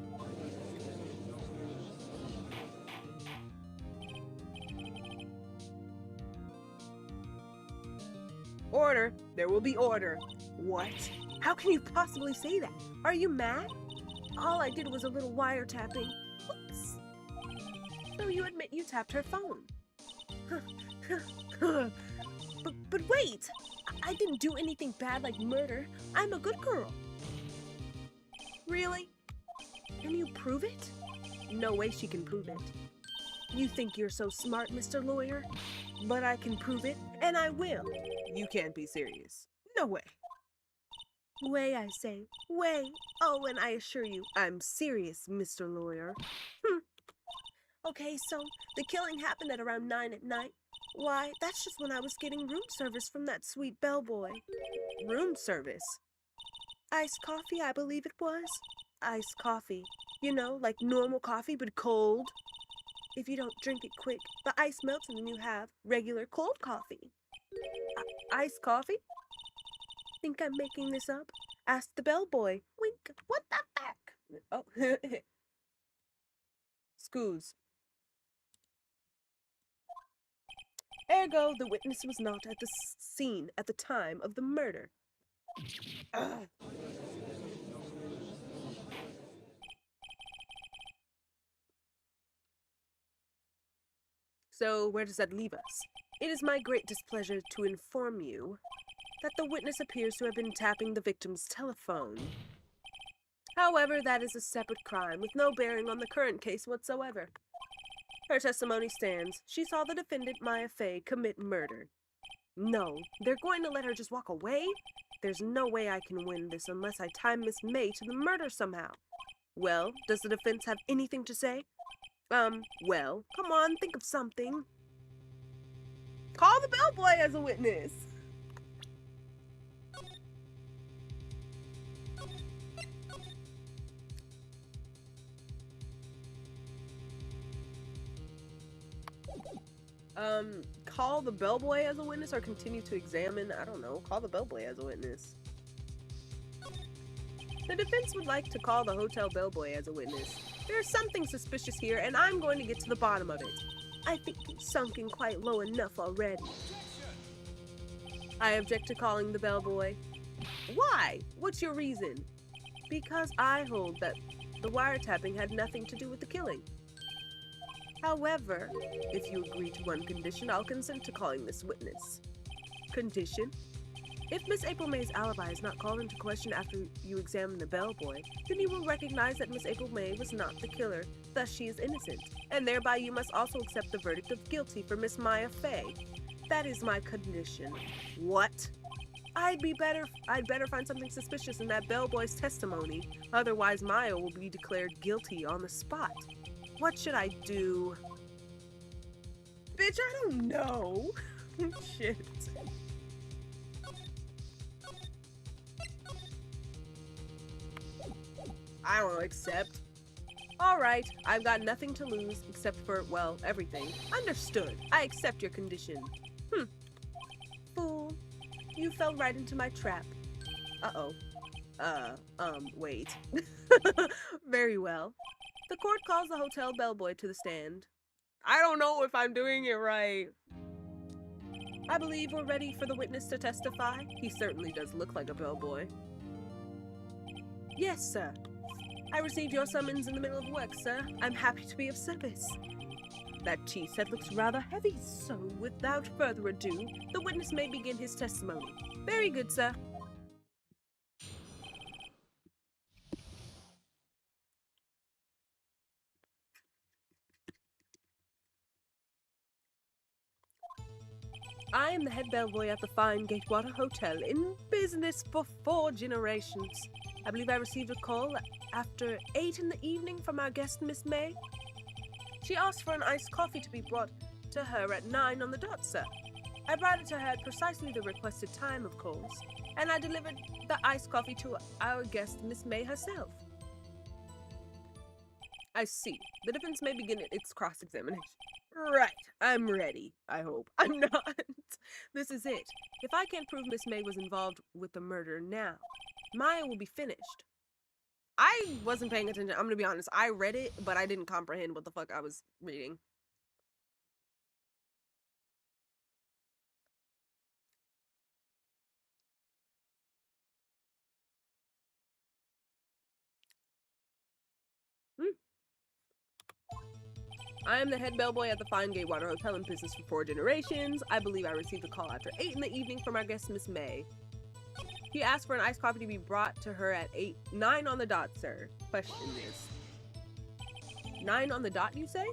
Speaker 1: Order. There will be order. What? How can you possibly say that? Are you mad? All I did was a little wiretapping. Oops. So you admit you tapped her phone. But wait! I didn't do anything bad like murder. I'm a good girl. Really? Can you prove it? No way she can prove it. You think you're so smart, Mr. Lawyer? But I can prove it, and I will. You can't be serious. No way. Way, I say. Way. Oh, and I assure you, I'm serious, Mr. Lawyer. Okay, so the killing happened at around 9 at night. Why, that's just when I was getting room service from that sweet bellboy. Room service? Iced coffee, I believe it was. Iced coffee. You know, like normal coffee, but cold. If you don't drink it quick, the ice melts and then you have regular cold coffee. Iced coffee? Think I'm making this up? Ask the bellboy. Wink. What the fuck? Oh. Scoos. Ergo, the witness was not at the scene at the time of the murder. Ugh. So, where does that leave us? It is my great displeasure to inform you that the witness appears to have been tapping the victim's telephone. However, that is a separate crime with no bearing on the current case whatsoever. Her testimony stands. She saw the defendant, Maya Fey, commit murder. No, they're going to let her just walk away? There's no way I can win this unless I tie Miss May to the murder somehow. Well, does the defense have anything to say? Well, come on, think of something. Call the bellboy as a witness. Call the bellboy as a witness or continue to examine? I don't know. Call the bellboy as a witness. The defense would like to call the hotel bellboy as a witness. There's something suspicious here, and I'm going to get to the bottom of it. I think you've sunk in quite low enough already. I object to calling the bellboy. Why? What's your reason? Because I hold that the wiretapping had nothing to do with the killing. However, if you agree to one condition, I'll consent to calling this witness. Condition? If Miss April May's alibi is not called into question after you examine the bellboy, then you will recognize that Miss April May was not the killer, thus she is innocent, and thereby you must also accept the verdict of guilty for Miss Maya Fay. That is my condition. What? I'd better find something suspicious in that bellboy's testimony, otherwise Maya will be declared guilty on the spot. What should I do? Bitch, I don't know. Shit. I don't accept. Alright, I've got nothing to lose except for, well, everything. Understood. I accept your condition. Fool. You fell right into my trap. Uh-oh. Wait. Very well. The court calls the hotel bellboy to the stand. I don't know if I'm doing it right. I believe we're ready for the witness to testify. He certainly does look like a bellboy. Yes, sir. I received your summons in the middle of work, sir. I'm happy to be of service. That tea set looks rather heavy, so without further ado, the witness may begin his testimony. Very good, sir. I am the head bellboy at the fine Gatewater Hotel, in business for 4 generations. I believe I received a call after 8 in the evening from our guest, Miss May. She asked for an iced coffee to be brought to her at 9 on the dot, sir. I brought it to her at precisely the requested time, of course, and I delivered the iced coffee to our guest, Miss May herself. I see. The defense may begin its cross-examination. Right. I'm ready, I hope. I'm not. This is it. If I can't prove Miss May was involved with the murder now, Maya will be finished. I wasn't paying attention. I'm gonna be honest. I read it, but I didn't comprehend what the fuck I was reading. I am the head bellboy at the fine Gatewater Hotel in business for 4 generations. I believe I received a call after 8 in the evening from our guest, Miss May. He asked for an iced coffee to be brought to her at 9 on the dot, sir. Question is, 9 on the dot, you say?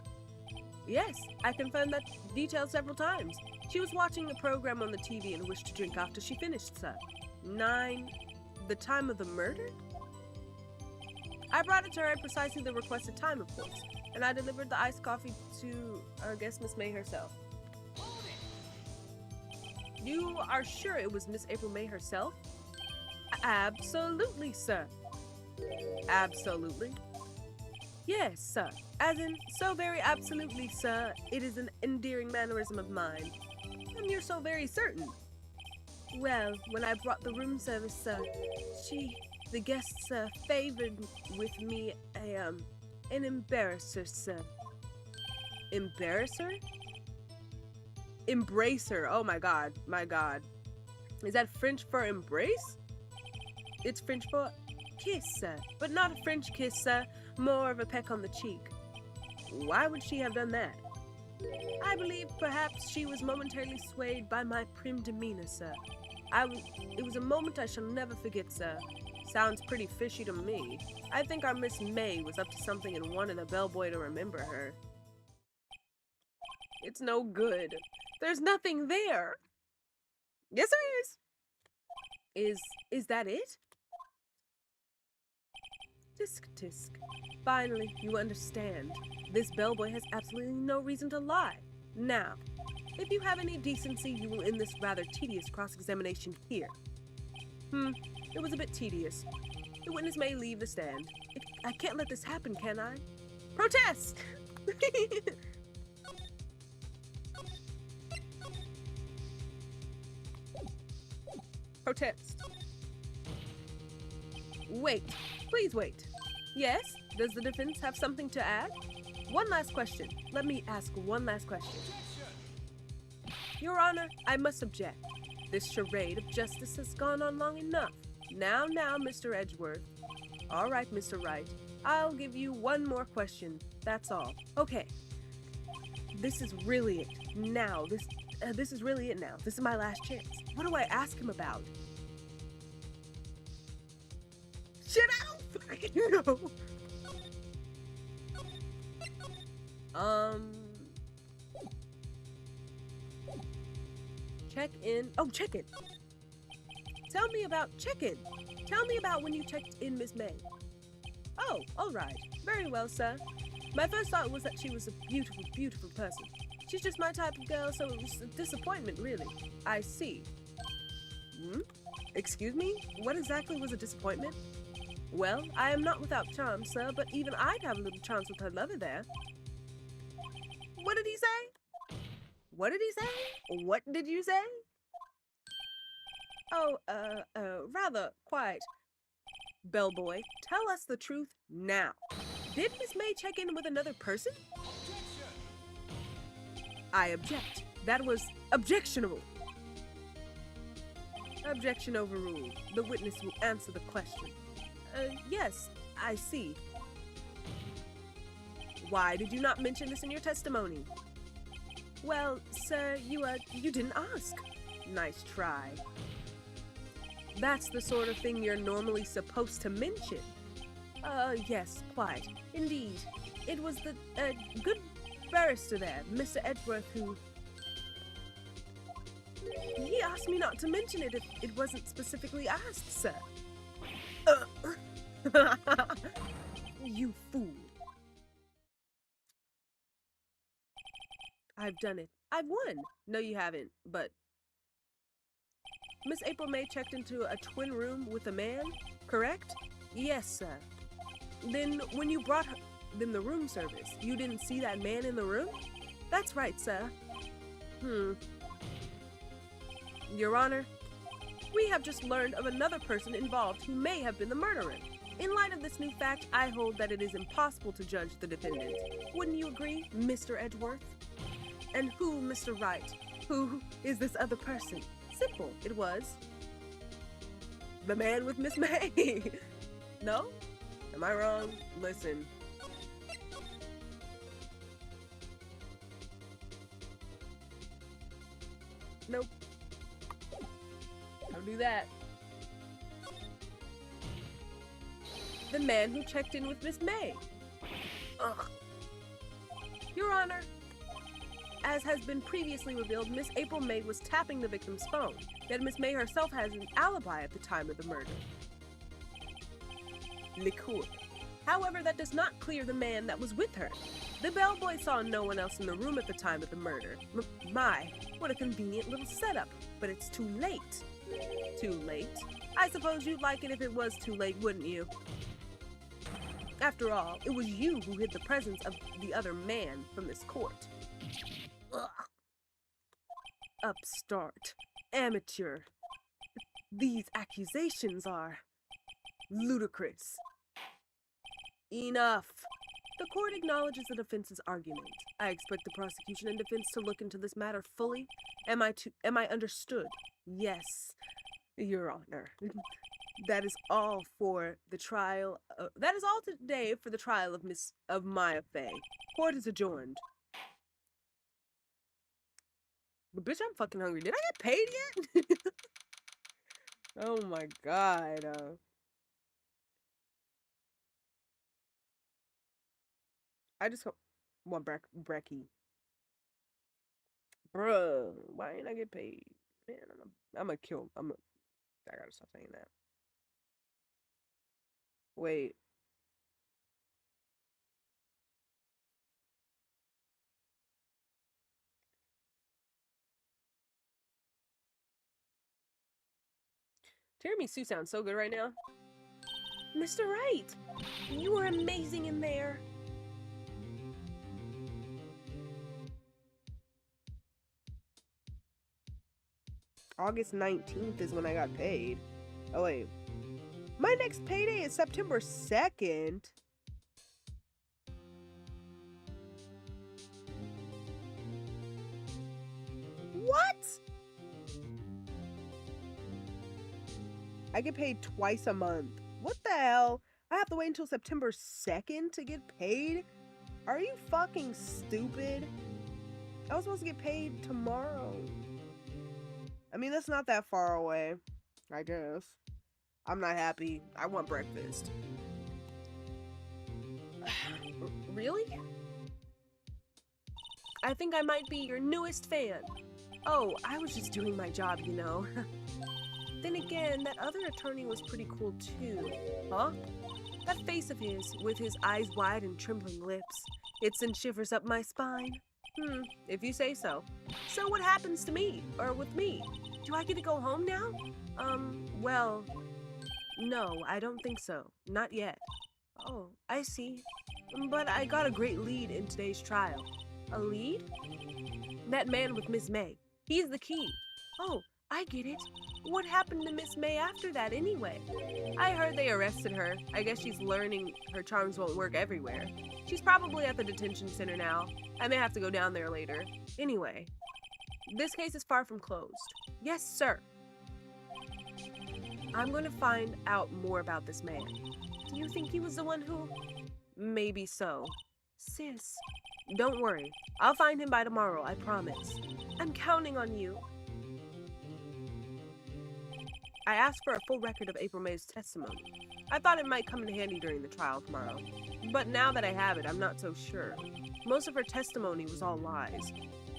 Speaker 1: Yes, I confirmed that detail several times. She was watching the program on the TV and wished to drink after she finished, sir. 9, the time of the murder? I brought it to her at precisely the requested time, of course, and I delivered the iced coffee to our guest, Miss May herself. You are sure it was Miss April May herself? Absolutely, sir. Absolutely? Yes, sir. As in, so very absolutely, sir. It is an endearing mannerism of mine. And you're so very certain. Well, when I brought the room service, sir, the guests, favored with me an embarrasser, sir. Embarrasser? Embracer. Oh my god. My god. Is that French for embrace? It's French for kiss, sir. But not a French kiss, sir. More of a peck on the cheek. Why would she have done that? I believe perhaps she was momentarily swayed by my prim demeanor, sir. It was a moment I shall never forget, sir. Sounds pretty fishy to me. I think our Miss May was up to something and wanted the bellboy to remember her. It's no good. There's nothing there. Yes, there is. Is that it? Tisk, tisk. Finally, you understand. This bellboy has absolutely no reason to lie. Now, if you have any decency, you will end this rather tedious cross-examination here. It was a bit tedious. The witness may leave the stand. I can't let this happen, can I? Protest! Protest. Wait. Please wait. Yes? Does the defense have something to add? One last question. Let me ask one last question. Your Honor, I must object. This charade of justice has gone on long enough. Now, Mr. Edgeworth. All right, Mr. Wright. I'll give you one more question. That's all. Okay. This is really it. Now, this is really it now. This is my last chance. What do I ask him about? Shit, I don't fucking know. Check in. Oh, check in. Tell me about check-in. Tell me about when you checked in Miss May. Oh, all right. Very well, sir. My first thought was that she was a beautiful, beautiful person. She's just my type of girl, so it was a disappointment, really. I see. Excuse me? What exactly was a disappointment? Well, I am not without charm, sir, but even I'd have a little chance with her lover there. What did he say? What did he say? What did you say? Oh, rather quiet. Bellboy, tell us the truth now. Did Miss May check in with another person? I object. That was objectionable. Objection overruled. The witness will answer the question. Yes, I see. Why did you not mention this in your testimony? Well, sir, you didn't ask. Nice try. That's the sort of thing you're normally supposed to mention. Yes, quite. Indeed. It was the, good barrister there, Mr. Edgeworth, who... He asked me not to mention it if it wasn't specifically asked, sir. You fool. I've done it. I've won. No, you haven't, but... Miss April May checked into a twin room with a man, correct? Yes, sir. Then when you brought her in the room service, you didn't see that man in the room? That's right, sir. Your Honor, we have just learned of another person involved who may have been the murderer. In light of this new fact, I hold that it is impossible to judge the defendant. Wouldn't you agree, Mr. Edgeworth? And who, Mr. Wright? Who is this other person? Simple, it was the man with Miss May. No? Am I wrong? Listen. Nope. Don't do that. The man who checked in with Miss May. Ugh. Your Honor, as has been previously revealed, Miss April May was tapping the victim's phone, yet Miss May herself has an alibi at the time of the murder. Liqueur. However, that does not clear the man that was with her. The bellboy saw no one else in the room at the time of the murder. My, what a convenient little setup, but it's too late. Too late? I suppose you'd like it if it was too late, wouldn't you? After all, it was you who hid the presence of the other man from this court. Ugh. Upstart. Amateur. These accusations are ludicrous. Enough. The court acknowledges the defense's argument. I expect the prosecution and defense to look into this matter fully. Am I understood? Yes, Your Honor. That is all for the trial. That is all today for the trial of Maya Fey. Court is adjourned. But bitch, I'm fucking hungry. Did I get paid yet? Oh my god. I just want brekkie. Bruh, why ain't I get paid? Man, I'm gonna kill. I gotta stop saying that. Wait. Tiramisu sounds so good right now. Mr. Wright, you are amazing in there. August 19th is when I got paid. Oh, wait. My next payday is September 2nd. What? I get paid twice a month. What the hell? I have to wait until September 2nd to get paid? Are you fucking stupid? I was supposed to get paid tomorrow. I mean, that's not that far away, I guess. I'm not happy. I want breakfast. Really? I think I might be your newest fan. Oh, I was just doing my job, you know. Then again, that other attorney was pretty cool too. Huh? That face of his, with his eyes wide and trembling lips. It sent shivers up my spine. If you say so. So what happens to me? Or with me? Do I get to go home now? Well, no, I don't think so. Not yet. Oh, I see. But I got a great lead in today's trial. A lead? That man with Miss May. He's the key. Oh, I get it. What happened to Miss May after that anyway? I heard they arrested her. I guess she's learning her charms won't work everywhere. She's probably at the detention center now. I may have to go down there later. Anyway, this case is far from closed. Yes, sir. I'm going to find out more about this man. Do you think he was the one who... Maybe so. Sis, don't worry. I'll find him by tomorrow, I promise. I'm counting on you. I asked for a full record of April May's testimony. I thought it might come in handy during the trial tomorrow. But now that I have it, I'm not so sure. Most of her testimony was all lies.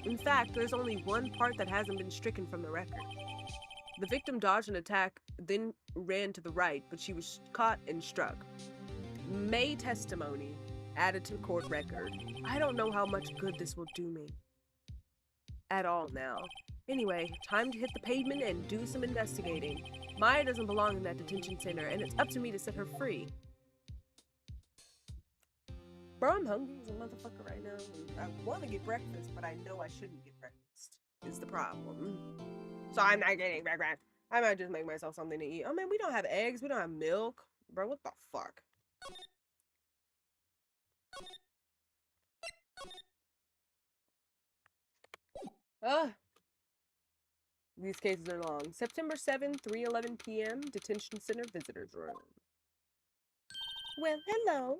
Speaker 1: In fact, there's only one part that hasn't been stricken from the record. The victim dodged an attack, then ran to the right, but she was caught and struck. May testimony added to court record. I don't know how much good this will do me. At all now. Anyway, time to hit the pavement and do some investigating. Maya doesn't belong in that detention center, and it's up to me to set her free. Bro, I'm hungry as a motherfucker right now. I want to get breakfast, but I know I shouldn't get breakfast, is the problem. So I'm not getting breakfast. I might just make myself something to eat. Oh man, we don't have eggs, we don't have milk. Bro, what the fuck? Ugh. These cases are long. September 7th, 3:11 p.m., Detention Center Visitors Room. Well, hello.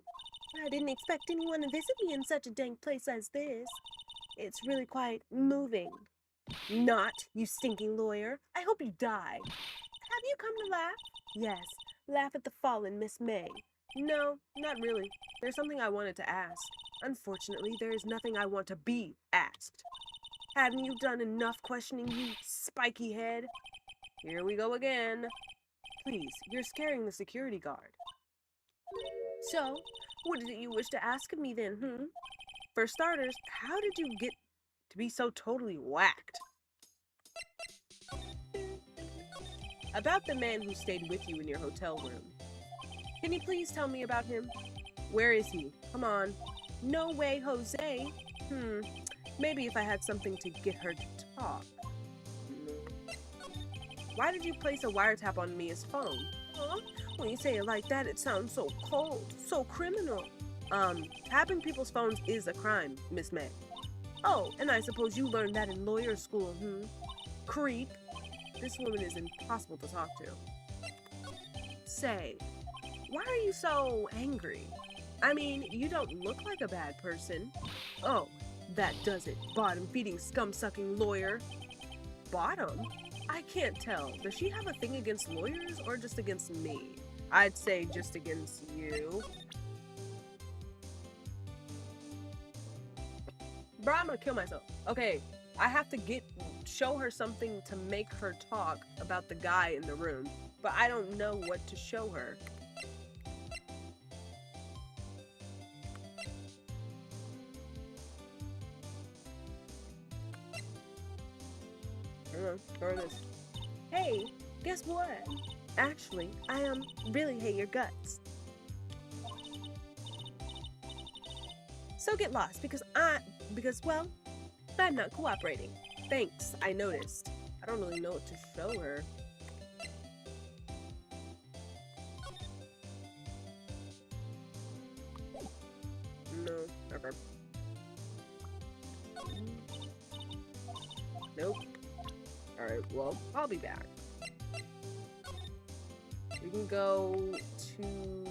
Speaker 1: I didn't expect anyone to visit me in such a dank place as this. It's really quite moving. Not, you stinking lawyer. I hope you die. Have you come to laugh? Yes, laugh at the fallen Miss May. No, not really. There's something I wanted to ask. Unfortunately, there is nothing I want to be asked. Haven't you done enough questioning, you spiky head? Here we go again. Please, you're scaring the security guard. So, what is it you wish to ask of me then, For starters, how did you get to be so totally whacked? About the man who stayed with you in your hotel room. Can you please tell me about him? Where is he? Come on. No way, Jose. Maybe if I had something to get her to talk. Why did you place a wiretap on Mia's phone? Huh? When you say it like that, it sounds so cold, so criminal. Tapping people's phones is a crime, Miss May. Oh, and I suppose you learned that in lawyer school, Creep. This woman is impossible to talk to. Say, why are you so angry? I mean, you don't look like a bad person. Oh, that does it, bottom-feeding, scum-sucking lawyer. Bottom? I can't tell. Does she have a thing against lawyers or just against me? I'd say just against you. Bro, I'm gonna kill myself. Okay, I have to show her something to make her talk about the guy in the room, but I don't know what to show her. Or this. Hey, guess what? Actually, I really hate your guts. So get lost because well, I'm not cooperating. Thanks, I noticed. I don't really know what to show her. No, okay. Nope. Alright, well, I'll be back. We can go to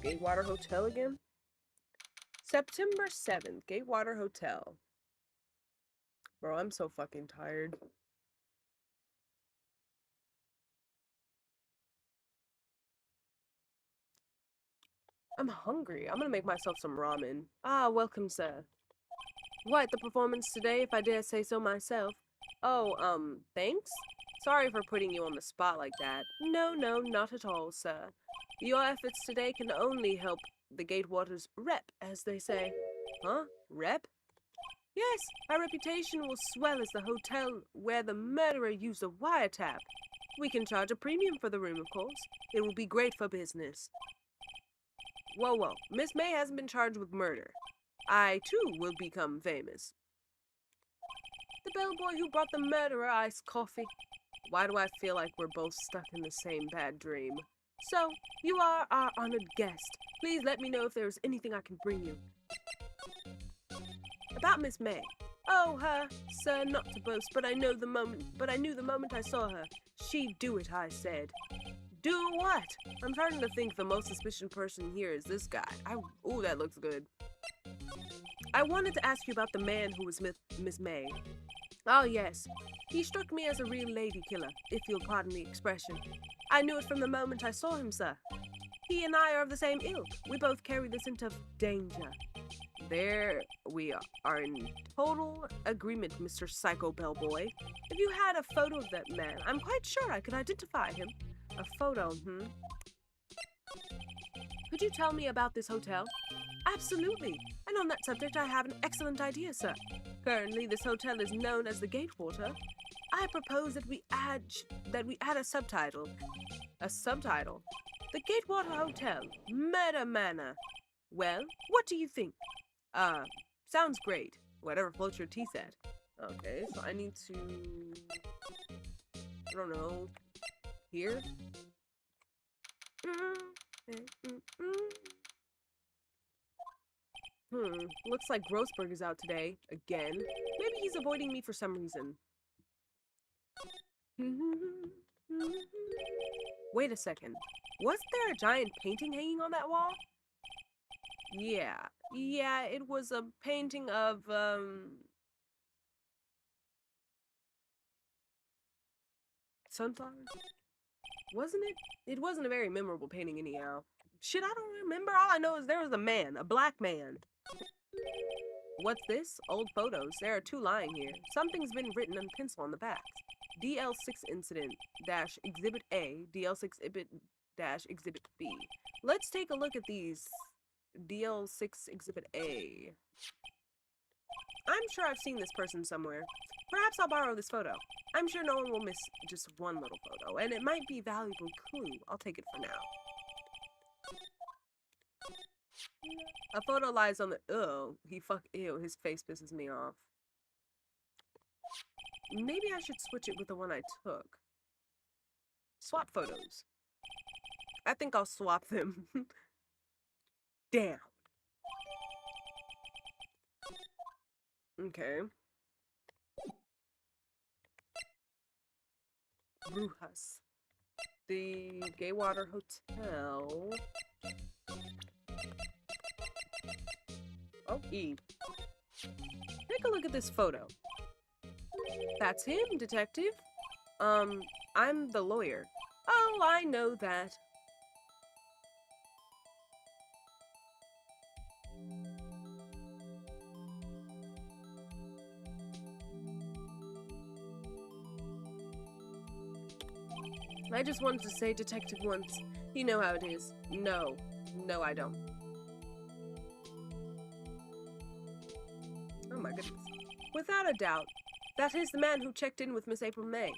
Speaker 1: Gatewater Hotel again. September 7th, Gatewater Hotel. Bro, I'm so fucking tired. I'm hungry. I'm gonna make myself some ramen. Ah, welcome, sir. Quite the performance today, if I dare say so myself. Oh, thanks? Sorry for putting you on the spot like that. No, not at all, sir. Your efforts today can only help the Gatewater's rep, as they say. Huh? Rep? Yes, our reputation will swell as the hotel where the murderer used a wiretap. We can charge a premium for the room, of course. It will be great for business. Whoa. Miss May hasn't been charged with murder. I, too, will become famous. The bellboy who brought the murderer iced coffee. Why do I feel like we're both stuck in the same bad dream? So, you are our honored guest. Please let me know if there is anything I can bring you. About Miss May. Oh, her, sir, not to boast, but I knew the moment I saw her. She'd do it, I said. Do what? I'm starting to think the most suspicious person here is this guy. Ooh, that looks good. I wanted to ask you about the man who was Miss May. Oh, yes. He struck me as a real lady killer, if you'll pardon the expression. I knew it from the moment I saw him, sir. He and I are of the same ilk. We both carry the scent of danger. There we are in total agreement, Mr. Psycho Bellboy. If you had a photo of that man, I'm quite sure I could identify him. A photo, Could you tell me about this hotel? Absolutely. And on that subject, I have an excellent idea, sir. Currently, this hotel is known as the Gatewater. I propose that we add a subtitle. A subtitle? The Gatewater Hotel, Murder Manor. Well, what do you think? Sounds great. Whatever floats your tea set. Okay, so I need to... I don't know. Here? Looks like Grossberg is out today. Again. Maybe he's avoiding me for some reason. Wait a second. Wasn't there a giant painting hanging on that wall? Yeah, it was a painting of, sunflowers? Wasn't it? It wasn't a very memorable painting anyhow. Shit, I don't remember. All I know is there was a man, a black man. What's this? Old photos. There are two lying here. Something's been written in pencil on the back. DL6 incident dash exhibit A, DL6 dash exhibit B. Let's take a look at these. DL6 exhibit A. I'm sure I've seen this person somewhere. Perhaps I'll borrow this photo. I'm sure no one will miss just one little photo, and it might be a valuable clue. I'll take it for now. A photo lies on the... Ew, his face pisses me off. Maybe I should switch it with the one I took. Swap photos. I think I'll swap them. Damn. Okay. Brujas. The Gatewater Hotel. Oh, E. Take a look at this photo. That's him, detective. I'm the lawyer. Oh, I know that. I just wanted to say detective once. You know how it is. No, I don't. Oh my goodness. Without a doubt, that is the man who checked in with Miss April May.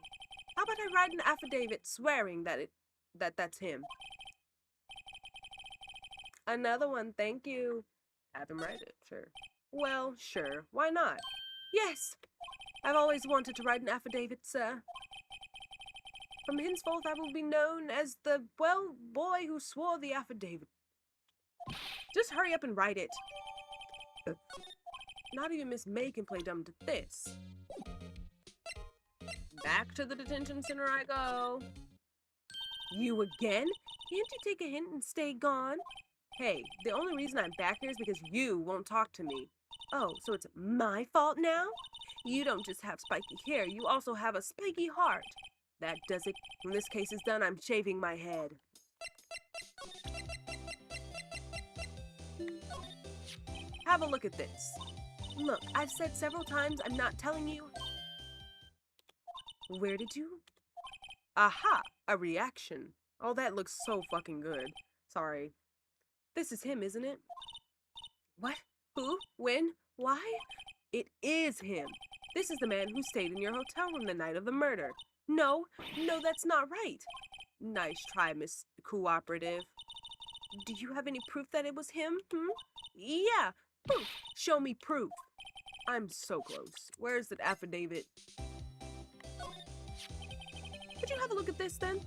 Speaker 1: How about I write an affidavit swearing that's him? Another one, thank you. Have him write it, sure. Well, sure, why not? Yes! I've always wanted to write an affidavit, sir. From henceforth I will be known as the, well, boy who swore the affidavit. Just hurry up and write it. Not even Miss May can play dumb to this. Back to the detention center I go. You again? Can't you take a hint and stay gone? Hey, the only reason I'm back here is because you won't talk to me. Oh, so it's my fault now? You don't just have spiky hair, you also have a spiky heart. That does it. When this case is done, I'm shaving my head. Have a look at this. Look, I've said several times I'm not telling you. Where did you? Aha! A reaction. Oh, that looks so fucking good. Sorry. This is him, isn't it? What? Who? When? Why? It is him. This is the man who stayed in your hotel room the night of the murder. No, no, that's not right. Nice try, Miss Cooperative. Do you have any proof that it was him? Yeah, proof. Show me proof. I'm so close. Where's the affidavit? Could you have a look at this then?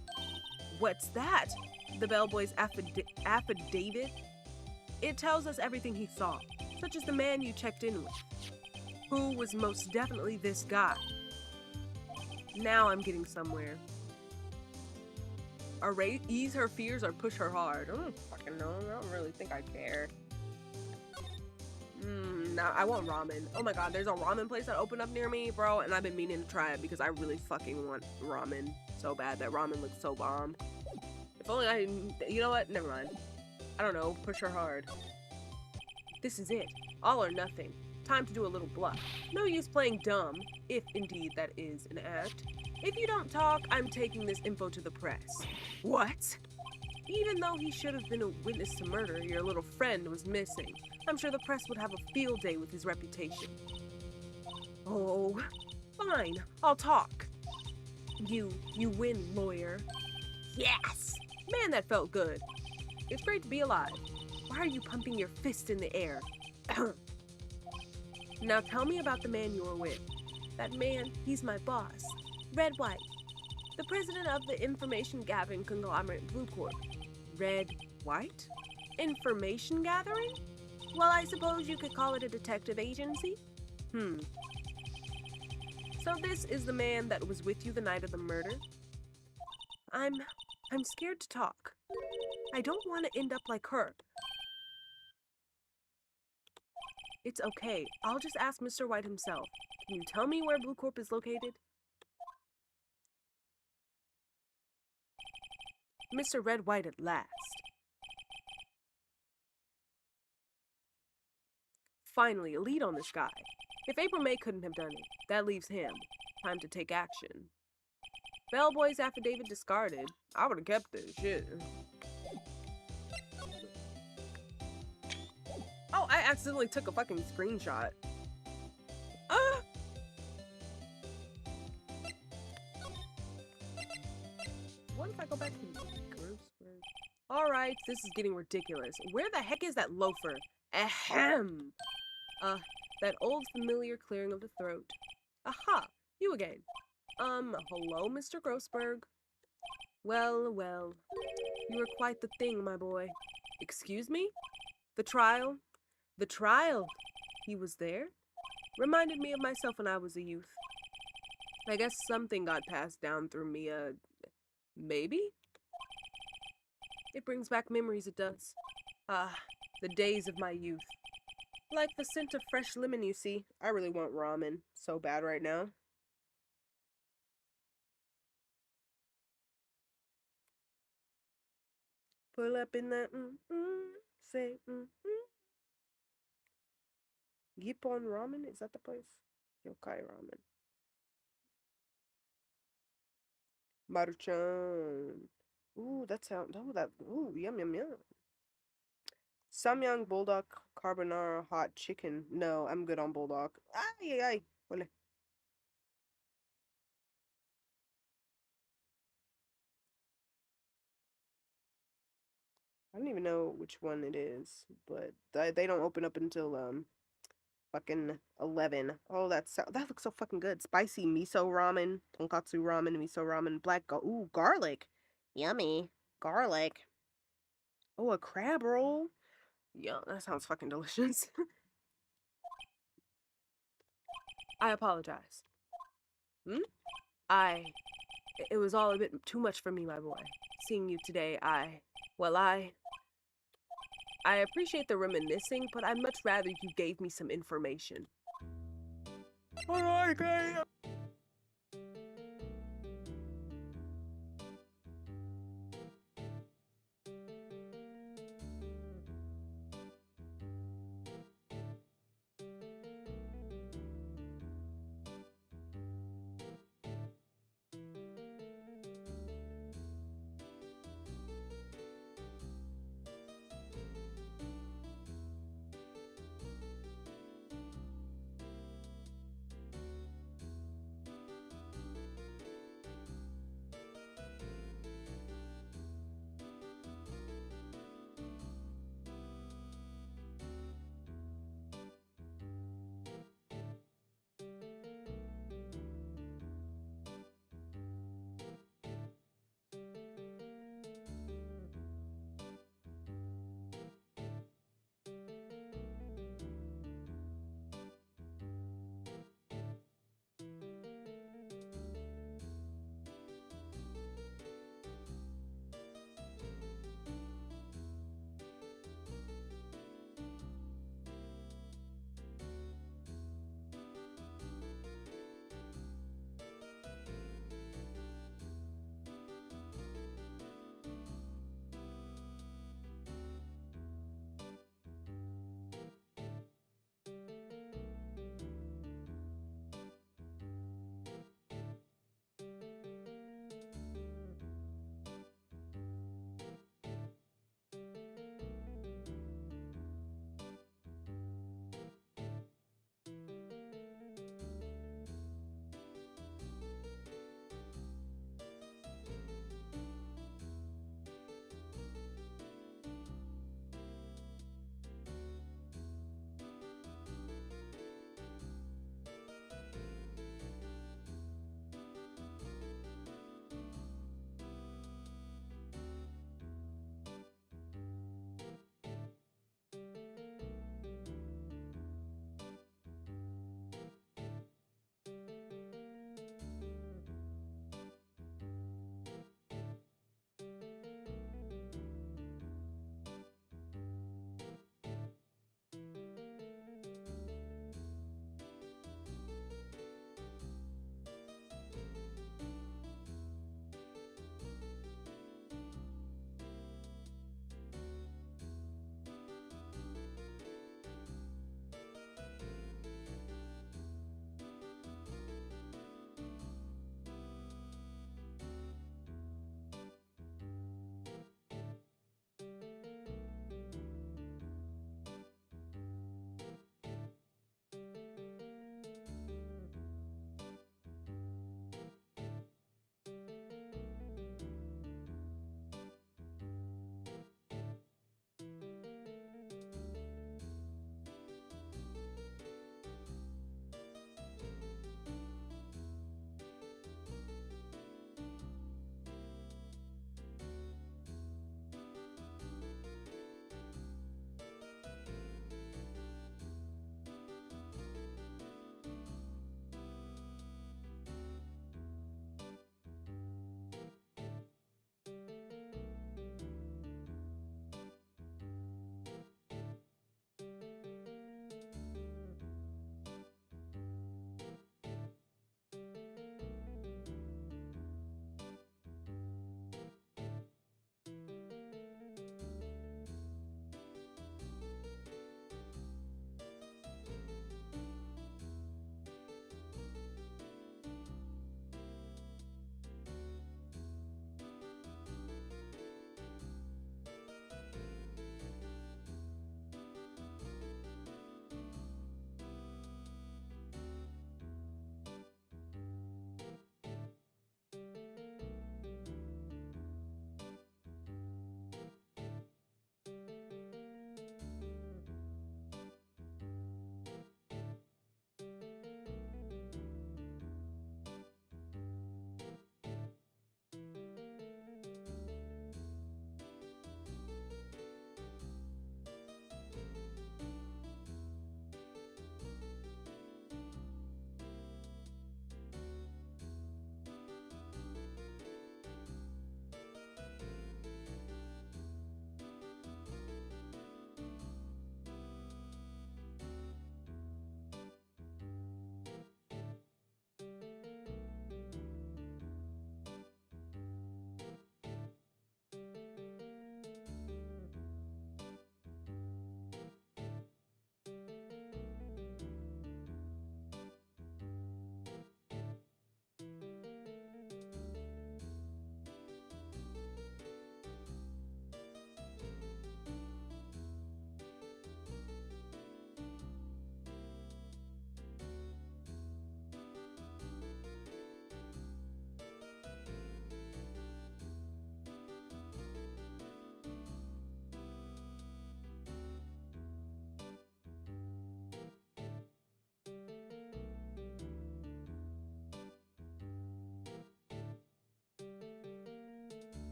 Speaker 1: What's that? The bellboy's affidavit? It tells us everything he saw, such as the man you checked in with, who was most definitely this guy. Now I'm getting somewhere. Ease her fears or push her hard? I don't fucking know. I don't really think I care. Nah, I want ramen. Oh my god, there's a ramen place that opened up near me, bro, and I've been meaning to try it because I really fucking want ramen so bad. That ramen looks so bomb. If only I, you know what? Never mind. I don't know. Push her hard. This is it. All or nothing. Time to do a little bluff. No use playing dumb, if indeed that is an act. If you don't talk, I'm taking this info to the press. What? Even though he should have been a witness to murder, your little friend was missing. I'm sure the press would have a field day with his reputation. Oh, fine. I'll talk. You win, lawyer. Yes! Man, that felt good. It's great to be alive. Why are you pumping your fist in the air? Now tell me about the man you were with. That man, he's my boss. Red White. The president of the information gathering conglomerate Blue Corp. Red White? Information gathering? Well, I suppose you could call it a detective agency. So this is the man that was with you the night of the murder? I'm scared to talk. I don't want to end up like her. It's okay. I'll just ask Mr. White himself. Can you tell me where Blue Corp is located? Mr. Red White at last. Finally, a lead on this guy. If April May couldn't have done it, that leaves him. Time to take action. Bellboy's affidavit discarded. I would have kept this shit. Oh, I accidentally took a fucking screenshot. What if I go back to Grossberg? Alright, this is getting ridiculous. Where the heck is that loafer? Ahem! That old familiar clearing of the throat. Aha! You again. Hello, Mr. Grossberg. Well, well. You were quite the thing, my boy. Excuse me? The trial? The trial? He was there? Reminded me of myself when I was a youth. I guess something got passed down through me, maybe? It brings back memories, it does. Ah, the days of my youth. Like the scent of fresh lemon, you see. I really want ramen so bad right now. Pull up in that, say, Gippon Ramen? Is that the place? Yokai Ramen. Maruchan. Ooh, that sound, yum, yum, yum. Samyang Bulldog Carbonara Hot Chicken. No, I'm good on Bulldog. Ay, ay, ay. Ole. I don't even know which one it is, but they don't open up until fucking 11. Oh, that looks so fucking good. Spicy miso ramen, tonkatsu ramen, miso ramen, ooh, garlic. Yummy. Garlic. Oh, a crab roll. Yeah, that sounds fucking delicious. I apologize. I It was all a bit too much for me, my boy. Seeing you today, well, I appreciate the reminiscing, but I'd much rather you gave me some information. Alright, okay.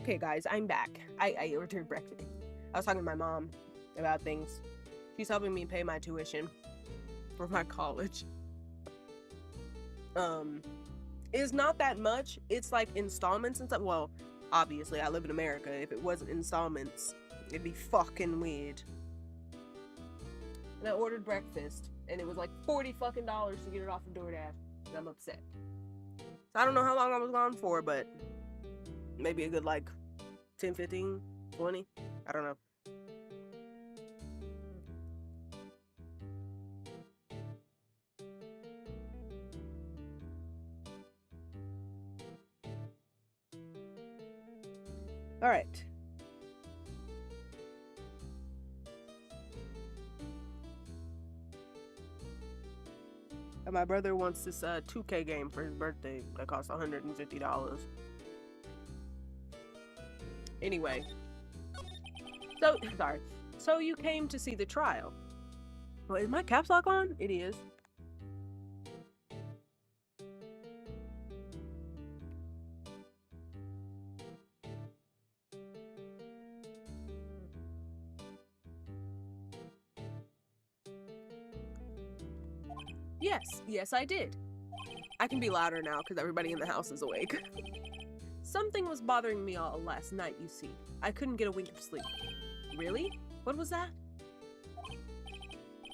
Speaker 1: Okay, guys, I'm back. I ordered breakfast. I was talking to my mom about things. She's helping me pay my tuition for my college. It's not that much. It's like installments and stuff. Well, obviously, I live in America. If it wasn't installments, it'd be fucking weird. And I ordered breakfast, and it was like $40 fucking to get it off of DoorDash, and I'm upset. So I don't know how long I was gone for, but maybe a good like 10, 15, 20. I don't know. All right. And my brother wants this 2K game for his birthday that costs $150. Anyway. So, sorry. So you came to see the trial. Well, is my caps lock on? It is. Yes, I did. I can be louder now because everybody in the house is awake. Something was bothering me all last night, you see. I couldn't get a wink of sleep. Really? What was that?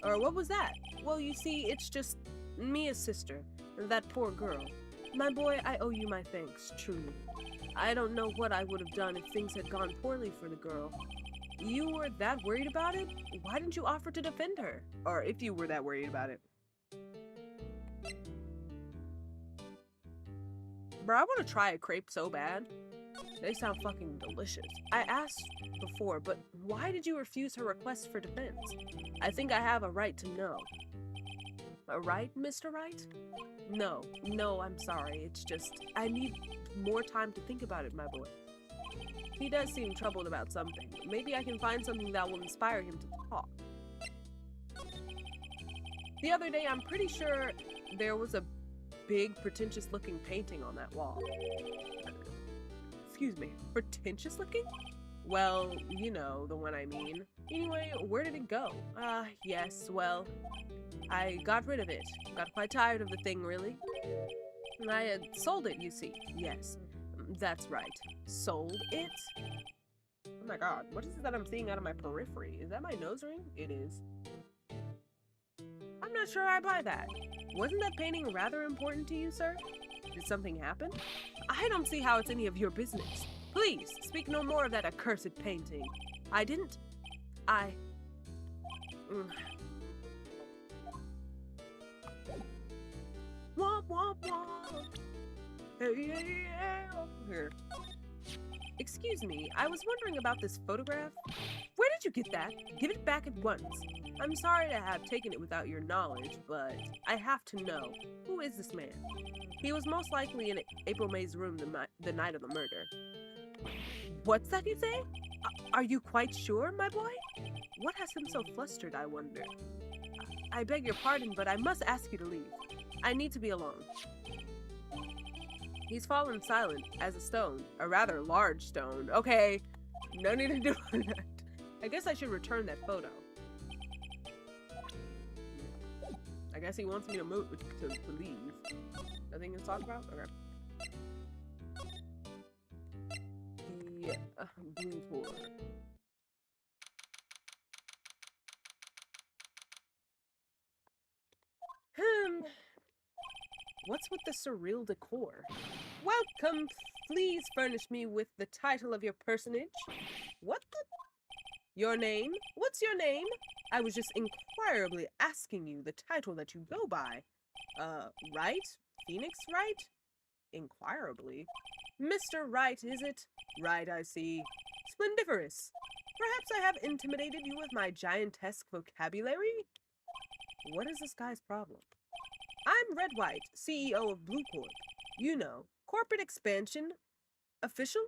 Speaker 1: Or what was that? Well, you see, it's just Mia's sister, that poor girl. My boy, I owe you my thanks, truly. I don't know what I would have done if things had gone poorly for the girl. You were that worried about it? Why didn't you offer to defend her? Or if you were that worried about it. Bro, I want to try a crepe so bad. They sound fucking delicious. I asked before, but why did you refuse her request for defense? I think I have a right to know. A right, Mr. Wright? No, I'm sorry. It's just, I need more time to think about it, my boy. He does seem troubled about something. Maybe I can find something that will inspire him to talk. The other day, I'm pretty sure there was a big, pretentious-looking painting on that wall. Excuse me, pretentious-looking? Well, you know, the one I mean. Anyway, where did it go? Yes, well, I got rid of it. Got quite tired of the thing, really. I had sold it, you see. Yes, that's right. Sold it? Oh my god, what is it that I'm seeing out of my periphery? Is that my nose ring? It is. I'm not sure I buy that. Wasn't that painting rather important to you, sir? Did something happen? I don't see how it's any of your business. Please, speak no more of that accursed painting. I didn't... Womp womp womp. Hey. Here. Excuse me, I was wondering about this photograph. Where did you get that? Give it back at once. I'm sorry to have taken it without your knowledge, but I have to know. Who is this man? He was most likely in April May's room the night of the murder. What's that you say? Are you quite sure, my boy? What has him so flustered, I wonder? I beg your pardon, but I must ask you to leave. I need to be alone. He's fallen silent as a stone, a rather large stone. Okay, no need to do that. I guess I should return that photo. I guess he wants me to move to leave. Nothing to talk about? Okay. The blue tour. What's with the surreal decor? Welcome! Please furnish me with the title of your personage. What the? Your name? What's your name? I was just inquirably asking you the title that you go by. Wright? Phoenix Wright? Inquirably. Mr. Wright, is it? Right, I see. Splendiferous. Perhaps I have intimidated you with my giantesque vocabulary? What is this guy's problem? I'm Red White, CEO of Blue Corp. You know, corporate expansion. Official?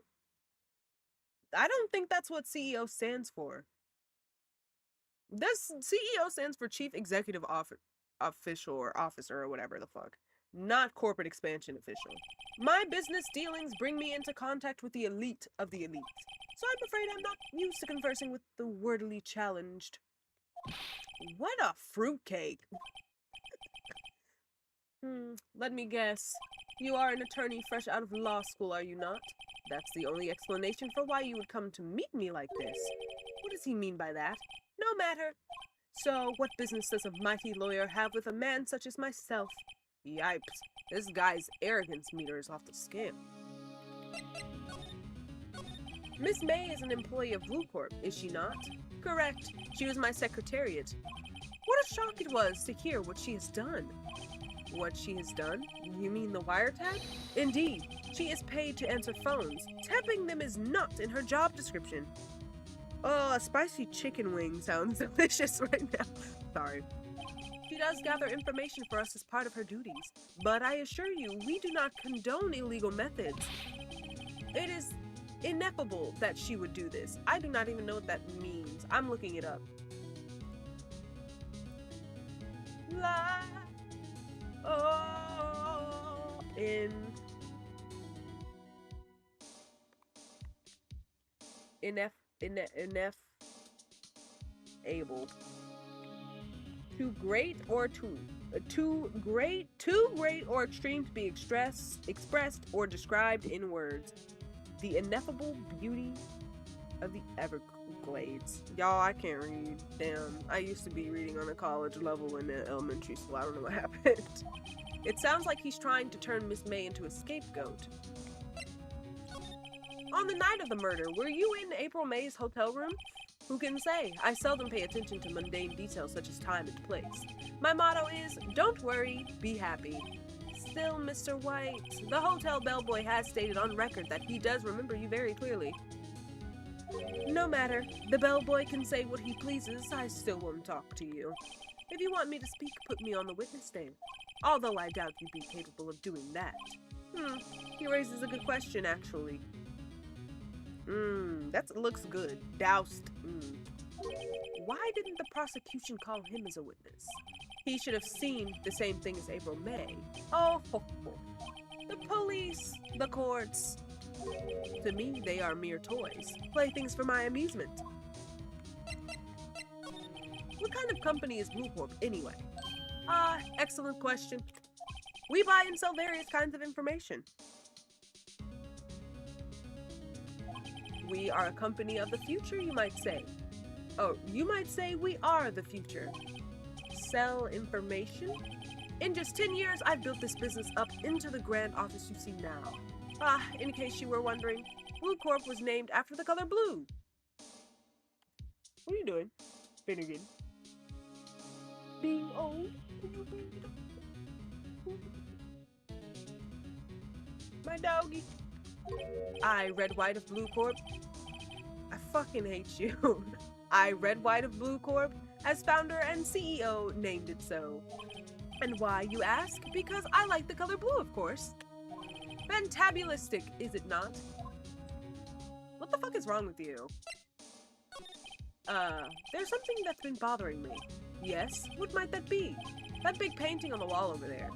Speaker 1: I don't think that's what CEO stands for. This CEO stands for Chief Executive Official or Officer or whatever the fuck. not corporate expansion official. My business dealings bring me into contact with the elite of the elite, so I'm afraid I'm not used to conversing with the wordily challenged. What a fruitcake. Let me guess. You are an attorney fresh out of law school, are you not? That's the only explanation for why you would come to meet me like this. What does he mean by that? No matter. So, what business does a mighty lawyer have with a man such as myself? Yipes, this guy's arrogance meter is off the scale. Miss May is an employee of Blue Corp, is she not? Correct. She was my secretariat. What a shock it was to hear what she has done. What she has done? You mean the wiretap? Indeed. She is paid to answer phones. Tapping them is not in her job description. Oh, a spicy chicken wing sounds delicious right now. Sorry. She does gather information for us as part of her duties, but I assure you, we do not condone illegal methods. It is ineffable that she would do this. I do not even know what that means. I'm looking it up. La oh ineffable. Too great or too great or extreme to be expressed or described in words. The ineffable beauty of the Everglades. Y'all, I can't read. Damn, I used to be reading on a college level in elementary school. I don't know what happened. It sounds like he's trying to turn Miss May into a scapegoat. On the night of the murder, were you in April May's hotel room? Who can say? I seldom pay attention to mundane details such as time and place. My motto is, don't worry, be happy. Still, Mr. White, the hotel bellboy has stated on record that he does remember you very clearly. No matter. The bellboy can say what he pleases, I still won't talk to you. If you want me to speak, put me on the witness stand. Although I doubt you'd be capable of doing that. He raises a good question, actually. That looks good. Doused. Why didn't the prosecution call him as a witness? He should have seen the same thing as April May. Oh, the police, the courts. To me, they are mere toys, playthings for my amusement. What kind of company is Blue Corp, anyway? Excellent question. We buy and sell various kinds of information. We are a company of the future, you might say. Oh, you might say we are the future. Sell information? In just 10 years, I've built this business up into the grand office you see now. In case you were wondering, Blue Corp was named after the color blue. What are you doing, Finnegan? Being old? My doggy. I, Red White of Blue Corp. I fucking hate you. I, Red White of Blue Corp, as founder and CEO, named it so. And why, you ask? Because I like the color blue, of course. Fantabulistic, is it not? What the fuck is wrong with you? There's something that's been bothering me. Yes? What might that be? That big painting on the wall over there.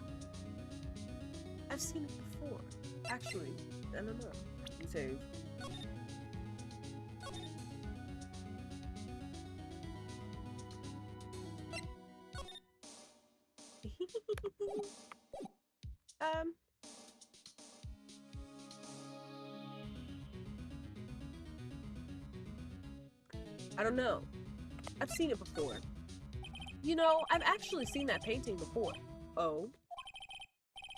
Speaker 1: I've seen it before. Actually, I don't know. Save. I don't know. I've seen it before. You know, I've actually seen that painting before. Oh?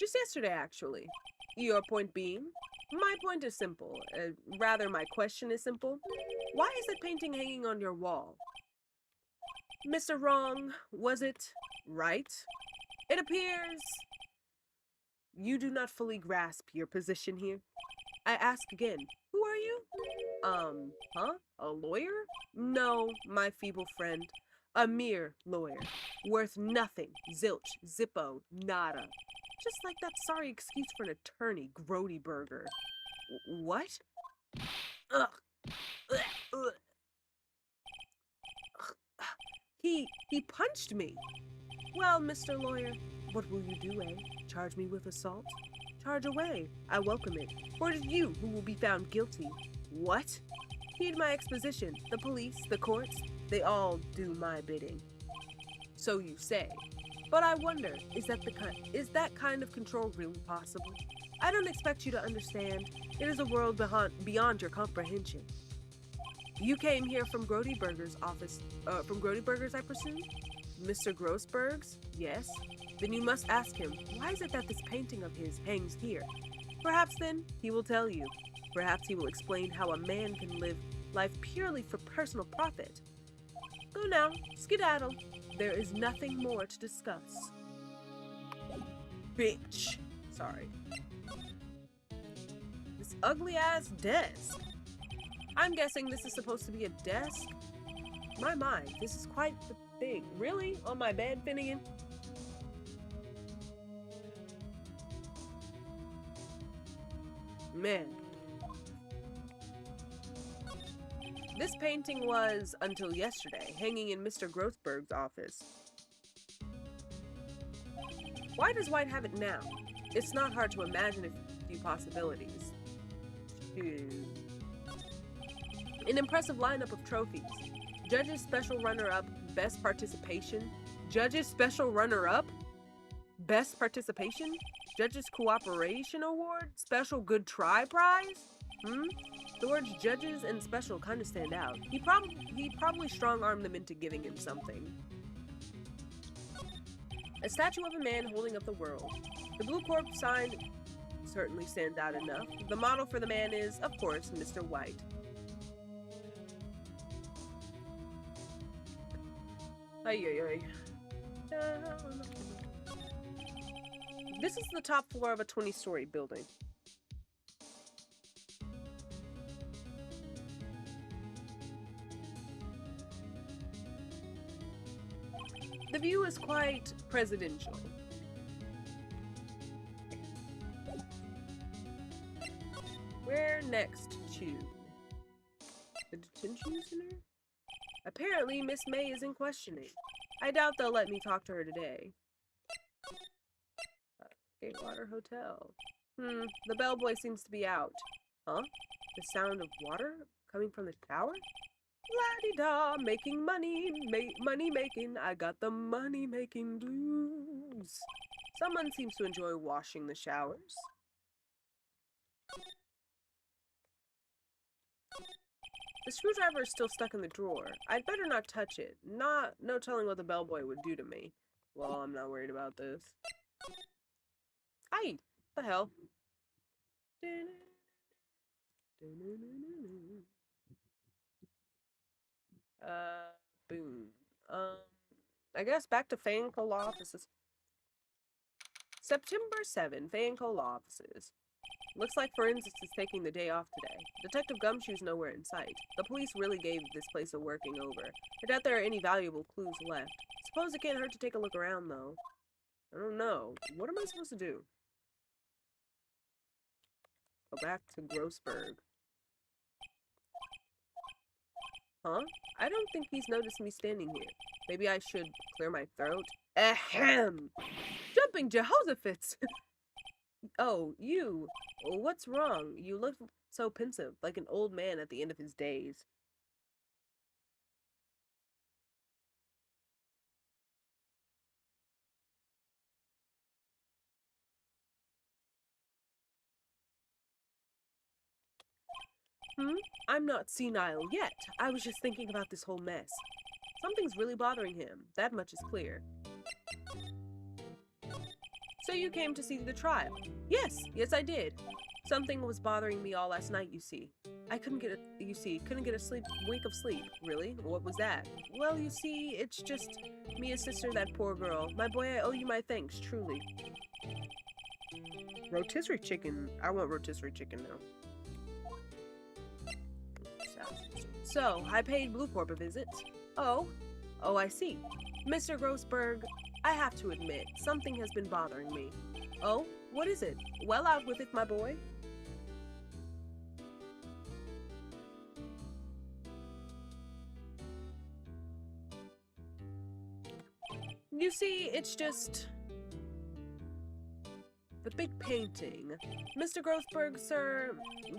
Speaker 1: Just yesterday, actually. Your point being? My point is simple. Rather, my question is simple. Why is that painting hanging on your wall? Mr. Wrong, was it right? It appears you do not fully grasp your position here. I ask again, who are you? A lawyer? No, my feeble friend. A mere lawyer. Worth nothing. Zilch. Zippo. Nada. Just like that sorry excuse for an attorney, Grody Burger. What? Ugh. Ugh. He punched me. Well, Mr. Lawyer, What will you do, eh? Charge me with assault? Charge away. I welcome it. For it is you who will be found guilty. What? Heed my exposition. The police, the courts, they all do my bidding. So you say. But I wonder, is that kind of control really possible? I don't expect you to understand. It is a world beyond your comprehension. You came here from Grody Burger's office, from Grody Burger's, I presume? Mr. Grossberg's? Yes. Then you must ask him, why is it that this painting of his hangs here? Perhaps then, he will tell you. Perhaps he will explain how a man can live life purely for personal profit. Go now, skedaddle. There is nothing more to discuss. Bitch. Sorry. This ugly-ass desk. I'm guessing this is supposed to be a desk? My, this is quite the thing. Really? On my bed, Finnegan? Man. This painting was, until yesterday, hanging in Mr. Grossberg's office. Why does White have it now? It's not hard to imagine a few possibilities. An impressive lineup of trophies. Judges Special Runner-Up, Best Participation. Judges Special Runner-Up, Best Participation. Judges Cooperation Award, Special Good Try Prize. The words judges and special kind of stand out. He probably strong-armed them into giving him something. A statue of a man holding up the world. The Blue Corp sign certainly stands out enough. The model for the man is, of course, Mr. White. Ay. This is the top floor of a 20-story building. The view is quite presidential. Where next to? The detention center? Apparently, Miss May is in questioning. I doubt they'll let me talk to her today. Gatewater Hotel. The bellboy seems to be out. Huh? The sound of water coming from the tower? La-di-da, making money, money making. I got the money making blues. Someone seems to enjoy washing the showers. The screwdriver is still stuck in the drawer. I'd better not touch it. No telling what the bellboy would do to me. Well, I'm not worried about this. Aye, the hell. Boom. I guess back to Fanco Law Offices. September 7, Fanco Law Offices. Looks like forensics is taking the day off today. Detective Gumshoe's nowhere in sight. The police really gave this place a working over. I doubt there are any valuable clues left. Suppose it can't hurt to take a look around, though. I don't know. What am I supposed to do? Go back to Grossberg. Huh? I don't think he's noticed me standing here. Maybe I should clear my throat. Ahem! Jumping Jehoshaphat! Oh, you. What's wrong? You look so pensive, like an old man at the end of his days. I'm not senile yet. I was just thinking about this whole mess. Something's really bothering him. That much is clear. So you came to see the trial? Yes, I did. Something was bothering me all last night, you see. I couldn't get a wink of sleep. Really? What was that? Well, you see, it's just Mia's sister, that poor girl. My boy, I owe you my thanks, truly. Rotisserie chicken. I want rotisserie chicken now. So, I paid Blue Corp a visit. Oh, I see. Mr. Grossberg, I have to admit, something has been bothering me. Oh, what is it? Well out with it, my boy. You see, it's just... The big painting. Mr. Grothberg, sir,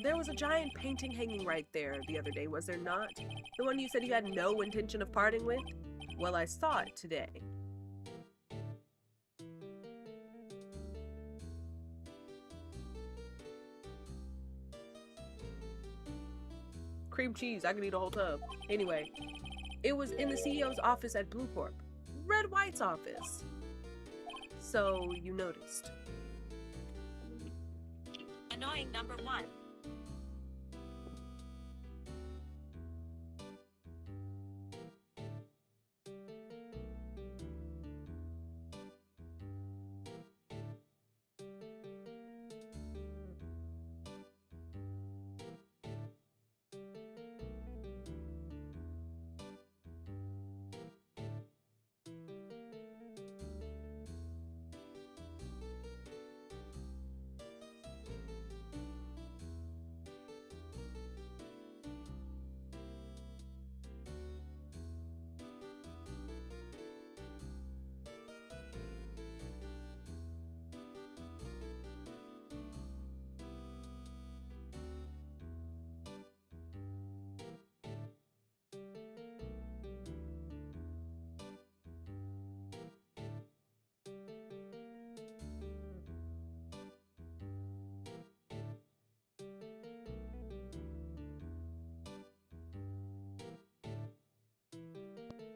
Speaker 1: there was a giant painting hanging right there the other day, was there not? The one you said you had no intention of parting with? Well, I saw it today. Cream cheese, I could eat a whole tub. Anyway, it was in the CEO's office at Blue Corp. Red White's office. So, you noticed.
Speaker 2: Annoying number 1.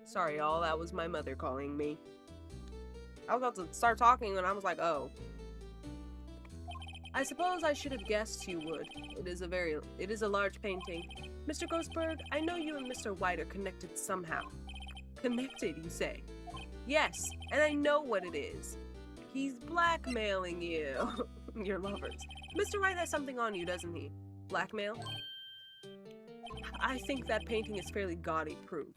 Speaker 1: Sorry, y'all, that was my mother calling me. I was about to start talking and I was like, oh. I suppose I should have guessed you would. It is a large painting. Mr. Grothberg, I know you and Mr. White are connected somehow. Connected, you say? Yes, and I know what it is. He's blackmailing you. Your lovers. Mr. White has something on you, doesn't he? Blackmail? I think that painting is fairly gaudy proof.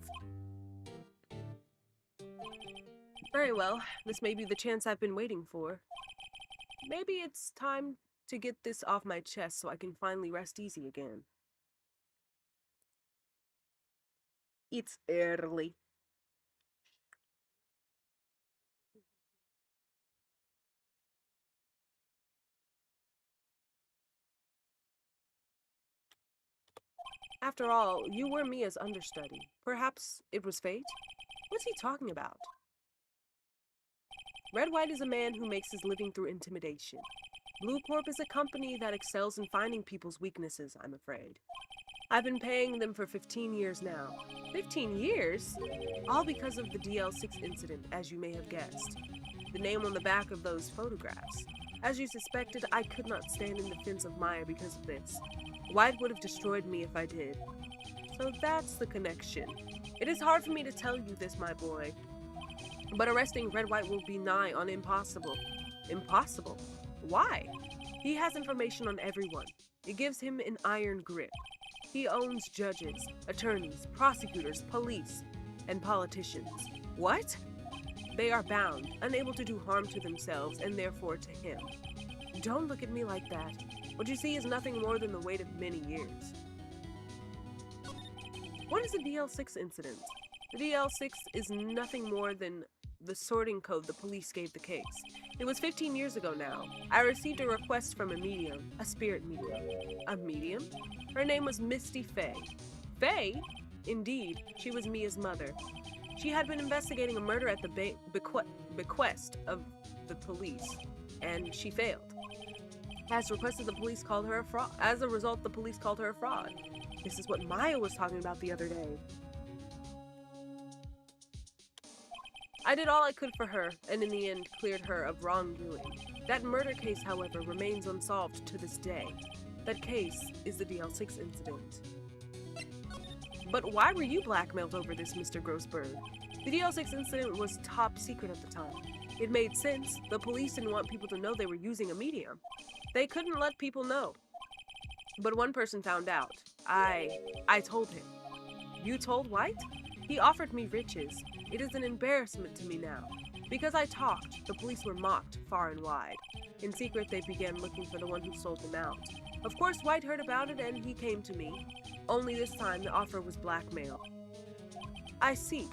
Speaker 1: Very well, this may be the chance I've been waiting for. Maybe it's time to get this off my chest so I can finally rest easy again. It's early. After all, you were Mia's understudy. Perhaps it was fate? What's he talking about? Red White is a man who makes his living through intimidation. Blue Corp is a company that excels in finding people's weaknesses, I'm afraid. I've been paying them for 15 years now. 15 years? All because of the DL6 incident, as you may have guessed. The name on the back of those photographs. As you suspected, I could not stand in defense of Maya because of this. White would have destroyed me if I did. So that's the connection. It is hard for me to tell you this, my boy. But arresting Red White will be nigh on impossible. Impossible? Why? He has information on everyone. It gives him an iron grip. He owns judges, attorneys, prosecutors, police, and politicians. What? They are bound, unable to do harm to themselves and therefore to him. Don't look at me like that. What you see is nothing more than the weight of many years. What is the DL6 incident? The DL6 is nothing more than the sorting code the police gave the case. It was 15 years ago now. I received a request from a medium, a spirit medium. A medium? Her name was Misty Faye. Faye? Indeed, she was Mia's mother. She had been investigating a murder at the bequest of the police, and she failed. As requested, the police called her a fraud. As a result, the police called her a fraud. This is what Maya was talking about the other day. I did all I could for her, and in the end cleared her of wrongdoing. That murder case, however, remains unsolved to this day. That case is the DL6 incident. But why were you blackmailed over this, Mr. Grothberg? The DL6 incident was top secret at the time. It made sense. The police didn't want people to know they were using a medium. They couldn't let people know. But one person found out. I told him. You told White? He offered me riches. It is an embarrassment to me now. Because I talked, the police were mocked far and wide. In secret, they began looking for the one who sold him out. Of course, White heard about it and he came to me. Only this time, the offer was blackmail. I see.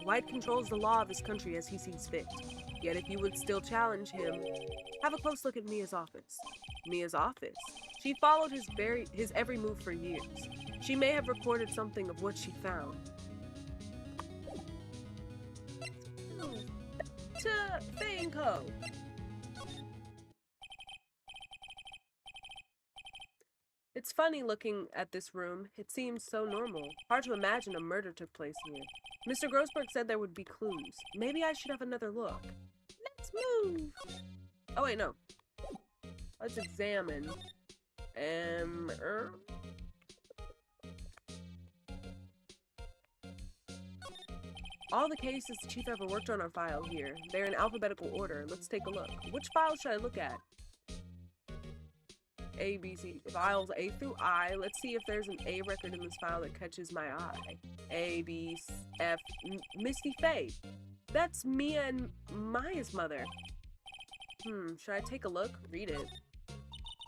Speaker 1: White controls the law of his country as he sees fit. Yet if you would still challenge him, have a close look at Mia's office. Mia's office. She followed his every move for years. She may have recorded something of what she found. To Fanco. It's funny looking at this room. It seems so normal. Hard to imagine a murder took place here. Mr. Grossberg said there would be clues. Maybe I should have another look. Let's move. Oh, wait, no. Let's examine. All the cases the chief ever worked on are filed here. They're in alphabetical order. Let's take a look. Which files should I look at? A, B, C. Files A through I. Let's see if there's an A record in this file that catches my eye. A, B, F. Misty Faye. That's Mia and Maya's mother. Should I take a look? Read it.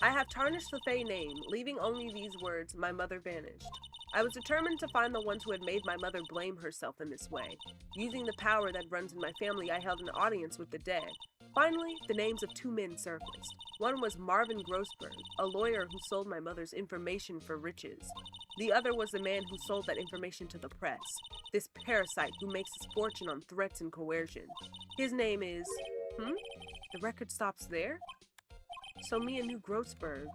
Speaker 1: I have tarnished the Faye name, leaving only these words, my mother vanished. I was determined to find the ones who had made my mother blame herself in this way. Using the power that runs in my family, I held an audience with the dead. Finally, the names of two men surfaced. One was Marvin Grossberg, a lawyer who sold my mother's information for riches. The other was the man who sold that information to the press, this parasite who makes his fortune on threats and coercion. His name is... The record stops there? So Mia knew Grossberg.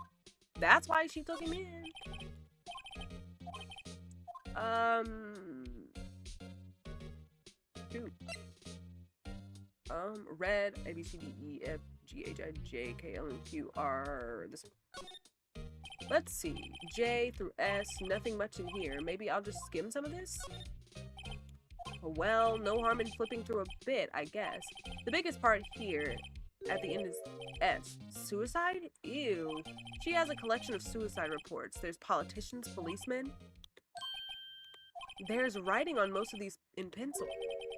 Speaker 1: That's why she took him in. Shoot. Red, A, B, C, D, E, F, G, H, I, J, K, L, M, Q, R, this one. Let's see. J through S, nothing much in here. Maybe I'll just skim some of this? Well, no harm in flipping through a bit, I guess. The biggest part here at the end is S. Suicide? Ew. She has a collection of suicide reports. There's politicians, policemen. There's writing on most of these in pencil.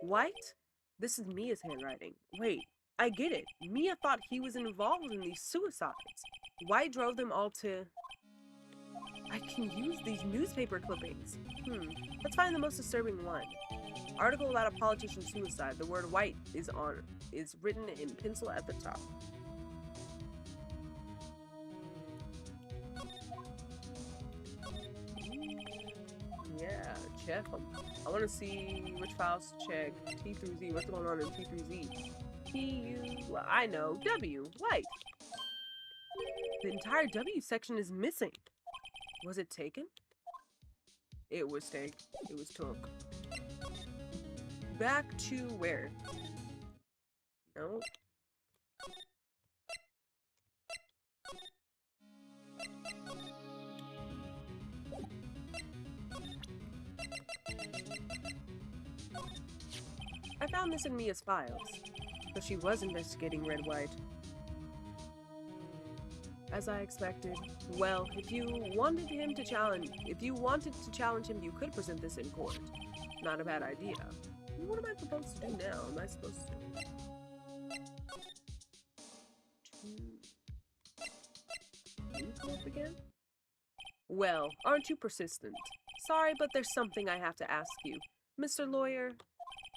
Speaker 1: White? This is Mia's handwriting. Wait, I get it. Mia thought he was involved in these suicides. White drove them all to... I can use these newspaper clippings. Let's find the most disturbing one. Article about a politician's suicide. The word white is written in pencil at the top. Yeah, check them. I want to see which files to check. T through Z. What's going on in T through Z? T, U, well, I know. W, white. The entire W section is missing. Was it taken? It was taken. It was took. Back to where? No. I found this in Mia's files, but she was investigating Red White. As I expected. Well, if you wanted to challenge him, you could present this in court. Not a bad idea. What am I supposed to do now? Am I supposed to go up again? Well, aren't you persistent? Sorry, but there's something I have to ask you. Mr. Lawyer,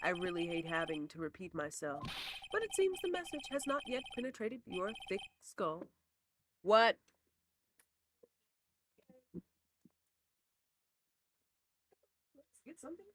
Speaker 1: I really hate having to repeat myself, but it seems the message has not yet penetrated your thick skull. What? Let's get something to eat.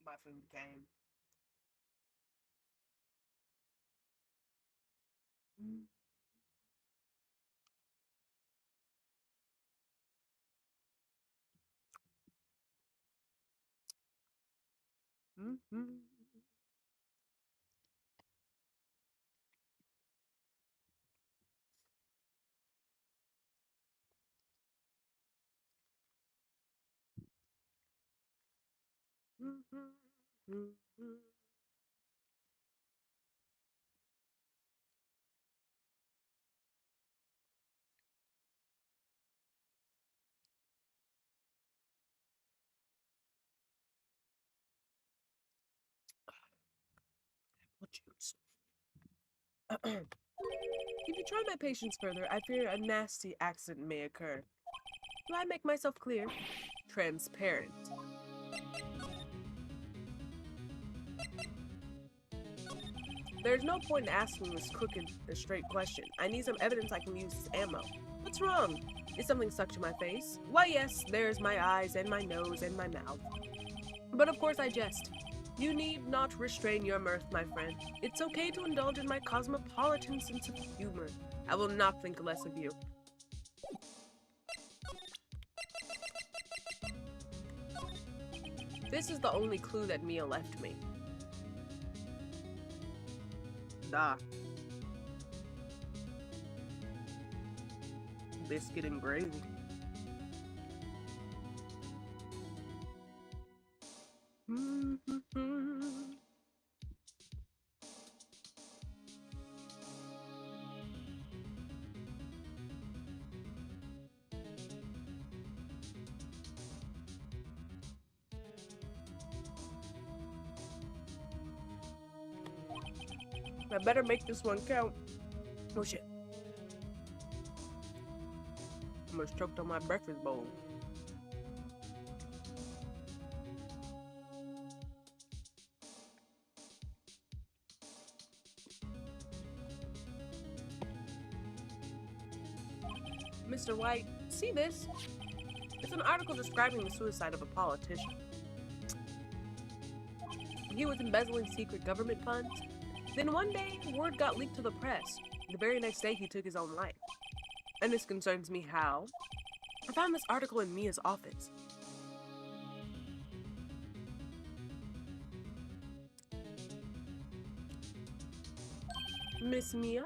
Speaker 1: My food came. Mm-hmm. Mm-hmm. Mm-hmm. Apple juice. If you try my patience further, I fear a nasty accident may occur. Do I make myself clear? Transparent. There's no point in asking this crooked a straight question. I need some evidence I can use as ammo. What's wrong? Is something stuck to my face? Why, yes, there's my eyes and my nose and my mouth. But of course I jest. You need not restrain your mirth, my friend. It's okay to indulge in my cosmopolitan sense of humor. I will not think less of you. This is the only clue that Mia left me. Ah. Biscuit and gravy. I better make this one count. Oh shit. Almost choked on my breakfast bowl. Mr. White, see this? It's an article describing the suicide of a politician. He was embezzling secret government funds. Then one day, word got leaked to the press. The very next day, he took his own life. And this concerns me how? I found this article in Mia's office. Miss Mia?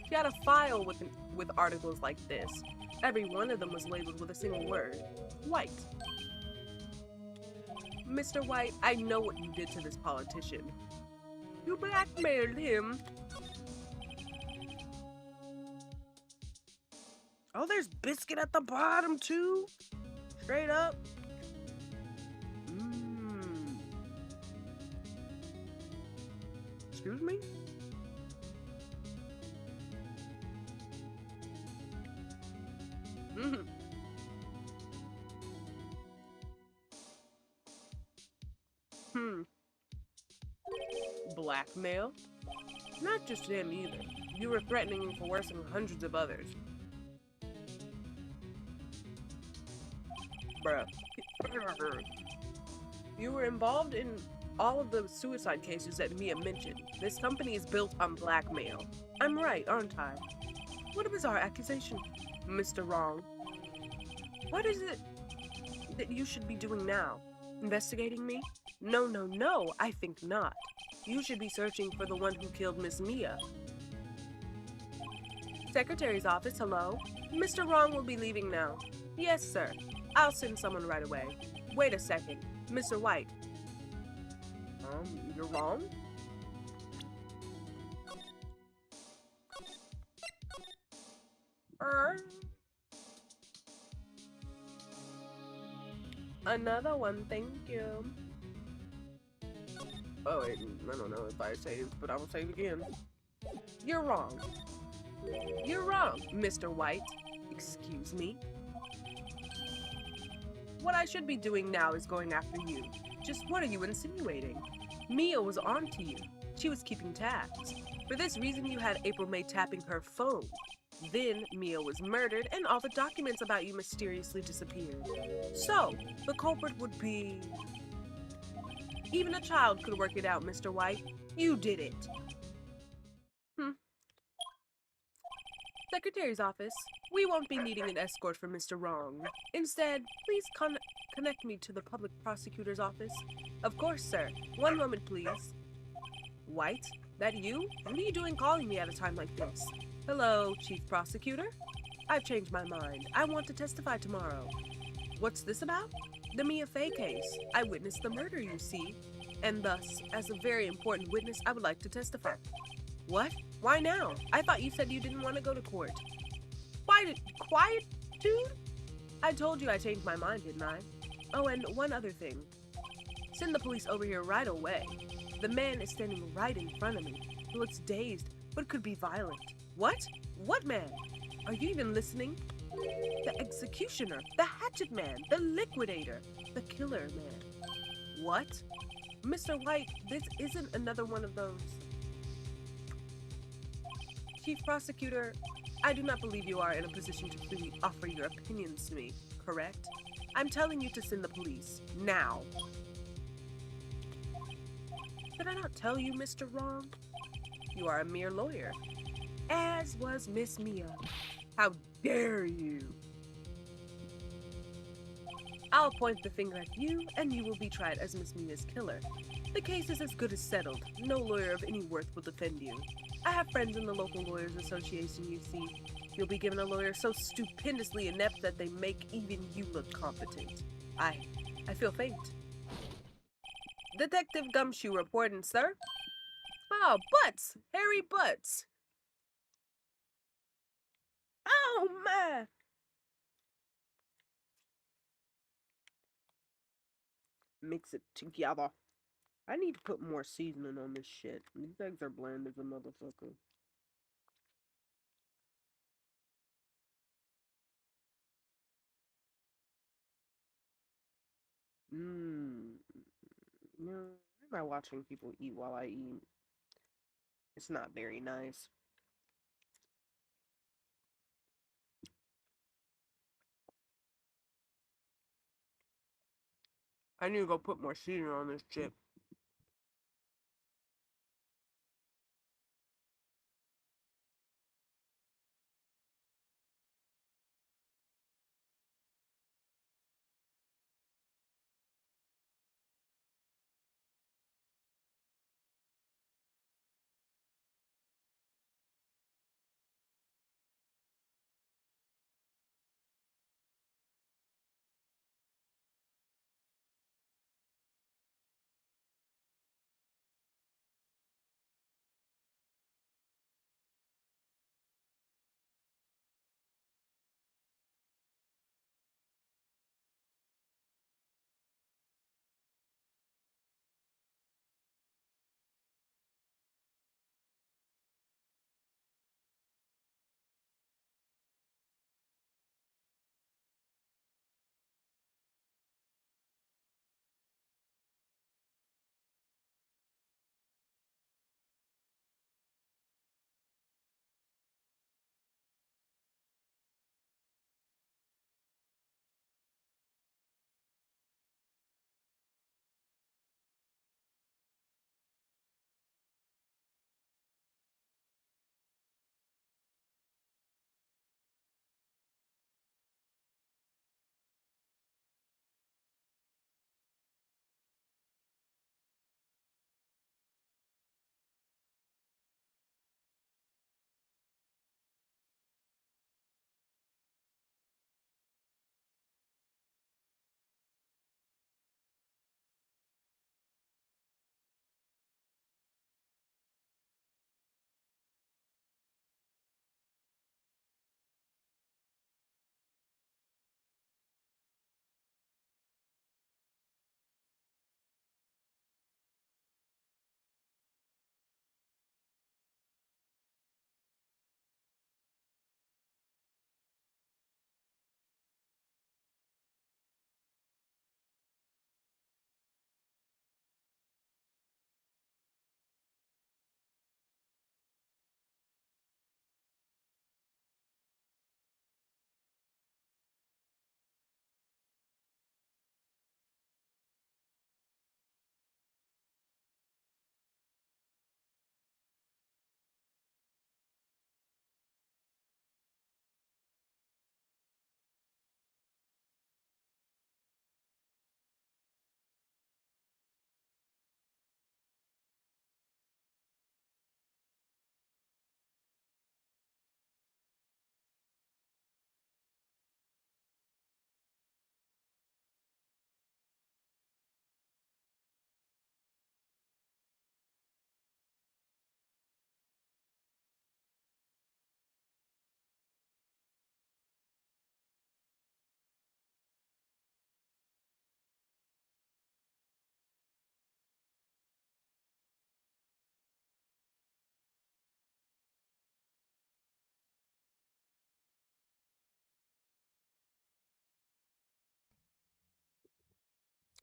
Speaker 1: She had a file with articles like this. Every one of them was labeled with a single word. White. Mr. White, I know what you did to this politician. You blackmailed him. Oh, there's biscuit at the bottom, too? Straight up. Excuse me? Blackmail? Not just him either. You were threatening him for worse than hundreds of others. Bruh. You were involved in all of the suicide cases that Mia mentioned. This company is built on blackmail. I'm right, aren't I? What a bizarre accusation, Mr. Wrong. What is it that you should be doing now? Investigating me? No, no, no, I think not. You should be searching for the one who killed Miss Mia. Secretary's office, hello? Mr. Wrong will be leaving now. Yes, sir. I'll send someone right away. Wait a second. Mr. White. You're wrong? Another one, thank you. Oh, wait, I don't know if I saved, but I will save again. You're wrong. You're wrong, Mr. White. Excuse me. What I should be doing now is going after you. Just what are you insinuating? Mia was on to you. She was keeping tabs. For this reason, you had April May tapping her phone. Then Mia was murdered, and all the documents about you mysteriously disappeared. So, the culprit would be... Even a child could work it out, Mr. White. You did it. Secretary's office. We won't be needing an escort for Mr. Wrong. Instead, please connect me to the public prosecutor's office. Of course, sir. One moment, please. White? That you? What are you doing calling me at a time like this? Hello, Chief Prosecutor? I've changed my mind. I want to testify tomorrow. What's this about? The Mia Fey case. I witnessed the murder, you see. And thus, as a very important witness, I would like to testify. What? Why now? I thought you said you didn't want to go to court. Quiet, dude? I told you I changed my mind, didn't I? Oh, and one other thing. Send the police over here right away. The man is standing right in front of me. He looks dazed, but could be violent. What? What man? Are you even listening? The executioner, the hatchet man, the liquidator, the killer man. What? Mr. White, this isn't another one of those. Chief Prosecutor, I do not believe you are in a position to freely offer your opinions to me, correct? I'm telling you to send the police, now. Did I not tell you, Mr. Wrong? You are a mere lawyer, as was Miss Mia. How dare you? I'll point the finger at you, and you will be tried as Miss Mia's killer. The case is as good as settled. No lawyer of any worth will defend you. I have friends in the local lawyers association, you see. You'll be given a lawyer so stupendously inept that they make even you look competent. I feel faint. Detective Gumshoe reporting, sir. Oh, Butts! Harry Butts! Oh, my! Mix it together. I need to put more seasoning on this shit. These eggs are bland as a motherfucker. Mmm. No, why am I watching people eat while I eat? It's not very nice. I need to go put more seasoning on this chip.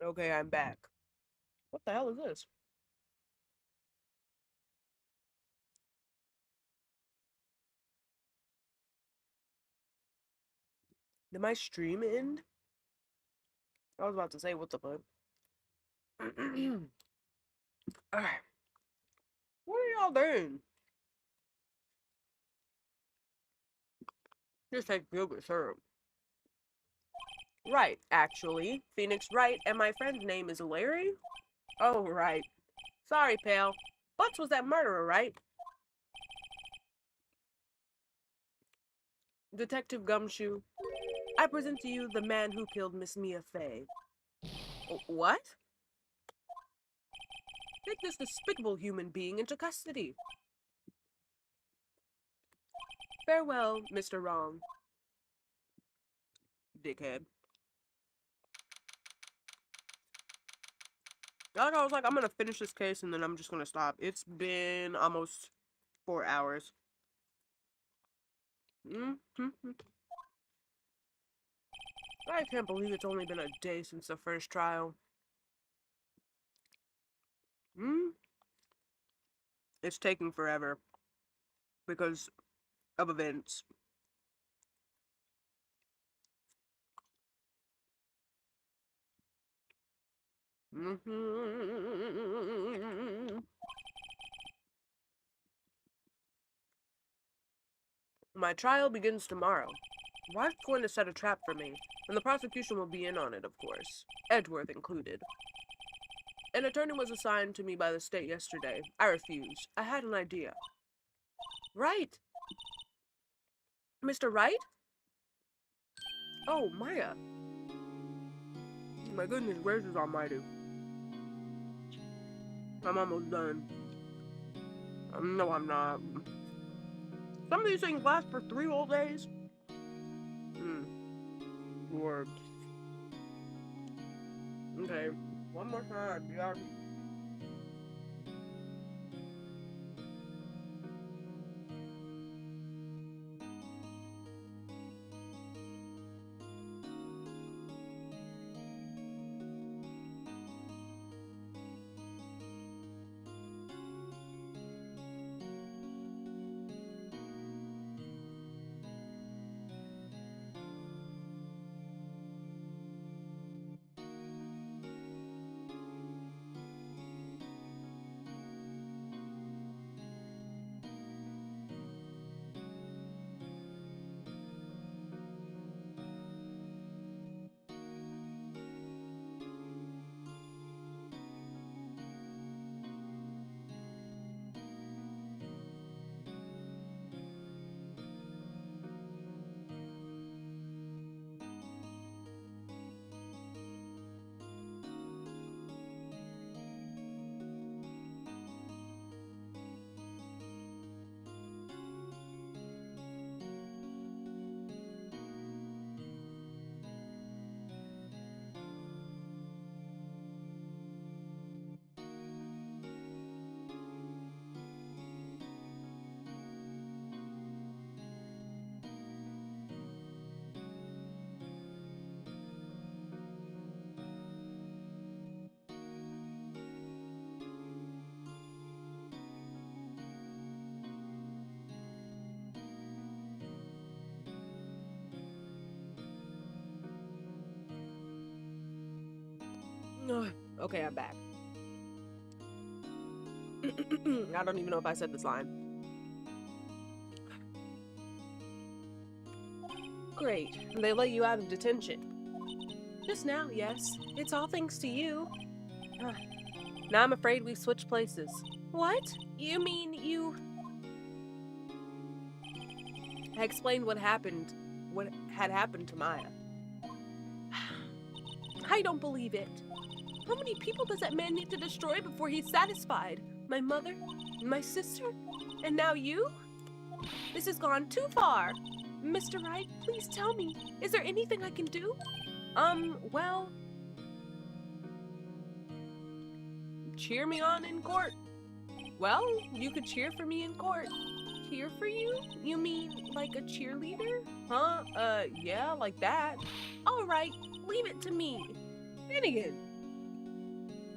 Speaker 1: Okay, I'm back. What the hell is this? Did my stream end? I was about to say, what the fuck? Alright. What are y'all doing? Just take yogurt syrup. Right, actually. Phoenix Wright, and my friend's name is Larry? Oh, right. Sorry, pal. Butts was that murderer, right? Detective Gumshoe, I present to you the man who killed Miss Mia Fey. What? Take this despicable human being into custody. Farewell, Mr. Wrong. Dickhead. I was like, I'm gonna finish this case and then I'm just gonna stop. It's been almost 4 hours. I can't believe it's only been a day since the first trial. It's taking forever because of events. My trial begins tomorrow. Wife's going to set a trap for me, and the prosecution will be in on it, of course. Edgeworth included. An attorney was assigned to me by the state yesterday. I refused. I had an idea. Right. Mr. Wright? Oh, Maya. My goodness gracious almighty. I'm almost done. No, I'm not. Some of these things last for 3 whole days. Or... Okay, one more time, yeah. Okay, I'm back. I don't even know if I said this line. Great. They let you out of detention. Just now, yes. It's all thanks to you. Now I'm afraid we've switched places. What? You mean you... I explained what had happened to Maya. I don't believe it. How many people does that man need to destroy before he's satisfied? My mother, my sister, and now you? This has gone too far. Mr. Wright, please tell me, is there anything I can do? Well... Cheer me on in court. Well, you could cheer for me in court. Cheer for you? You mean like a cheerleader? Huh? Yeah, like that. All right, leave it to me. Finnegan.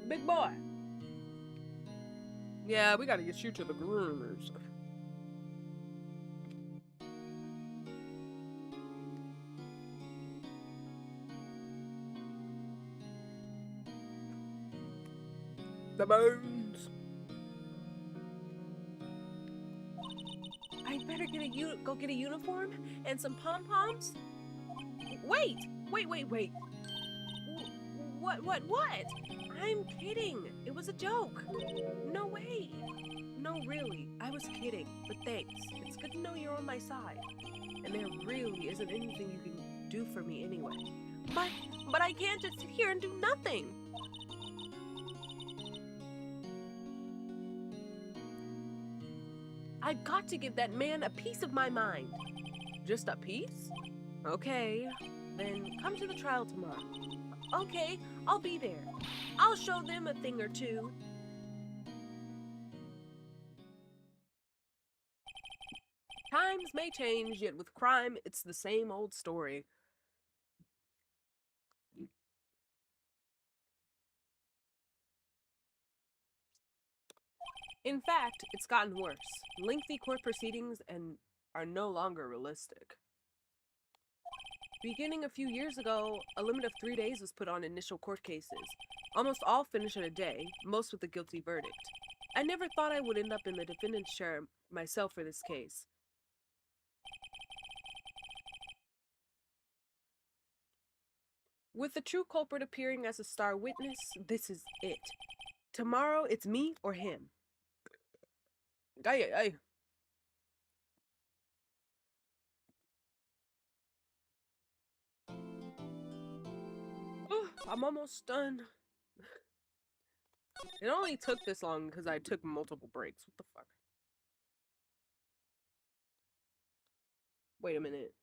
Speaker 1: Big boy. Yeah, we gotta get you to the groomers. The bones. I better go get a uniform and some pom-poms. Wait. What? I'm kidding. It was a joke. No way. No, really. I was kidding. But thanks. It's good to know you're on my side. And there really isn't anything you can do for me anyway. But I can't just sit here and do nothing. I've got to give that man a piece of my mind. Just a piece? Okay, then come to the trial tomorrow. Okay, I'll be there. I'll show them a thing or two. Times may change, yet with crime, it's the same old story. In fact, it's gotten worse. Lengthy court proceedings are no longer realistic. Beginning a few years ago, a limit of 3 days was put on initial court cases. Almost all finish in a day, most with a guilty verdict. I never thought I would end up in the defendant's chair myself for this case. With the true culprit appearing as a star witness, this is it. Tomorrow, it's me or him. Ay. Oh, I'm almost done. It only took this long because I took multiple breaks. What the fuck? Wait a minute.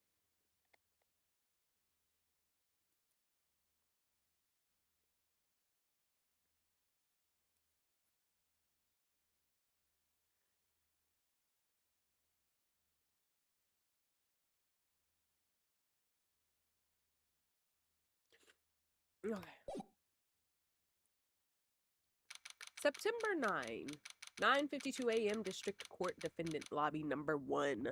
Speaker 1: Okay. September 9, 9:52 a.m. District Court Defendant Lobby number 1.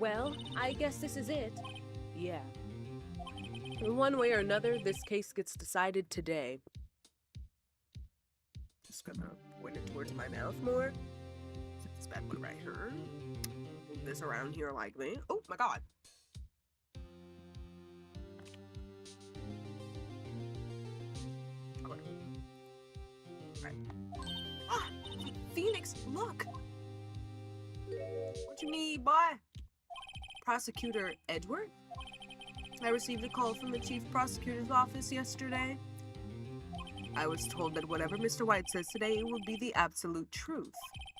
Speaker 1: Well, I guess this is it. Yeah. One way or another, this case gets decided today. Just gonna point it towards my mouth more. Set this bad boy right here. Move this around here like this. Oh my god. Okay. Right. Ah! Phoenix, look! What you need, boy? Prosecutor Edward? I received a call from the chief prosecutor's office yesterday. I was told that whatever Mr. White says today will be the absolute truth,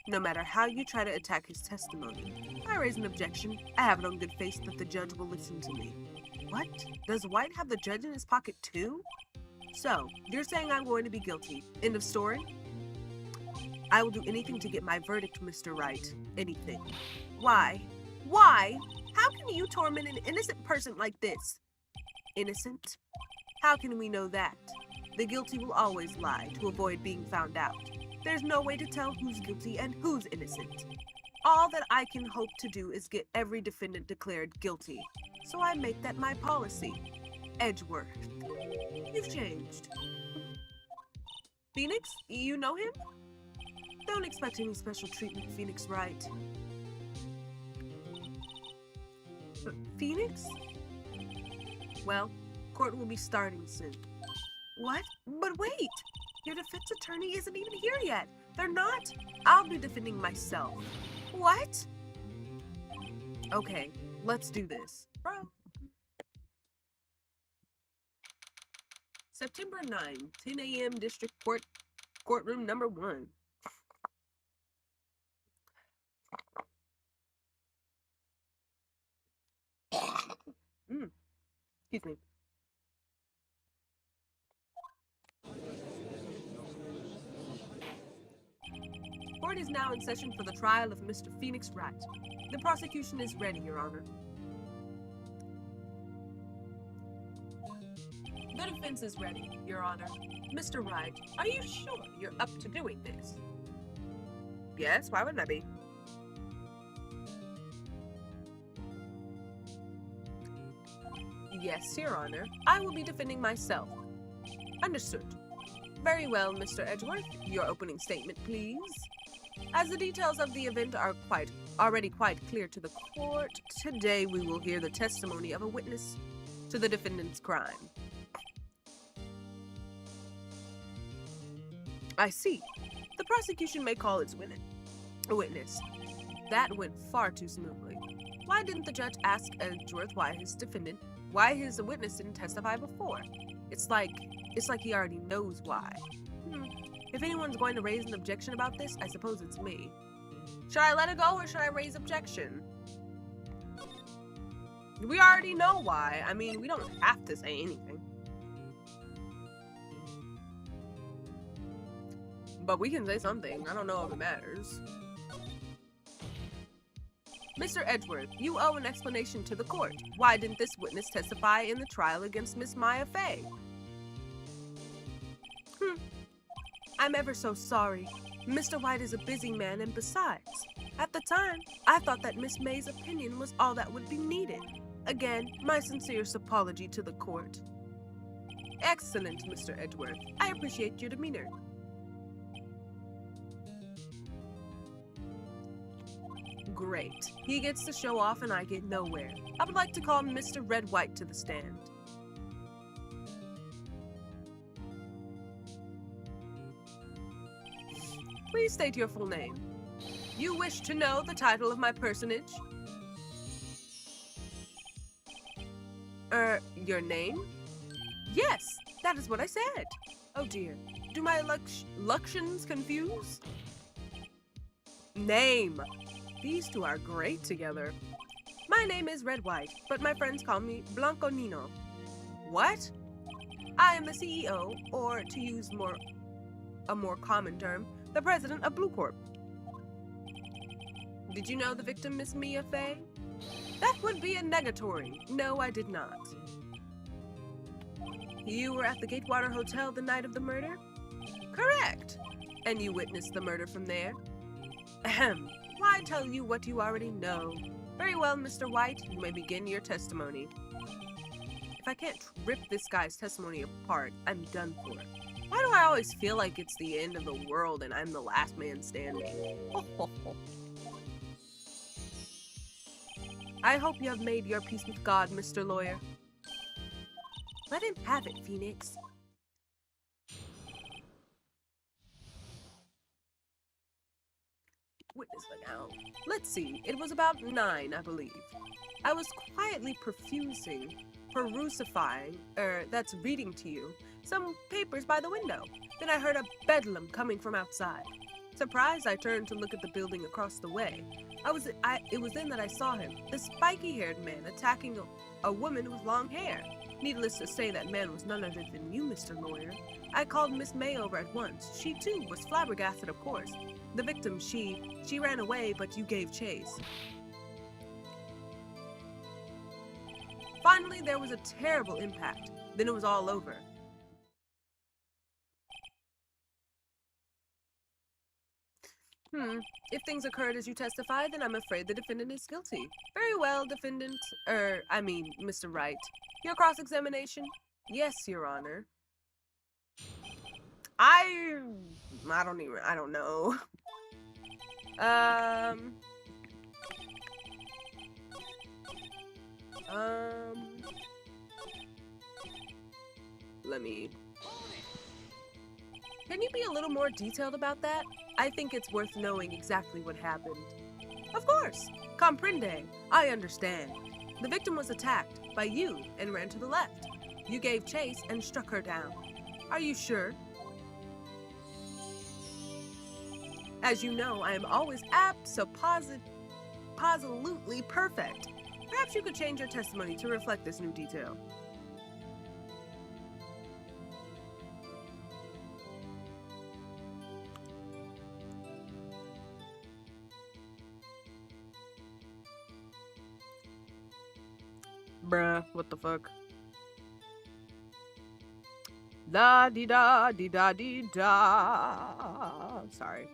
Speaker 1: no matter how you try to attack his testimony. I raise an objection. I have it on good faith that the judge will listen to me. What? Does White have the judge in his pocket too? So, you're saying I'm going to be guilty. End of story? I will do anything to get my verdict, Mr. Wright. Anything. Why? Why? How can you torment an innocent person like this? Innocent? How can we know that? The guilty will always lie to avoid being found out. There's no way to tell who's guilty and who's innocent. All that I can hope to do is get every defendant declared guilty. So I make that my policy. Edgeworth. You've changed. Phoenix? You know him? Don't expect any special treatment, Phoenix Wright. Phoenix? Well, court will be starting soon. What? But wait! Your defense attorney isn't even here yet. They're not. I'll be defending myself. What? Okay, let's do this. Bro. September 9, 10 a.m. District Court, courtroom number 1. Excuse me. Court is now in session for the trial of Mr. Phoenix Wright. The prosecution is ready, Your Honor. The defense is ready, Your Honor. Mr. Wright, are you sure you're up to doing this? Yes, why wouldn't I be? Yes, Your Honor. I will be defending myself. Understood. Very well, Mr. Edgeworth. Your opening statement, please. As the details of the event are already quite clear to the court, today we will hear the testimony of a witness to the defendant's crime. I see. The prosecution may call its witness. That went far too smoothly. Why didn't the judge ask Edgeworth why his witness didn't testify before? It's like he already knows why. If anyone's going to raise an objection about this, I suppose it's me. Should I let it go or should I raise objection? We already know why. I mean, we don't have to say anything. But we can say something. I don't know if it matters. Mr. Edgeworth, you owe an explanation to the court. Why didn't this witness testify in the trial against Miss Maya Fey? I'm ever so sorry. Mr. White is a busy man, and besides, at the time, I thought that Miss May's opinion was all that would be needed. Again, my sincerest apology to the court. Excellent, Mr. Edgeworth. I appreciate your demeanor. Great. He gets to show off and I get nowhere. I would like to call Mr. Red White to the stand. Please state your full name. You wish to know the title of my personage? Your name? Yes, that is what I said. Oh dear. Do my luctions confuse? Name. These two are great together. My name is Red White, but my friends call me Blanco Nino. What? I am the CEO, or to use a more common term, the president of Blue Corp. Did you know the victim, Miss Mia Fey? That would be a negatory. No, I did not. You were at the Gatewater Hotel the night of the murder? Correct. And you witnessed the murder from there? Ahem. Why tell you what you already know? Very well, Mr. White, you may begin your testimony. If I can't rip this guy's testimony apart, I'm done for. Why do I always feel like it's the end of the world and I'm the last man standing? I hope you have made your peace with God, Mr. Lawyer. Let him have it, Phoenix. Witness now. Let's see, it was about 9, I believe. I was quietly that's reading to you, some papers by the window. Then I heard a bedlam coming from outside. Surprised, I turned to look at the building across the way. It was then that I saw him, the spiky-haired man attacking a woman with long hair. Needless to say, that man was none other than you, Mr. Lawyer. I called Miss May over at once. She, too, was flabbergasted, of course. The victim, she ran away, but you gave chase. Finally, there was a terrible impact. Then it was all over. If things occurred as you testified, then I'm afraid the defendant is guilty. Very well, Mr. Wright. Your cross-examination? Yes, Your Honor. I don't know. Can you be a little more detailed about that? I think it's worth knowing exactly what happened. Of course. Comprende. I understand. The victim was attacked by you and ran to the left. You gave chase and struck her down. Are you sure? As you know, I am always absolutely perfect. Perhaps you could change your testimony to reflect this new detail. Bruh, what the fuck? La di da di da di da. Sorry.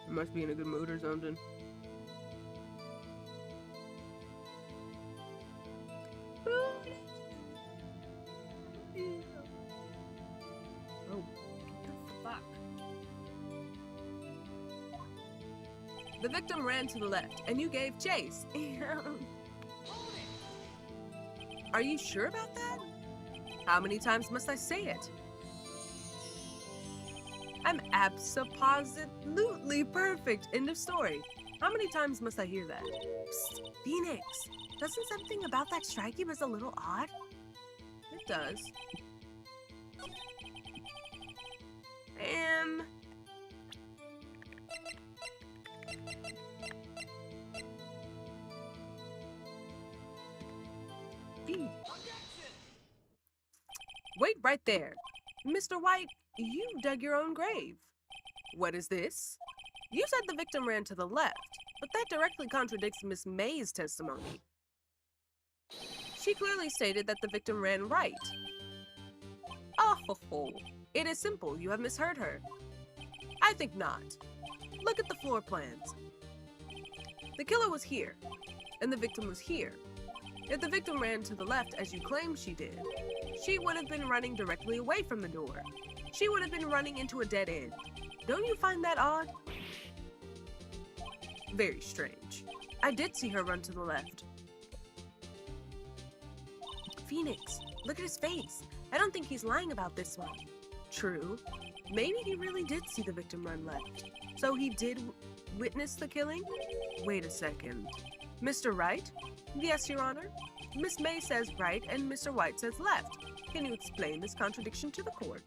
Speaker 1: I must be in a good mood or something. Oh, what the fuck? The victim ran to the left, and you gave chase. Are you sure about that? How many times must I say it? I'm abso-positively perfect. End of story. How many times must I hear that? Psst, Phoenix, doesn't something about that strike you as a little odd? It does. Wait right there. Mr. White, you dug your own grave. What is this? You said the victim ran to the left, but that directly contradicts Miss May's testimony. She clearly stated that the victim ran right. Oh, it is simple. You have misheard her. I think not. Look at the floor plans. The killer was here, and the victim was here. If the victim ran to the left as you claim she did, she would have been running directly away from the door. She would have been running into a dead end. Don't you find that odd? Very strange. I did see her run to the left. Phoenix, look at his face. I don't think he's lying about this one. True. Maybe he really did see the victim run left. So he did witness the killing? Wait a second. Mr. Wright? Yes, Your Honor. Miss May says right and Mr. White says left. Can you explain this contradiction to the court?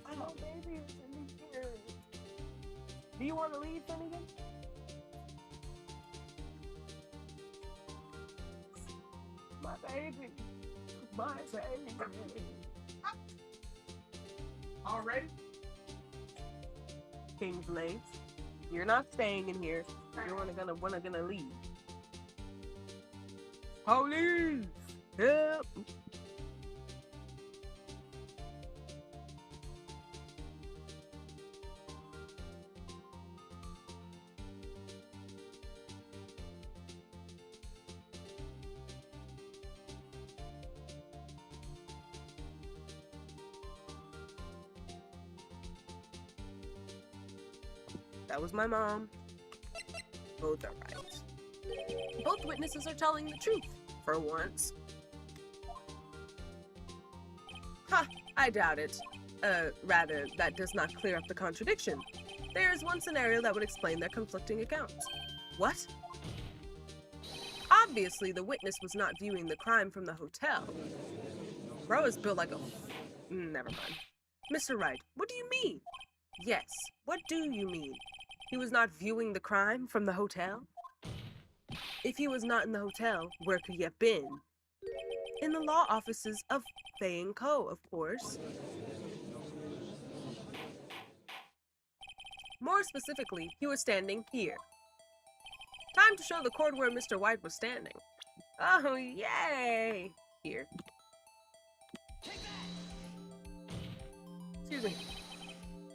Speaker 1: Oh, baby, it's in here. Do you want to leave, Finnegan? My baby. My baby. Already? King's Lace, you're not staying in here. You're gonna leave. Police! Help! That was my mom. Both are right. Both witnesses are telling the truth, for once. Ha! I doubt it. Rather, that does not clear up the contradiction. There is one scenario that would explain their conflicting accounts. What? Obviously, the witness was not viewing the crime from the hotel. Bro is built like a... Never mind. Mr. Wright, what do you mean? Yes, what do you mean? He was not viewing the crime from the hotel? If he was not in the hotel, where could he have been? In the law offices of Fay & Co., of course. More specifically, he was standing here. Time to show the court where Mr. White was standing. Oh, yay! Here. Excuse me.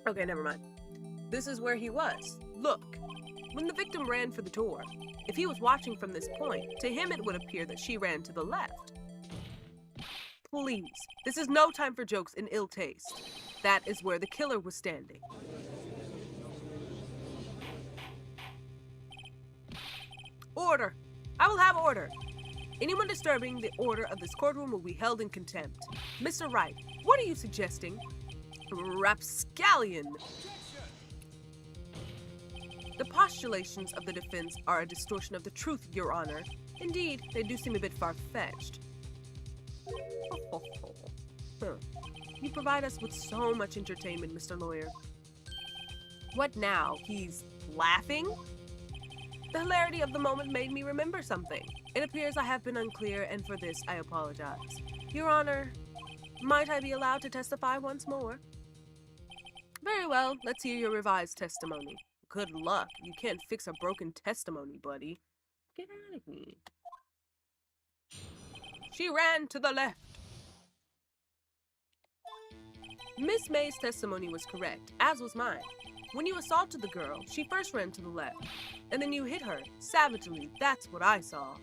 Speaker 1: Okay, never mind. This is where he was. Look. When the victim ran for the door, if he was watching from this point, to him it would appear that she ran to the left. Please, this is no time for jokes in ill taste. That is where the killer was standing. Order! I will have order. Anyone disturbing the order of this courtroom will be held in contempt. Mr. Wright, what are you suggesting? Rapscallion! The postulations of the defense are a distortion of the truth, Your Honor. Indeed, they do seem a bit far-fetched. You provide us with so much entertainment, Mr. Lawyer. What now? He's laughing? The hilarity of the moment made me remember something. It appears I have been unclear, and for this I apologize. Your Honor, might I be allowed to testify once more? Very well, let's hear your revised testimony. Good luck. You can't fix a broken testimony, buddy. Get out of here. She ran to the left. Miss May's testimony was correct, as was mine. When you assaulted the girl, she first ran to the left, and then you hit her, savagely. That's what I saw.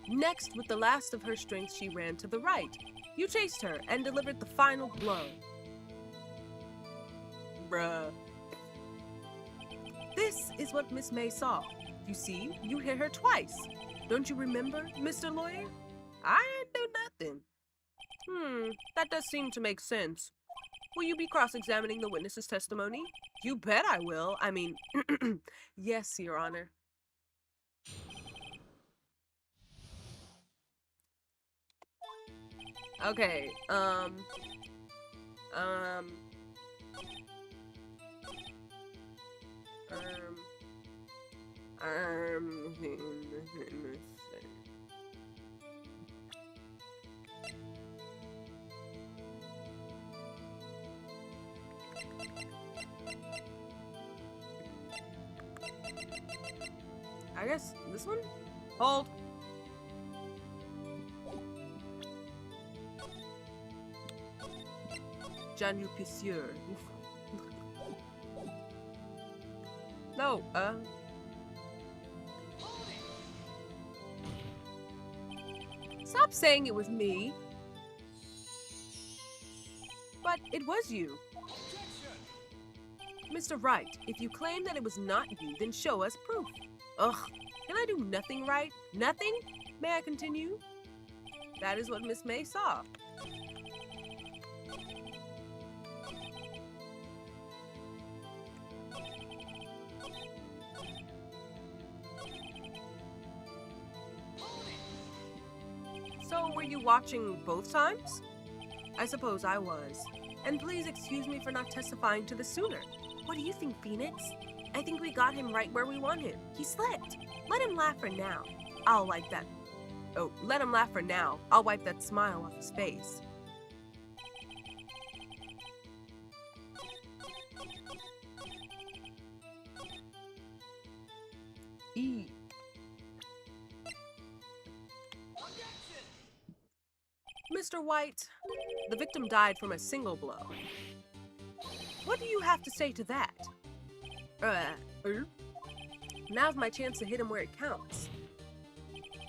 Speaker 1: Next, with the last of her strength, she ran to the right. You chased her and delivered the final blow. Bruh. This is what Miss May saw. You see, you hit her twice. Don't you remember, Mr. Lawyer? I didn't do nothing. That does seem to make sense. Will you be cross-examining the witness's testimony? You bet I will. I mean, yes, Your Honor. Okay, I guess this one? Hold. Jean Pisseur. No, Stop saying it was me. But it was you. Mr. Wright, if you claim that it was not you, then show us proof. Ugh, can I do nothing right? Nothing? May I continue? That is what Miss May saw. So, were you watching both times? I suppose I was. And please excuse me for not testifying to this sooner. What do you think, Phoenix? I think we got him right where we want him. He slipped. Let him laugh for now. I'll wipe that. Oh, let him laugh for now. I'll wipe that smile off his face. E. Mr. White, the victim died from a single blow. What do you have to say to that? Now's my chance to hit him where it counts.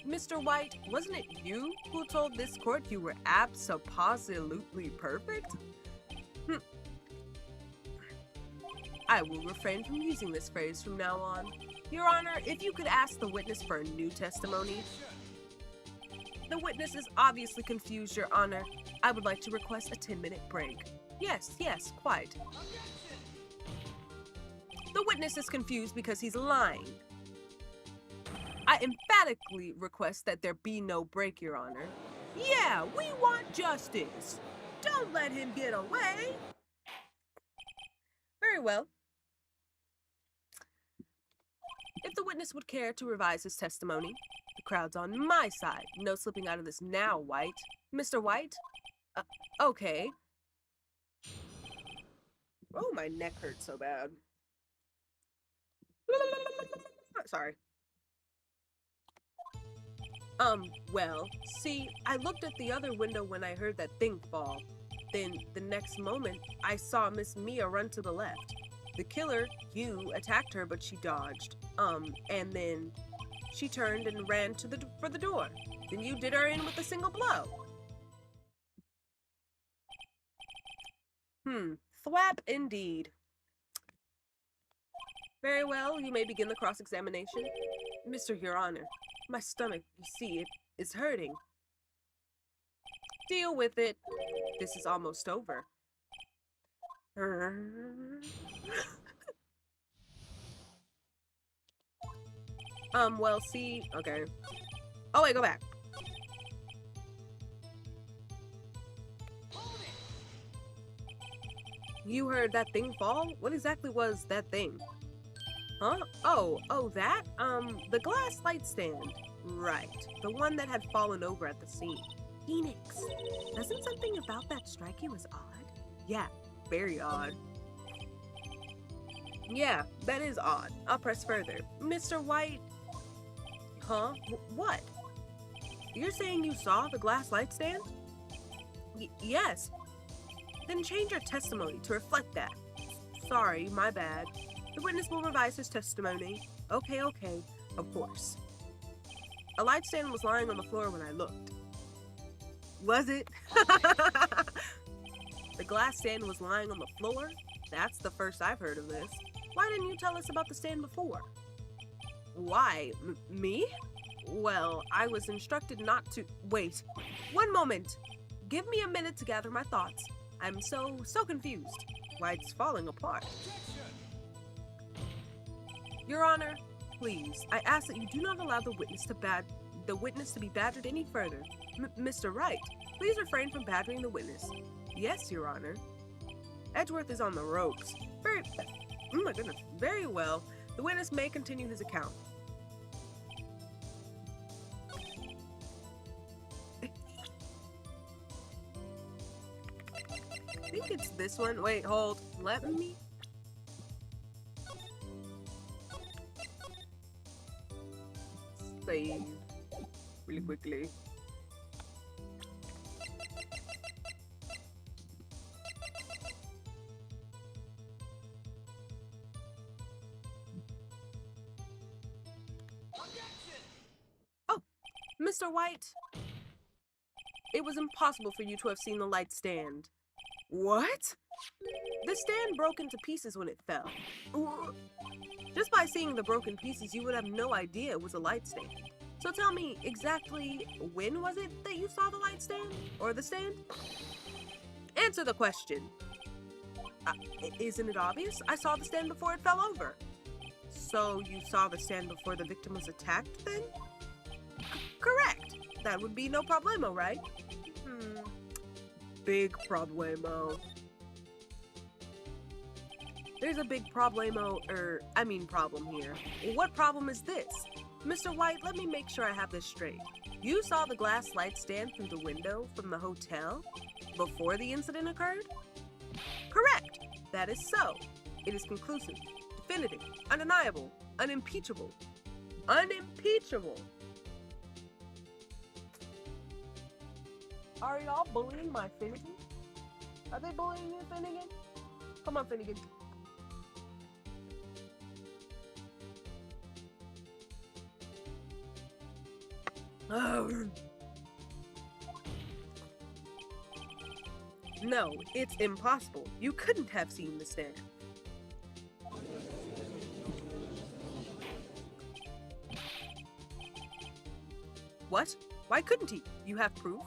Speaker 1: Mr. White, wasn't it you who told this court you were abso-positively perfect? I will refrain from using this phrase from now on. Your Honor, if you could ask the witness for a new testimony. The witness is obviously confused, Your Honor. I would like to request a 10-minute break. Yes, quite. The witness is confused because he's lying. I emphatically request that there be no break, Your Honor. Yeah, we want justice. Don't let him get away. Very well. If the witness would care to revise his testimony, the crowd's on my side. No slipping out of this now, White. Mr. White? Okay. Oh, my neck hurts so bad. Sorry. Well, see, I looked at the other window when I heard that thing fall. Then, the next moment, I saw Miss Mia run to the left. The killer, you, attacked her, but she dodged. And then she turned and ran for the door. Then you did her in with a single blow. Thwap indeed. Very well, you may begin the cross-examination. Mr. Your Honor, my stomach, you see, it is hurting. Deal with it. This is almost over. Well, see, okay. Oh, wait, go back. You heard that thing fall? What exactly was that thing? Huh? Oh, that? The glass light stand. Right. The one that had fallen over at the scene. Phoenix, doesn't something about that strike you as odd? Yeah, very odd. Yeah, that is odd. I'll press further. Mr. White? Huh? What? You're saying you saw the glass light stand? Yes. Then change your testimony to reflect that. Sorry, my bad. The witness will revise his testimony. Okay, of course. A light stand was lying on the floor when I looked. Was it? The glass stand was lying on the floor? That's the first I've heard of this. Why didn't you tell us about the stand before? Why? Me? Well, I was instructed not to. Wait, one moment. Give me a minute to gather my thoughts. I'm so confused. Why, it's falling apart. Your Honor, please, I ask that you do not allow the witness to be badgered any further. Mr. Wright, please refrain from badgering the witness. Yes, Your Honor. Edgeworth is on the ropes. Oh my goodness, very well. The witness may continue his account. I think it's this one. Wait, hold. Let me. Save really quickly. Oh, Mr. White. It was impossible for you to have seen the light stand. What? The stand broke into pieces when it fell. Just by seeing the broken pieces, you would have no idea it was a light stand. So tell me, exactly when was it that you saw the light stand? Or the stand? Answer the question. Isn't it obvious? I saw the stand before it fell over. So you saw the stand before the victim was attacked then? Correct. That would be no problemo, right? Big problemo. There's a big problem here. What problem is this? Mr. White, let me make sure I have this straight. You saw the glass light stand through the window from the hotel before the incident occurred? Correct. That is so. It is conclusive, definitive, undeniable, unimpeachable. Unimpeachable. Are y'all bullying my Finnegan? Are they bullying you, Finnegan? Come on, Finnegan. No, it's impossible. You couldn't have seen the stand. What? Why couldn't he? You have proof?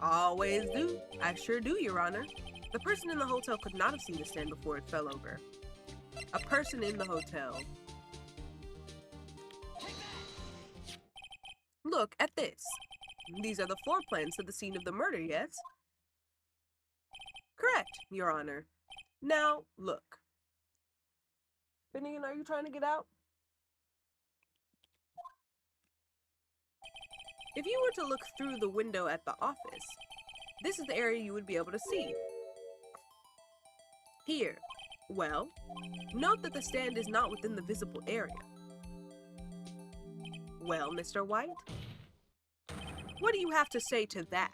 Speaker 1: Always do. I sure do, Your Honor. The person in the hotel could not have seen the stand before it fell over. A person in the hotel. Look at this. These are the floor plans to the scene of the murder, yes? Correct, Your Honor. Now, look. Finnegan, are you trying to get out? If you were to look through the window at the office, this is the area you would be able to see. Here. Well, note that the stand is not within the visible area. Well, Mr. White? What do you have to say to that?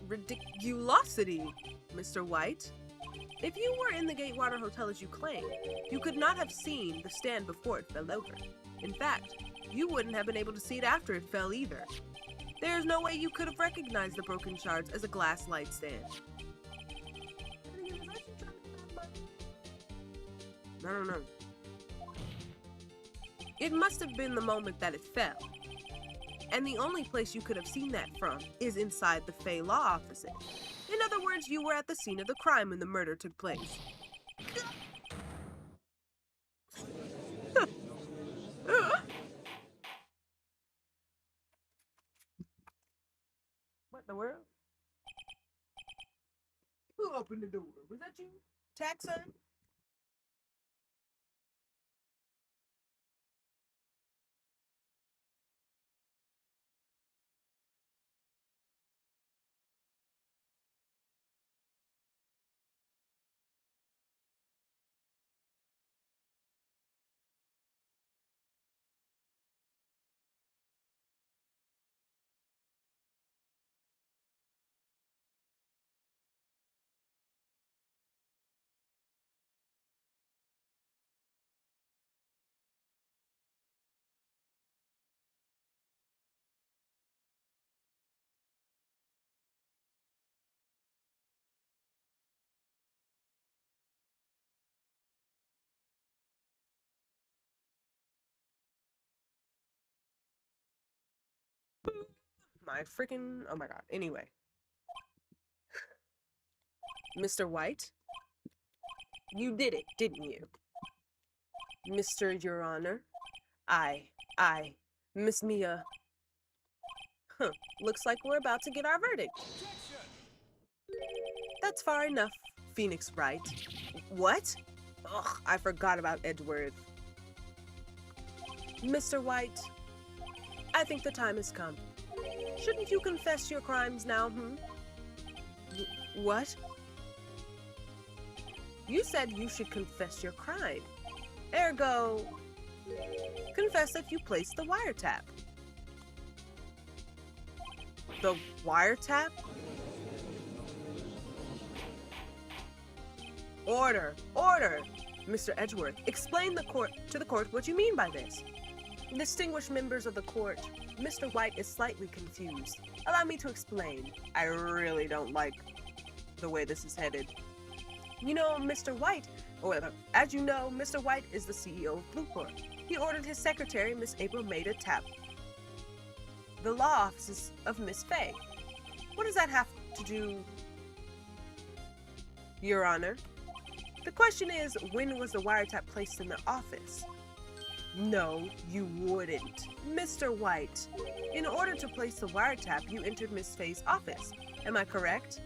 Speaker 1: Ridiculosity, Mr. White. If you were in the Gatewater Hotel as you claim, you could not have seen the stand before it fell over. In fact, you wouldn't have been able to see it after it fell either. There is no way you could have recognized the broken shards as a glass light stand. No. It must have been the moment that it fell. And the only place you could have seen that from is inside the Fey Law offices. In other words, you were at the scene of the crime when the murder took place. What in the world? Who opened the door? Was that you? Taxon? my freaking... Oh my god. Anyway. Mr. White? You did it, didn't you? Mr. Your Honor? I, Miss Mia. Huh. Looks like we're about to get our verdict. That's far enough, Phoenix Wright. What? Ugh, I forgot about Edgeworth. Mr. White, I think the time has come. Shouldn't you confess your crimes now, What? You said you should confess your crime. Ergo, confess that you placed the wiretap. The wiretap? Order! Order! Mr. Edgeworth, explain to the court what you mean by this. Distinguished members of the court, Mr. White is slightly confused. Allow me to explain. I really don't like the way this is headed. You know, Mr. White, as you know, Mr. White is the CEO of Blue Corp. He ordered his secretary, Miss April May, to tap the law offices of Miss Fay. What does that have to do, Your Honor? The question is, when was the wiretap placed in the office? No, you wouldn't. Mr. White, in order to place the wiretap, you entered Miss Fay's office. Am I correct?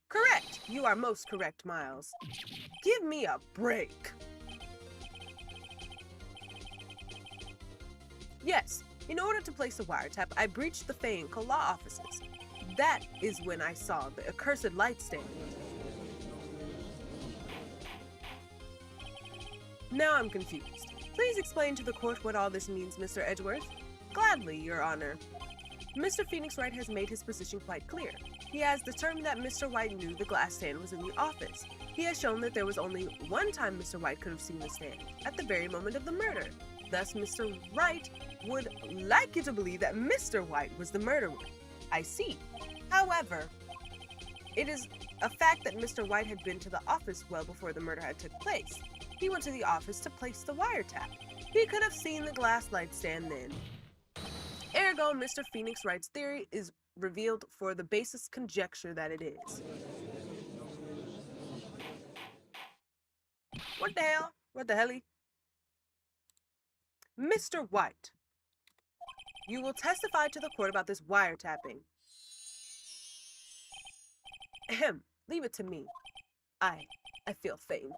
Speaker 1: Correct. You are most correct, Miles. Give me a break. Yes, in order to place the wiretap, I breached the Fay and Co law offices. That is when I saw the accursed light stand. Now I'm confused. Please explain to the court what all this means, Mr. Edgeworth. Gladly, Your Honor. Mr. Phoenix Wright has made his position quite clear. He has determined that Mr. White knew the glass stand was in the office. He has shown that there was only one time Mr. White could have seen the stand, at the very moment of the murder. Thus, Mr. Wright would like you to believe that Mr. White was the murderer. I see. However, it is a fact that Mr. White had been to the office well before the murder had took place. He went to the office to place the wiretap. He could have seen the glass light stand then. Ergo, Mr. Phoenix Wright's theory is revealed for the basis conjecture that it is. What the hell? What the helly? Mr. White, you will testify to the court about this wiretapping. Ahem, leave it to me. I feel faint.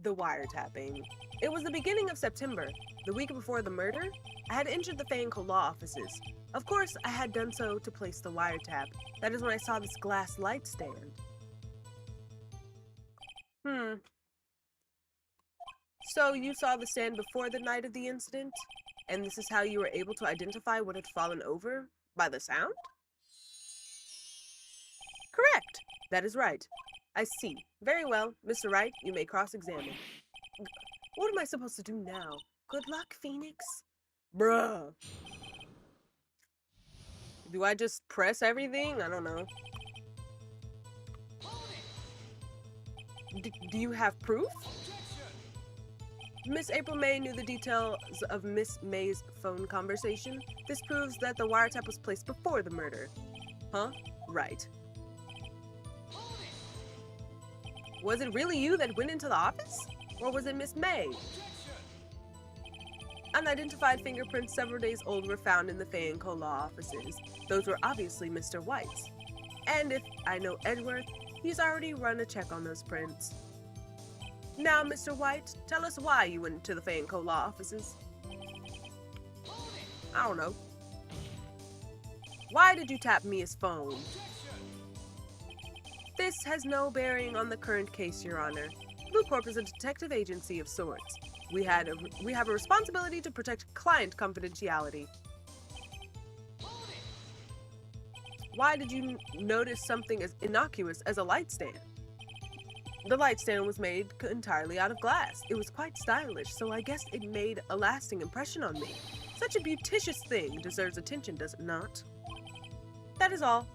Speaker 1: The wiretapping. It was the beginning of September, the week before the murder. I had entered the Fay & Co law offices. Of course, I had done so to place the wiretap. That is when I saw this glass light stand. So you saw the stand before the night of the incident? And this is how you were able to identify what had fallen over? By the sound? Correct. That is right. I see. Very well. Mr. Wright, you may cross-examine. What am I supposed to do now? Good luck, Phoenix. Bruh. Do I just press everything? I don't know. Do you have proof? Miss April May knew the details of Miss May's phone conversation. This proves that the wiretap was placed before the murder. Huh? Right. Was it really you that went into the office? Or was it Miss May? Unidentified fingerprints several days old were found in the Fay & Co law offices. Those were obviously Mr. White's. And if I know Edgeworth, he's already run a check on those prints. Now, Mr. White, tell us why you went to the Fay & Co law offices. I don't know. Why did you tap Mia's phone? This has no bearing on the current case, Your Honor. Blue Corp is a detective agency of sorts. We have a responsibility to protect client confidentiality. Why did you notice something as innocuous as a light stand? The light stand was made entirely out of glass. It was quite stylish, so I guess it made a lasting impression on me. Such a beauticious thing deserves attention, does it not? That is all.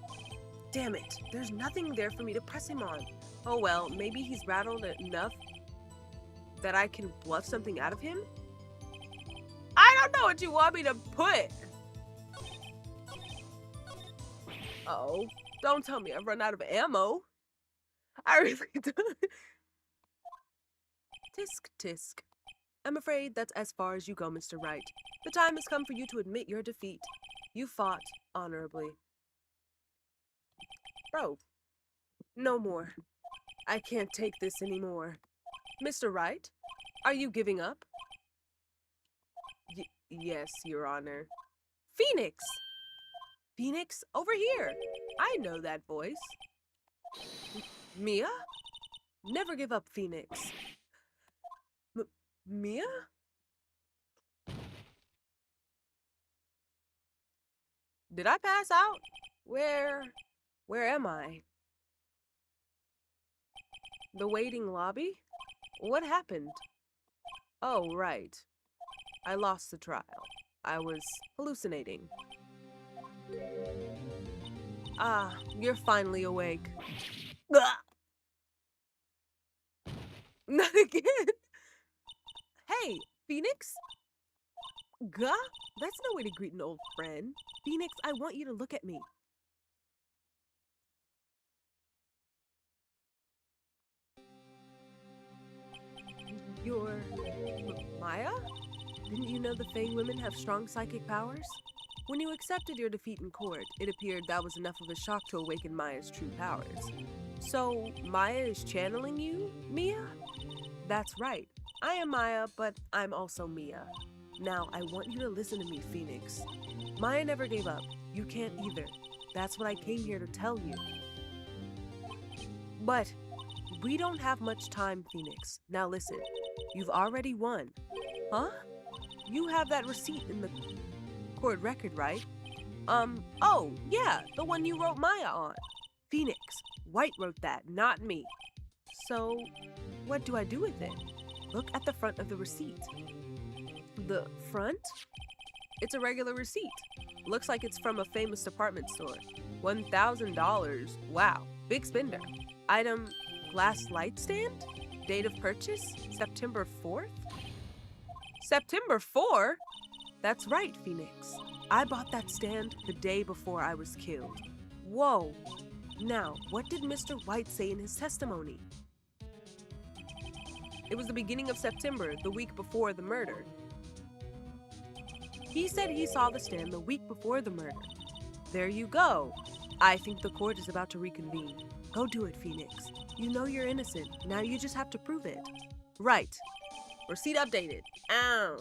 Speaker 1: Damn it, there's nothing there for me to press him on. Oh well, maybe he's rattled enough that I can bluff something out of him? I don't know what you want me to put. Uh-oh. Don't tell me I've run out of ammo. I really do. Tisk, tisk. I'm afraid that's as far as you go, Mr. Wright. The time has come for you to admit your defeat. You fought honorably. Bro, no more. I can't take this anymore. Mr. Wright, are you giving up? Yes, Your Honor. Phoenix! Phoenix, over here. I know that voice. Mia? Never give up, Phoenix. Mia? Did I pass out? Where am I? The waiting lobby? What happened? Oh, right. I lost the trial. I was hallucinating. Ah, you're finally awake. Not again. Hey, Phoenix? Gah? That's no way to greet an old friend. Phoenix, I want you to look at me. You're Maya? Didn't you know the Fae women have strong psychic powers? When you accepted your defeat in court, it appeared that was enough of a shock to awaken Maya's true powers. So, Maya is channeling you, Mia? That's right. I am Maya, but I'm also Mia. Now, I want you to listen to me, Phoenix. Maya never gave up. You can't either. That's what I came here to tell you. But we don't have much time, Phoenix. Now listen, you've already won. Huh? You have that receipt in the court record, right? Oh, yeah, the one you wrote Maya on. Phoenix, White wrote that, not me. So, what do I do with it? Look at the front of the receipt. The front? It's a regular receipt. Looks like it's from a famous department store. $1,000. Wow, big spender. Item, glass light stand? Date of purchase, September 4th? September 4th? That's right, Phoenix. I bought that stand the day before I was killed. Whoa. Now, what did Mr. White say in his testimony? It was the beginning of September, the week before the murder. He said he saw the stand the week before the murder. There you go. I think the court is about to reconvene. Go do it, Phoenix. You know you're innocent. Now you just have to prove it. Right. Receipt updated. Ow.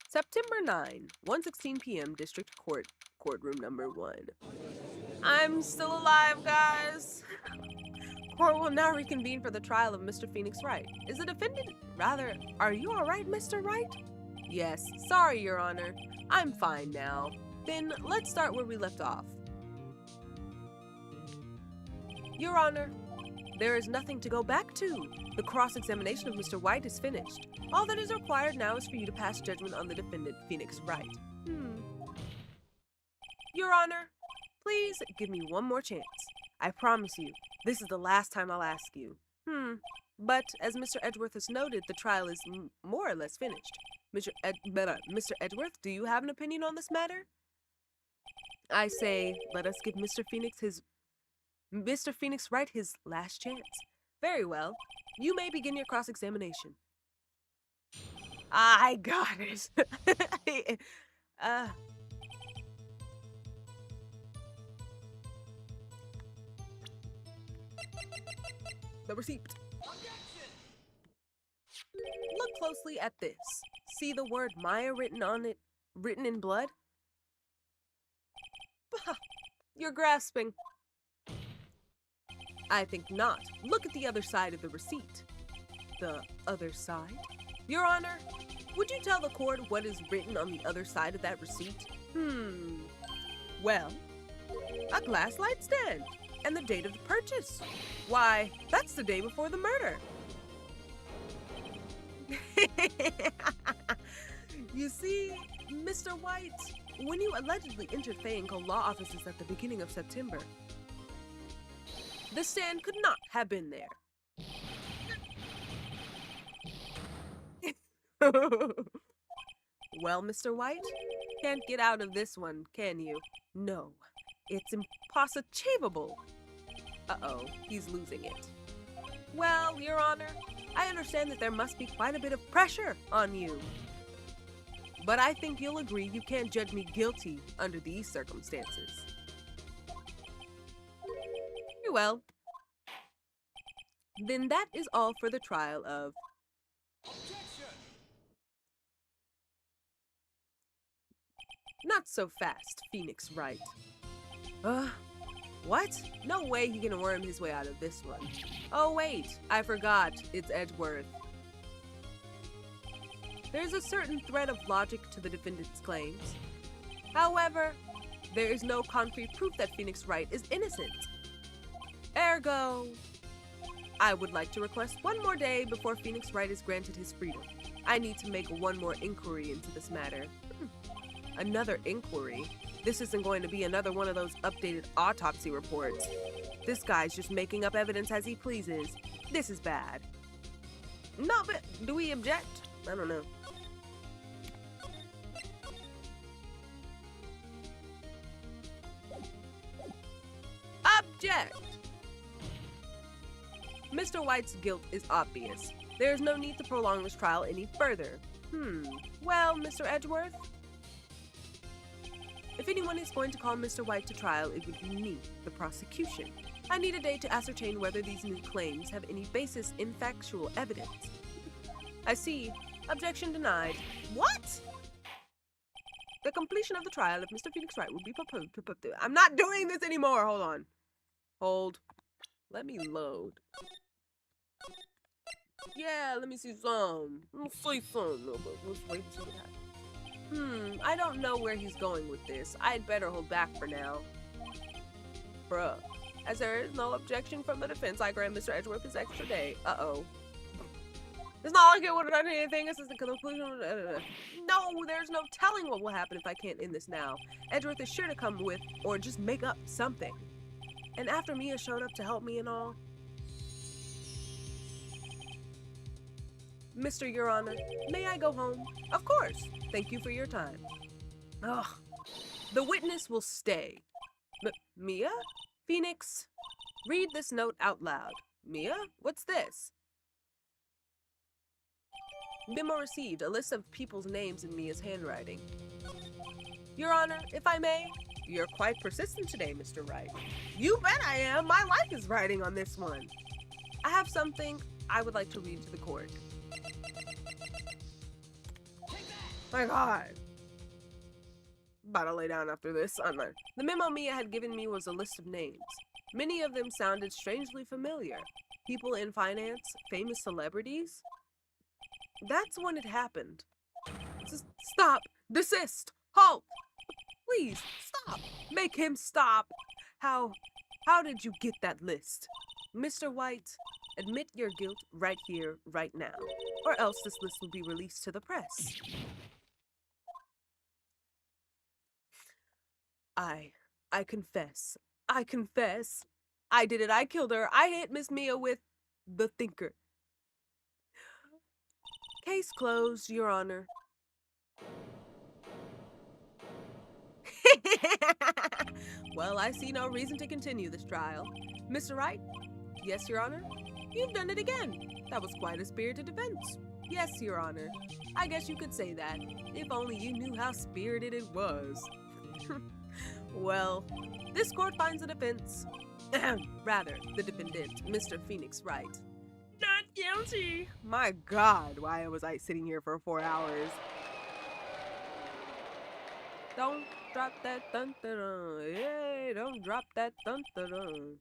Speaker 1: September 9, 1:16 p.m. District Court, courtroom number 1. I'm still alive, guys. Court will now reconvene for the trial of Mr. Phoenix Wright. Is the defendant, rather, are you all right, Mr. Wright? Yes, sorry, Your Honor. I'm fine now. Then let's start where we left off. Your Honor, there is nothing to go back to. The cross-examination of Mr. White is finished. All that is required now is for you to pass judgment on the defendant, Phoenix Wright. Your Honor, please give me one more chance. I promise you, this is the last time I'll ask you. But as Mr. Edgeworth has noted, the trial is more or less finished. Mr. Edgeworth, do you have an opinion on this matter? I say, let us give Mr. Phoenix Wright his last chance. Very well. You may begin your cross-examination. I got it. The receipt. Look closely at this. See the word Maya written on it, written in blood? You're grasping. I think not. Look at the other side of the receipt. The other side? Your Honor, would you tell the court what is written on the other side of that receipt? Well, a glass light stand. And the date of the purchase. Why, that's the day before the murder. You see, Mr. White, when you allegedly entered Fae & Co. law offices at the beginning of September, the stand could not have been there. Well, Mr. White, can't get out of this one, can you? No, it's impossible. Uh-oh, he's losing it. Well, Your Honor, I understand that there must be quite a bit of pressure on you. But I think you'll agree you can't judge me guilty under these circumstances. Very well. Then that is all for the trial of... Not so fast, Phoenix Wright. What? No way he can worm his way out of this one. Oh wait, I forgot, it's Edgeworth. There's a certain thread of logic to the defendant's claims. However, there is no concrete proof that Phoenix Wright is innocent. Ergo, I would like to request one more day before Phoenix Wright is granted his freedom. I need to make one more inquiry into this matter. Another inquiry? This isn't going to be another one of those updated autopsy reports. This guy's just making up evidence as he pleases. This is bad. No, but do we object? I don't know. Object! Mr. White's guilt is obvious. There is no need to prolong this trial any further. Well, Mr. Edgeworth? If anyone is going to call Mr. White to trial, it would be me, the prosecution. I need a day to ascertain whether these new claims have any basis in factual evidence. I see. Objection denied. What? The completion of the trial of Mr. Phoenix Wright will be proposed. I'm not doing this anymore. Hold on. Hold. Let me load. Yeah, let me see some. Let's see some. No, but let's wait and see what happens. I don't know where he's going with this. I'd better hold back for now. Bruh. As there is no objection from the defense, I grant Mr. Edgeworth his extra day. Uh-oh. It's not like it would have done anything. This is the conclusion. No, there's no telling what will happen if I can't end this now. Edgeworth is sure to come with, or just make up something. And after Mia showed up to help me and all. Mr. Your Honor, may I go home? Of course. Thank you for your time. Ugh. The witness will stay. Mia? Phoenix, read this note out loud. Mia? What's this? Memo received, a list of people's names in Mia's handwriting. Your Honor, if I may, you're quite persistent today, Mr. Wright. You bet I am. My life is riding on this one. I have something I would like to read to the court. My God. About to lay down after this. The memo Mia had given me was a list of names. Many of them sounded strangely familiar. People in finance, famous celebrities. That's when it happened. Stop! Desist! Halt! Please, stop! Make him stop! How did you get that list? Mr. White, admit your guilt right here, right now, or else this list will be released to the press. I confess. I confess. I did it. I killed her. I hit Miss Mia with the thinker. Case closed, Your Honor. Well, I see no reason to continue this trial. Mr. Wright? Yes, Your Honor? You've done it again. That was quite a spirited defense. Yes, Your Honor. I guess you could say that, if only you knew how spirited it was. Well, this court finds the defense, rather, the defendant, Mr. Phoenix Wright, not guilty. My God, why was I sitting here for 4 hours? Don't drop that dun-dun-dun. Yay, don't drop that dun-dun-dun.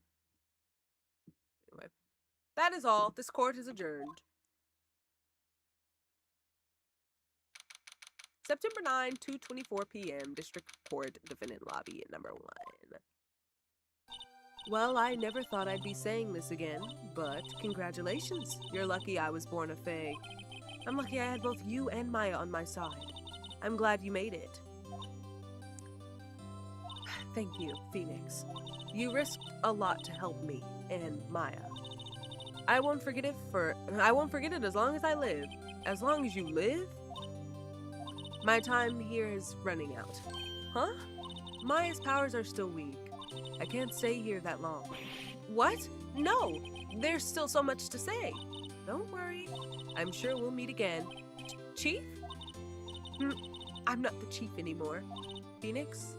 Speaker 1: Anyway, that is all. This court is adjourned. September 9, 2:24 p.m. District Court, Defendant Lobby, number 1. Well, I never thought I'd be saying this again, but congratulations. You're lucky I was born a Fae. I'm lucky I had both you and Maya on my side. I'm glad you made it. Thank you, Phoenix. You risked a lot to help me and Maya. I won't forget it as long as I live. As long as you live? My time here is running out. Huh? Maya's powers are still weak. I can't stay here that long. What? No! There's still so much to say. Don't worry. I'm sure we'll meet again. Chief? I'm not the chief anymore. Phoenix,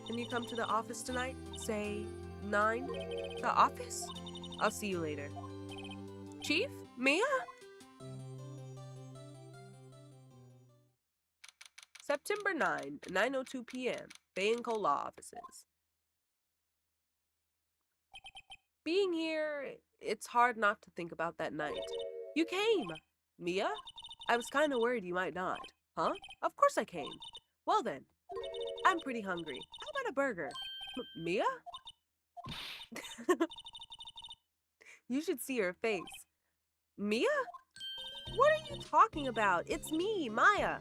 Speaker 1: can you come to the office tonight? Say 9? The office? I'll see you later. Chief? Mia? September 9, 9:02 p.m. Bay and Cole Law Offices. Being here, it's hard not to think about that night. You came! Mia? I was kind of worried you might not. Huh? Of course I came. Well then, I'm pretty hungry. How about a burger? Mia? You should see her face. Mia? What are you talking about? It's me, Maya.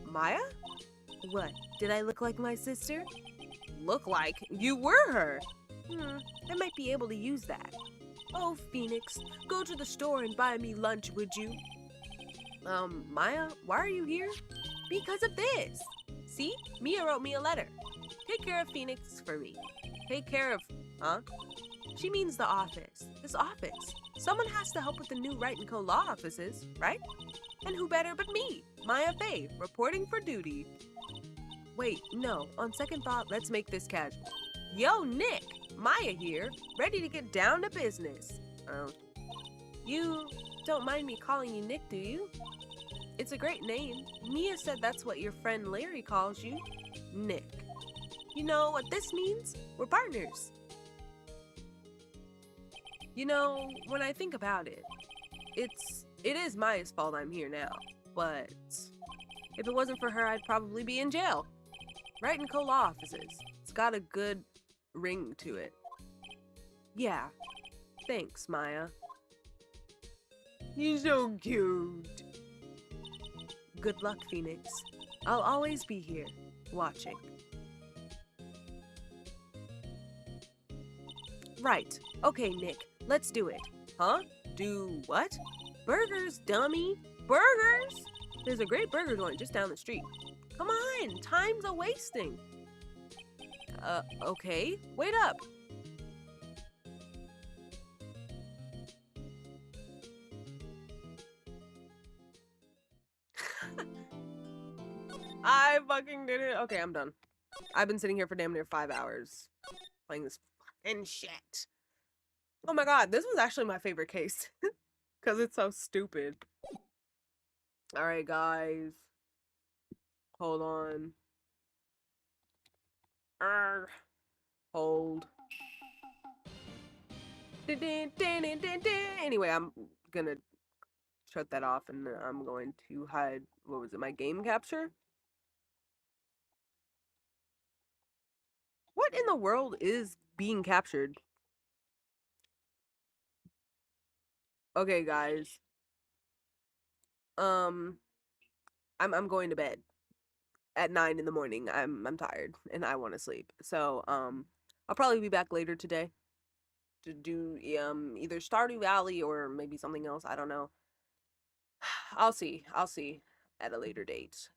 Speaker 1: Maya? What? Did I look like my sister? Look like? You were her. I might be able to use that. Oh, Phoenix, go to the store and buy me lunch, would you? Maya, why are you here? Because of this. See? Mia wrote me a letter. Take care of Phoenix for me. Take care of, huh? She means the office. This office. Someone has to help with the new Wright & Co. law offices, right? And who better but me, Maya Faye, reporting for duty. Wait, no. On second thought, let's make this casual. Yo, Nick! Maya here, ready to get down to business. You don't mind me calling you Nick, do you? It's a great name. Mia said that's what your friend Larry calls you. Nick. You know what this means? We're partners. You know, when I think about it, it is Maya's fault I'm here now. But if it wasn't for her, I'd probably be in jail. Right in co-law offices. It's got a good ring to it. Yeah. Thanks, Maya. You're so cute. Good luck, Phoenix. I'll always be here, watching. Right. Okay, Nick. Let's do it. Huh? Do what? Burgers, dummy. Burgers? There's a great burger joint just down the street. Come on, time's a-wasting. Okay. Wait up. I fucking did it. Okay, I'm done. I've been sitting here for damn near 5 hours playing this fucking shit. Oh my god, this was actually my favorite case. Because it's so stupid. Alright, guys. Hold on. Hold. Anyway, I'm gonna shut that off and I'm going to hide, what was it, my game capture? What in the world is being captured? Okay, guys. I'm going to bed at 9 in the morning. I'm tired and I want to sleep. So, I'll probably be back later today to do either Stardew Valley or maybe something else. I don't know. I'll see at a later date.